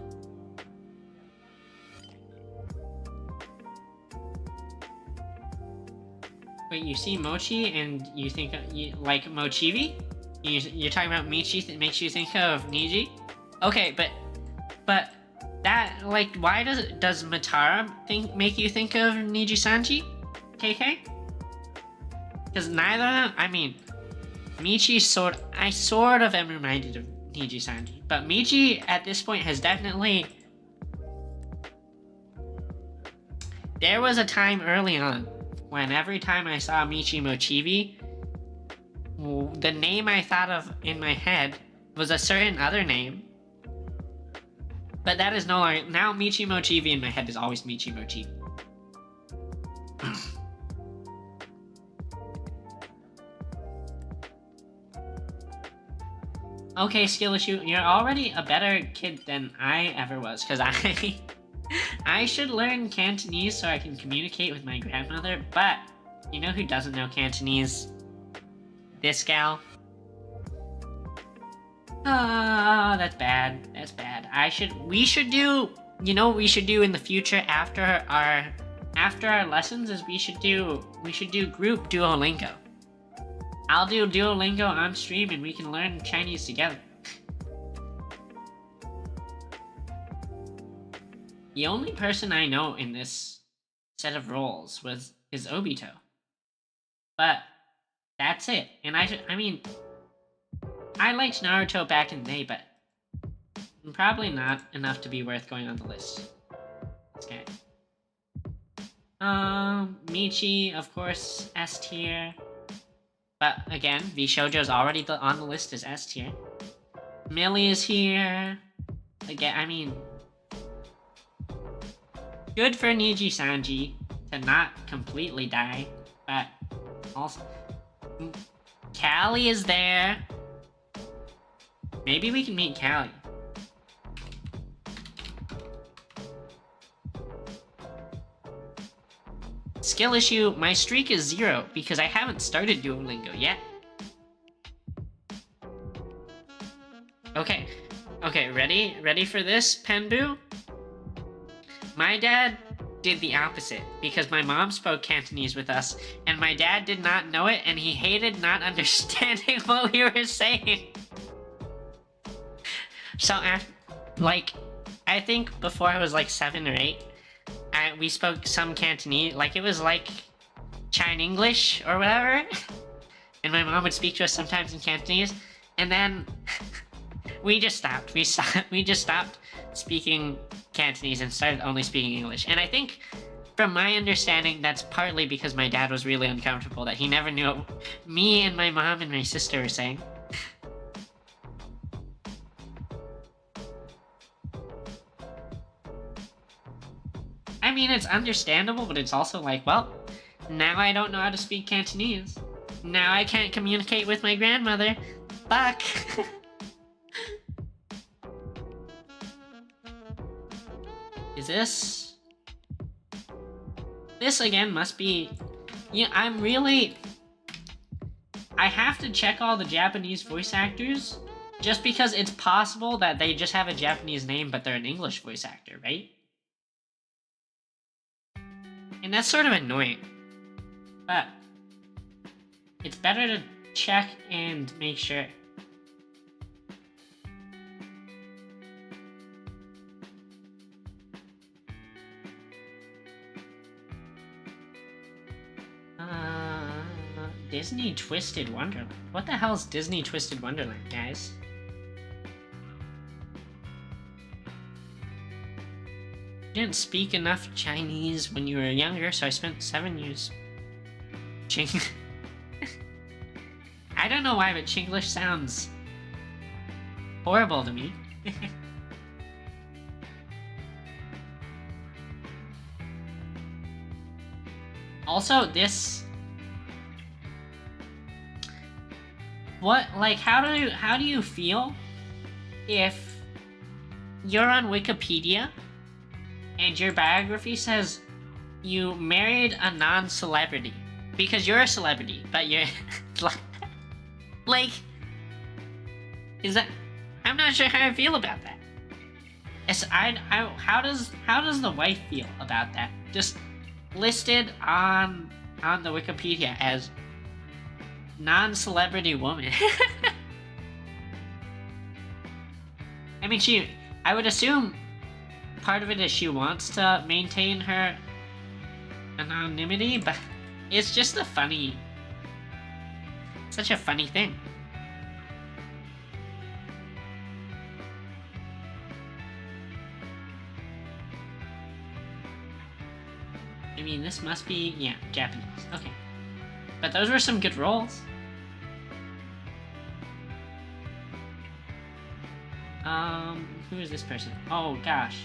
S1: Wait, you see Mochi and you think you like Mochivi? You're talking about Michi that makes you think of Niji? Okay, but that, like, why does Matara make you think of Niji-sanji? KK? Because neither of them, I mean, Michi I sort of am reminded of Niji-sanji, but Michi at this point has definitely... There was a time early on when every time I saw Michi Mochivi, the name I thought of in my head was a certain other name. But that is no longer... Now Michi Mochivi in my head is always Michi Mochivi. Okay, Skill Issue, you're already a better kid than I ever was, because I should learn Cantonese so I can communicate with my grandmother, but you know who doesn't know Cantonese? This gal. Ah, that's bad. That's bad. We should do, you know what we should do in the future after our lessons is we should do group Duolingo. I'll do Duolingo on stream and we can learn Chinese together. The only person I know in this set of roles is Obito. But that's it. And I mean, I liked Naruto back in the day, but probably not enough to be worth going on the list. Okay. Michi, of course, S tier. But again, VShojo's already on the list as S tier. Millie is here. Again, I mean, good for Niji Sanji to not completely die, but also Callie is there. Maybe we can meet Callie. Skill issue, my streak is 0 because I haven't started Duolingo yet. Okay, ready for this, Penbu? My dad did the opposite because my mom spoke Cantonese with us and my dad did not know it and he hated not understanding what we were saying. So, I think before I was like 7 or 8, we spoke some Cantonese, like it was like Chine English or whatever. And my mom would speak to us sometimes in Cantonese, and then we just stopped. We just stopped speaking Cantonese and started only speaking English. And I think, from my understanding, that's partly because my dad was really uncomfortable that he never knew what me and my mom and my sister were saying. I mean, it's understandable, but it's also like, well, now I don't know how to speak Cantonese. Now I can't communicate with my grandmother. Fuck. Is this? This again must be... Yeah, I have to check all the Japanese voice actors, just because it's possible that they just have a Japanese name, but they're an English voice actor, right? And that's sort of annoying. But it's better to check and make sure. Disney Twisted Wonderland. What the hell is Disney Twisted Wonderland, guys? Didn't speak enough Chinese when you were younger, so I spent 7 years. I don't know why, but Chinglish sounds horrible to me. Also, this... What, like, how do you feel if you're on Wikipedia and your biography says you married a non-celebrity? Because you're a celebrity, but you're... like... Is that... I'm not sure how I feel about that. How does the wife feel about that? Just listed on the Wikipedia as non-celebrity woman. I mean, I would assume part of it is she wants to maintain her anonymity, but it's just such a funny thing. I mean, this must be, yeah, Japanese. Okay. But those were some good rolls. Who is this person? Oh gosh.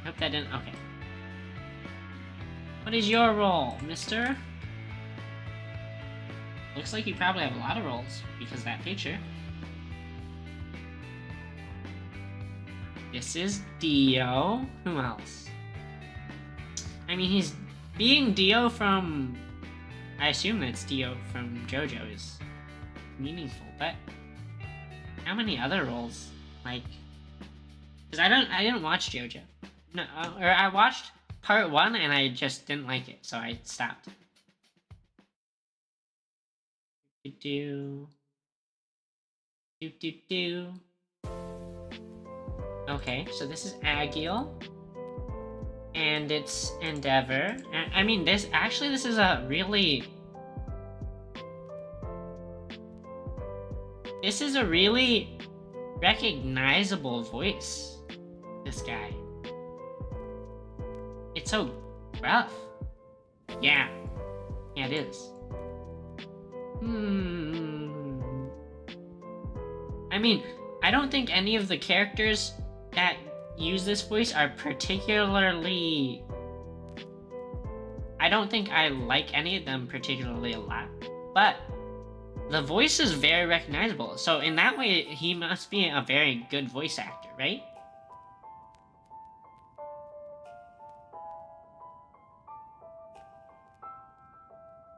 S1: I hope that didn't. Okay. What is your role, mister? Looks like you probably have a lot of roles because of that picture. This is Dio. Who else? I mean, he's being Dio from. I assume that's Dio from JoJo is meaningful, but how many other roles? Like, because I didn't watch JoJo. No, or I watched part 1 and I just didn't like it, so I stopped. Okay, so this is Agiel. And it's Endeavor. I mean, this is a really... This is a really recognizable voice. This guy. It's so rough. Yeah. Yeah, it is. I mean, I don't think any of the characters that use this voice are particularly... I don't think I like any of them particularly a lot. But the voice is very recognizable. So in that way, he must be a very good voice actor, right?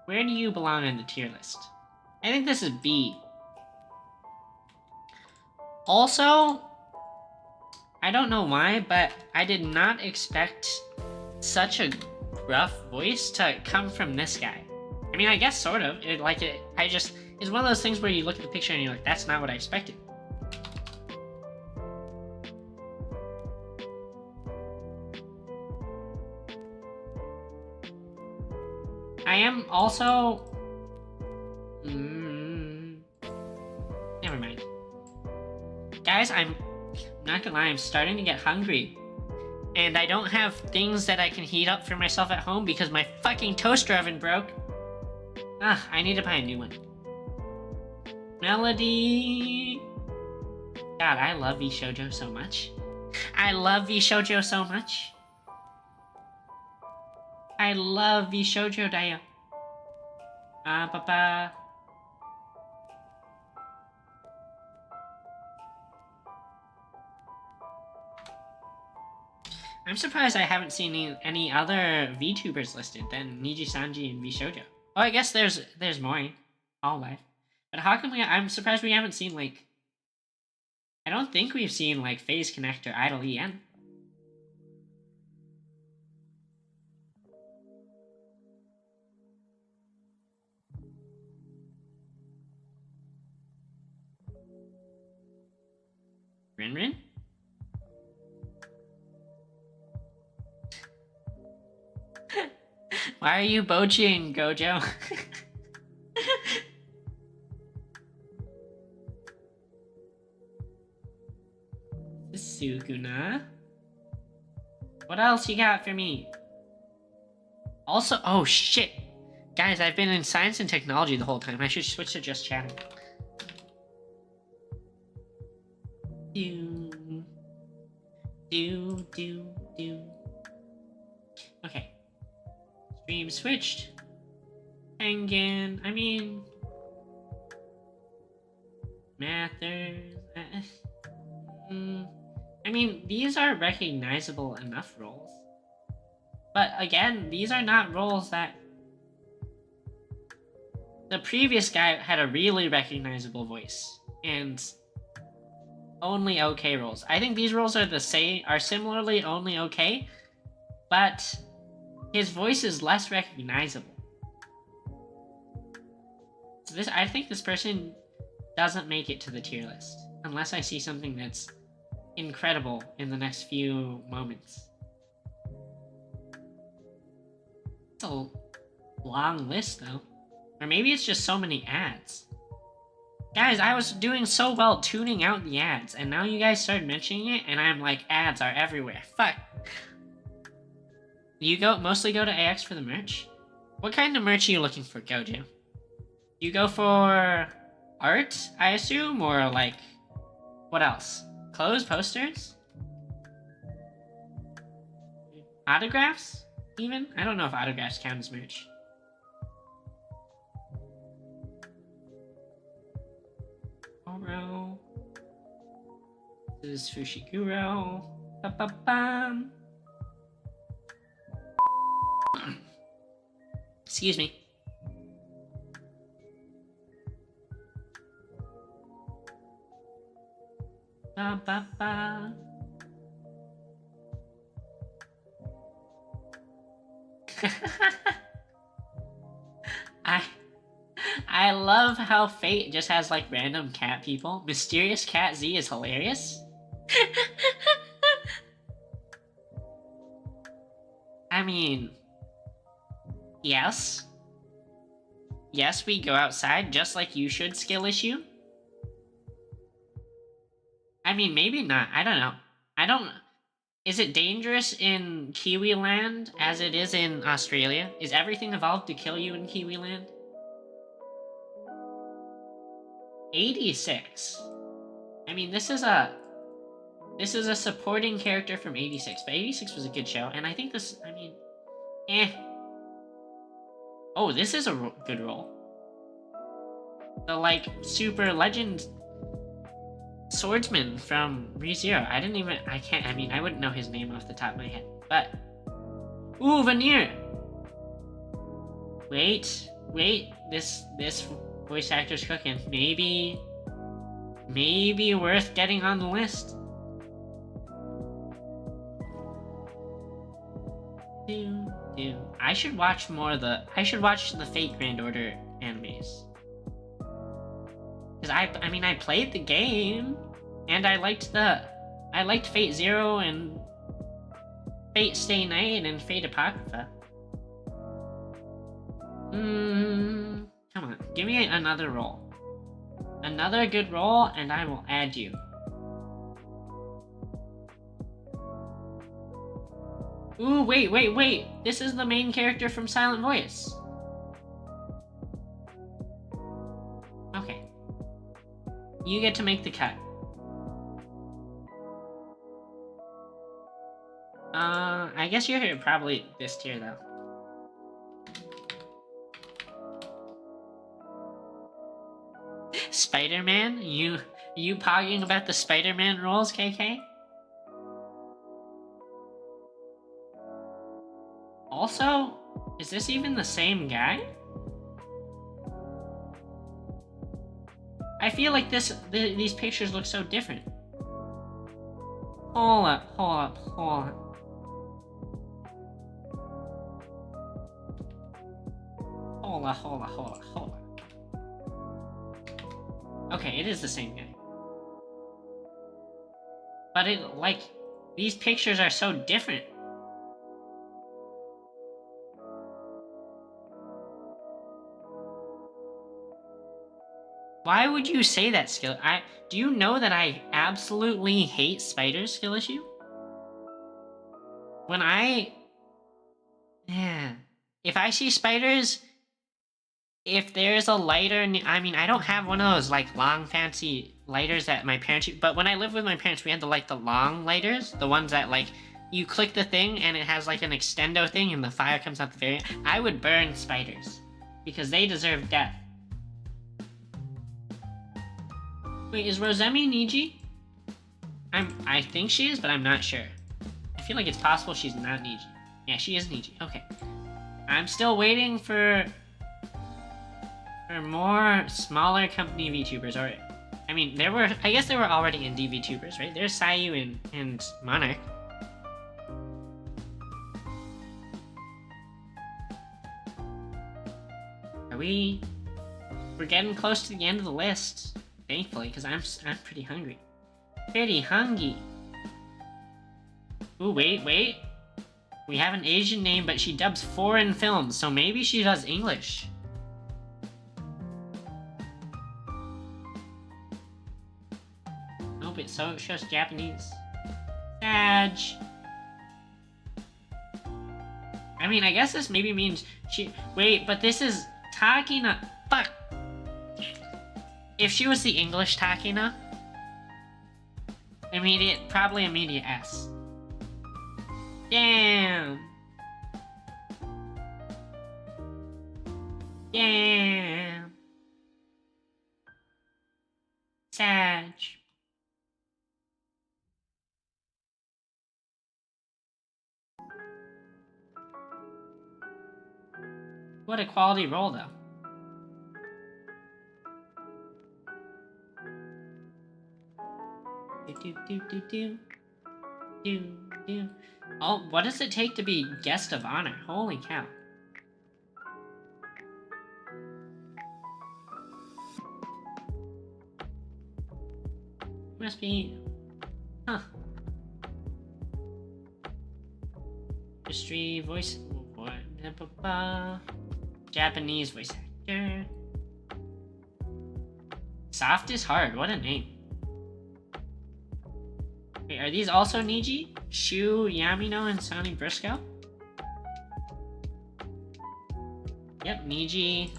S1: Where do you belong on the tier list? I think this is B. Also, I don't know why, but I did not expect such a rough voice to come from this guy. I mean, I guess sort of. It's one of those things where you look at the picture and you're like, that's not what I expected. I am also... Never mind. Guys, I'm not gonna lie, I'm starting to get hungry. And I don't have things that I can heat up for myself at home because my fucking toaster oven broke. I need to buy a new one. Melody... God, I love VShojo so much. I love VShojo so much. I love VShojo Dio. Papa. I'm surprised I haven't seen any other VTubers listed than Niji Sanji and VShojo. Oh, I guess there's Mori. All life. But how come I'm surprised we haven't seen, like... I don't think we've seen, like, FaZe Connect or Idol EN. Rin? Why are you boching, Gojo? Sukuna. What else you got for me? Also, oh shit. Guys, I've been in science and technology the whole time. I should switch to just chatting. Okay. Stream switched. Penguin. I mean... Mathers. I mean, these are recognizable enough roles. But again, these are not roles that... The previous guy had a really recognizable voice. And... only okay roles. I think these roles are similarly only okay, but his voice is less recognizable. So I think this person doesn't make it to the tier list unless I see something that's incredible in the next few moments. It's a long list though. Or maybe it's just so many ads. Guys, I was doing so well tuning out the ads, and now you guys started mentioning it, and I'm like, ads are everywhere. Fuck. You mostly go to AX for the merch? What kind of merch are you looking for, Gojo? You go for art, I assume, or like, what else? Clothes, posters? Autographs? Even? I don't know if autographs count as merch. Oro. This is Fushiguro. Ba-ba-bam. Excuse me. Ba-ba-ba. I love how Fate just has like random cat people. Mysterious Cat Z is hilarious. I mean, yes. Yes, we go outside just like you should, Skill Issue. I mean, maybe not. I don't know. Is it dangerous in Kiwi Land as it is in Australia? Is everything evolved to kill you in Kiwi Land? 86. I mean, this is a supporting character from 86, but 86 was a good show, and I think this, I mean, Oh, this is a good role. The, like, super legend swordsman from ReZero. I wouldn't know his name off the top of my head, but... Ooh, Veneer! Wait, this voice actor's cooking. Maybe worth getting on the list. I should watch the Fate Grand Order animes. Cause I played the game, and I liked Fate Zero and Fate Stay Night and Fate Apocrypha. Come on, give me another role. Another good role, and I will add you. Ooh, wait. This is the main character from Silent Voice. Okay. You get to make the cut. I guess you're here probably this tier, though. Spider-Man? You pogging about the Spider-Man roles, KK? Also, is this even the same guy? I feel like these pictures look so different. Hold up. Okay, it is the same guy. But these pictures are so different. Why would you say that, Skill? Do you know that I absolutely hate spiders, Skill Issue? If I see spiders, if there's a lighter, I don't have one of those, like, long, fancy lighters that my parents use, but when I lived with my parents, we had the long lighters, the ones that, like, you click the thing, and it has, like, an extendo thing, and the fire comes out the very end. I would burn spiders, because they deserve death. Wait, is Rosemi Niji? I think she is, but I'm not sure. I feel like it's possible she's not Niji. Yeah, she is Niji. Okay. I'm still waiting for more smaller company VTubers, or I guess there were already indie VTubers, right? There's Sayu and Monarch. We're getting close to the end of the list, thankfully, because I'm pretty hungry. Ooh, wait. We have an Asian name, but she dubs foreign films, so maybe she does English. Nope, it shows Japanese. Sag. I guess this maybe means she... Wait, but this is Takina... Fuck! If she was the English Takina... Probably immediate S. Damn. Damn. Sag. What a quality roll, though. Do. Oh, what does it take to be guest of honor? Holy cow. Must be... Huh. History, voice... Japanese voice actor. Soft is hard. What a name. Wait, are these also Niji? Shu Yamino and Sonny Briscoe? Yep, Niji.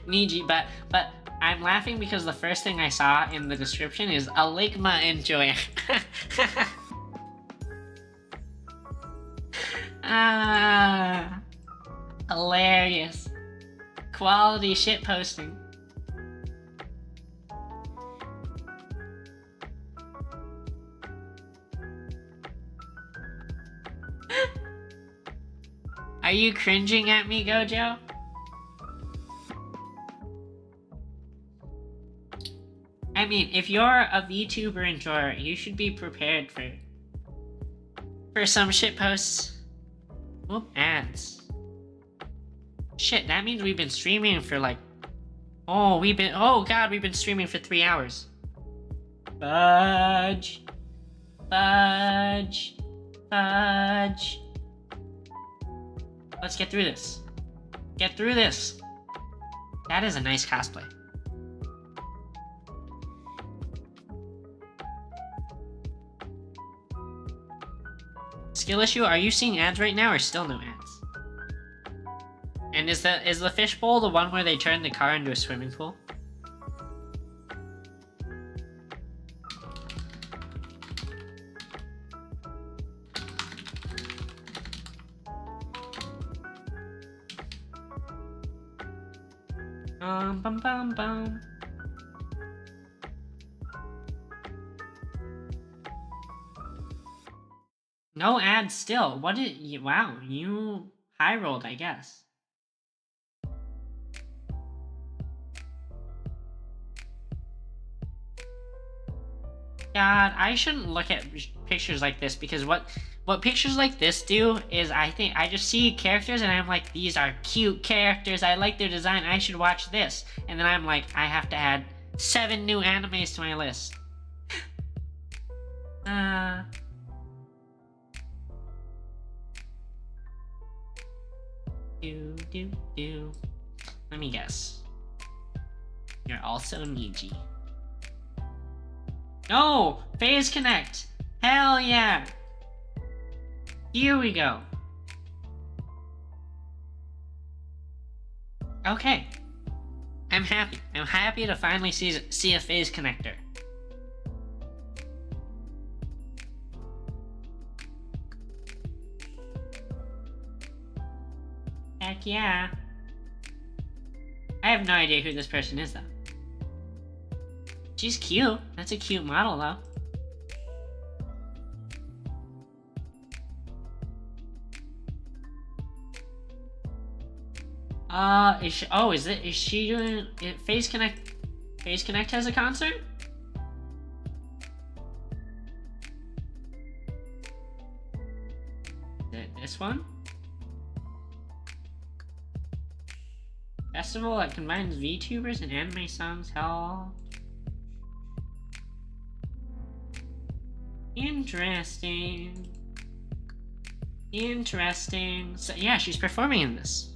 S1: Niji, but I'm laughing because the first thing I saw in the description is Aligma and Joanne. Ah, hilarious. Quality shit posting. Are you cringing at me, Gojo? I mean, if you're a VTuber enjoyer, you should be prepared for some shit posts. Oop, ads. Shit, that means we've been streaming for like... Oh god, we've been streaming for 3 hours. Fudge. Fudge. Fudge. Let's get through this. Get through this. That is a nice cosplay. Skill issue, are you seeing ads right now or still no ads? And is the fishbowl the one where they turn the car into a swimming pool? Bum bum bum. No ads still. What did you... Wow, you high rolled, I guess. God, I shouldn't look at pictures like this because what pictures like this do is I think I just see characters and I'm like, these are cute characters. I like their design. I should watch this. And then I'm like, I have to add 7 new animes to my list. Do. Let me guess. You're also Niji. No! Phase Connect! Hell yeah! Here we go. Okay. I'm happy. I'm happy to finally see a phase connector. Heck yeah. I have no idea who this person is though. She's cute. That's a cute model though. Is she doing Phase Connect? Phase Connect has a concert? Is it this one? Festival that combines VTubers and anime songs held. Interesting. So yeah, she's performing in this.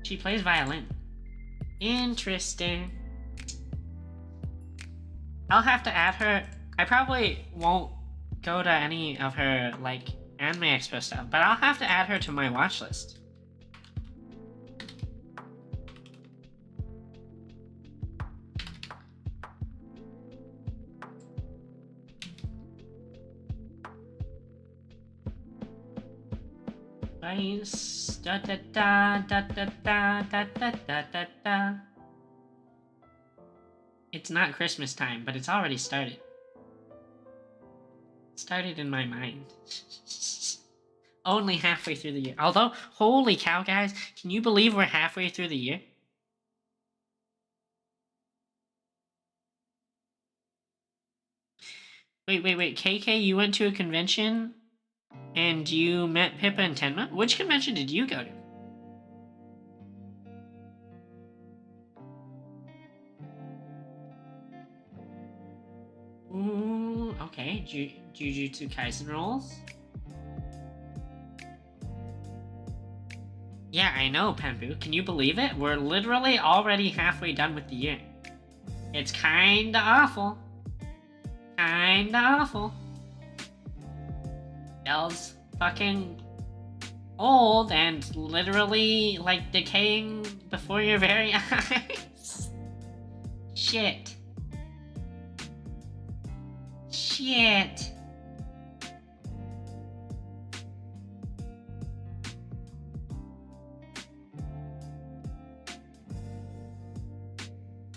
S1: She plays violin. Interesting. I'll have to add her. I probably won't go to any of her, like, Anime Expo stuff, but I'll have to add her to my watch list. Da da da da da da da da da da da. It's not Christmas time, but it's already started. It started in my mind. Only halfway through the year. Although, holy cow, guys, can you believe we're halfway through the year? Wait. KK, you went to a convention and you met Pippa and Tenma? Which convention did you go to? Ooh, okay. Jujutsu Kaisen rolls? Yeah, I know, Pembu. Can you believe it? We're literally already halfway done with the year. It's kinda awful. Kinda awful. Belle's fucking old and literally, like, decaying before your very eyes. Shit. Shit.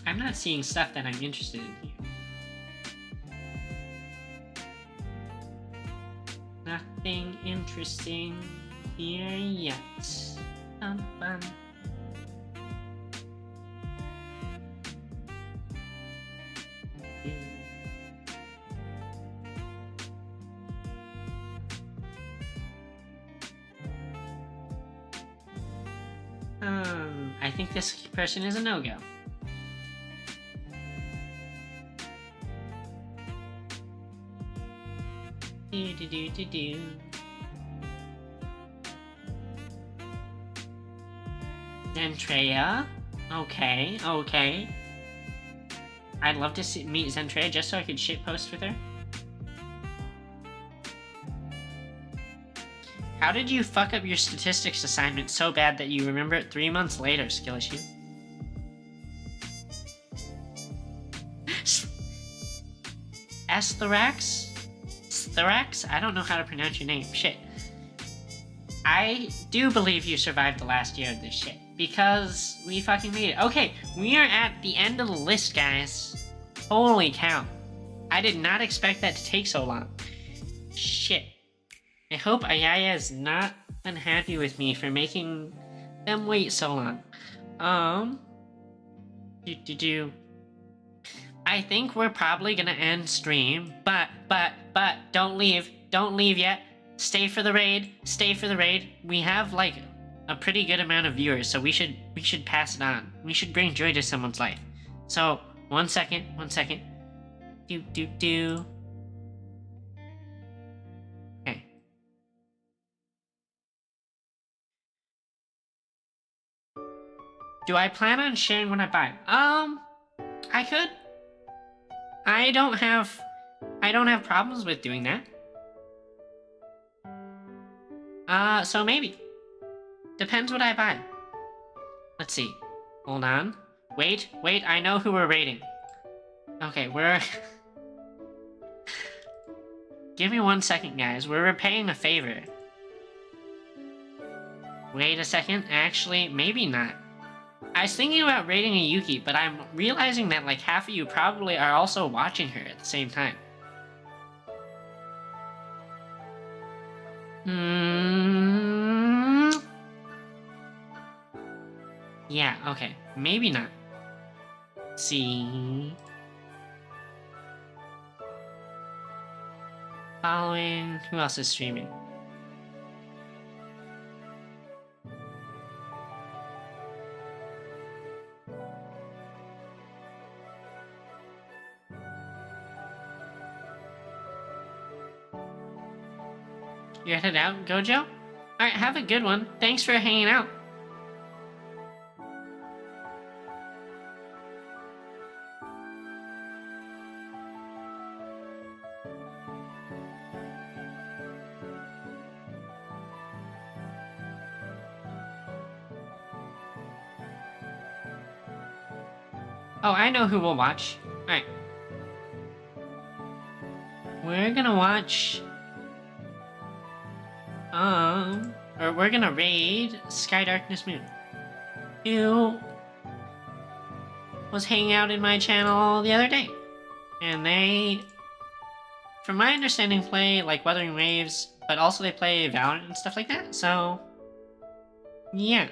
S1: I'm not seeing stuff that I'm interested in here. Nothing interesting here yet. Bum, bum. I think this person is a no-go. Do. Zentreya? Okay. I'd love to meet Zentreya just so I could shitpost with her. How did you fuck up your statistics assignment so bad that you remember it 3 months later, skill issue? Estherax? Thorax? I don't know how to pronounce your name. Shit. I do believe you survived the last year of this shit. Because we fucking made it. Okay, we are at the end of the list, guys. Holy cow. I did not expect that to take so long. Shit. I hope Ayaya is not unhappy with me for making them wait so long. I think we're probably gonna end stream, but, don't leave yet. Stay for the raid, We have, like, a pretty good amount of viewers, so we should pass it on. We should bring joy to someone's life. So, one second. Do. Okay. Do I plan on sharing what I buy? I could. I don't have problems with doing that. So maybe. Depends what I buy. Let's see. Hold on. Wait, I know who we're raiding. Okay, we're... Give me 1 second, guys. We're repaying a favor. Wait a second. Actually, maybe not. I was thinking about raiding a Yuki, but I'm realizing that, like, half of you probably are also watching her at the same time. Yeah, okay. Maybe not. Let's see. Following... Who else is streaming? You're headed out, Gojo? Alright, have a good one. Thanks for hanging out. Oh, I know who we'll watch. Alright. We're gonna watch... or we're gonna raid Sky Darkness Moon, who was hanging out in my channel the other day. And they, from my understanding, play like Wuthering Waves, but also they play Valorant and stuff like that, so... yeah.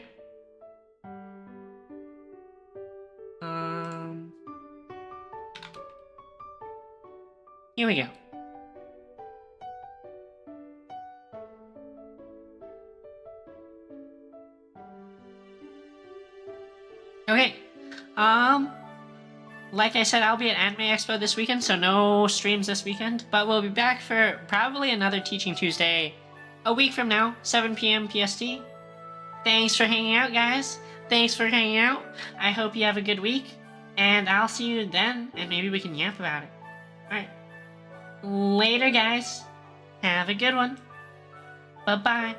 S1: Here we go. Okay, like I said, I'll be at Anime Expo this weekend, so no streams this weekend, but we'll be back for probably another Teaching Tuesday a week from now, 7 p.m. PST. Thanks for hanging out, guys. Thanks for hanging out. I hope you have a good week, and I'll see you then, and maybe we can yap about it. Alright. Later, guys. Have a good one. Bye-bye.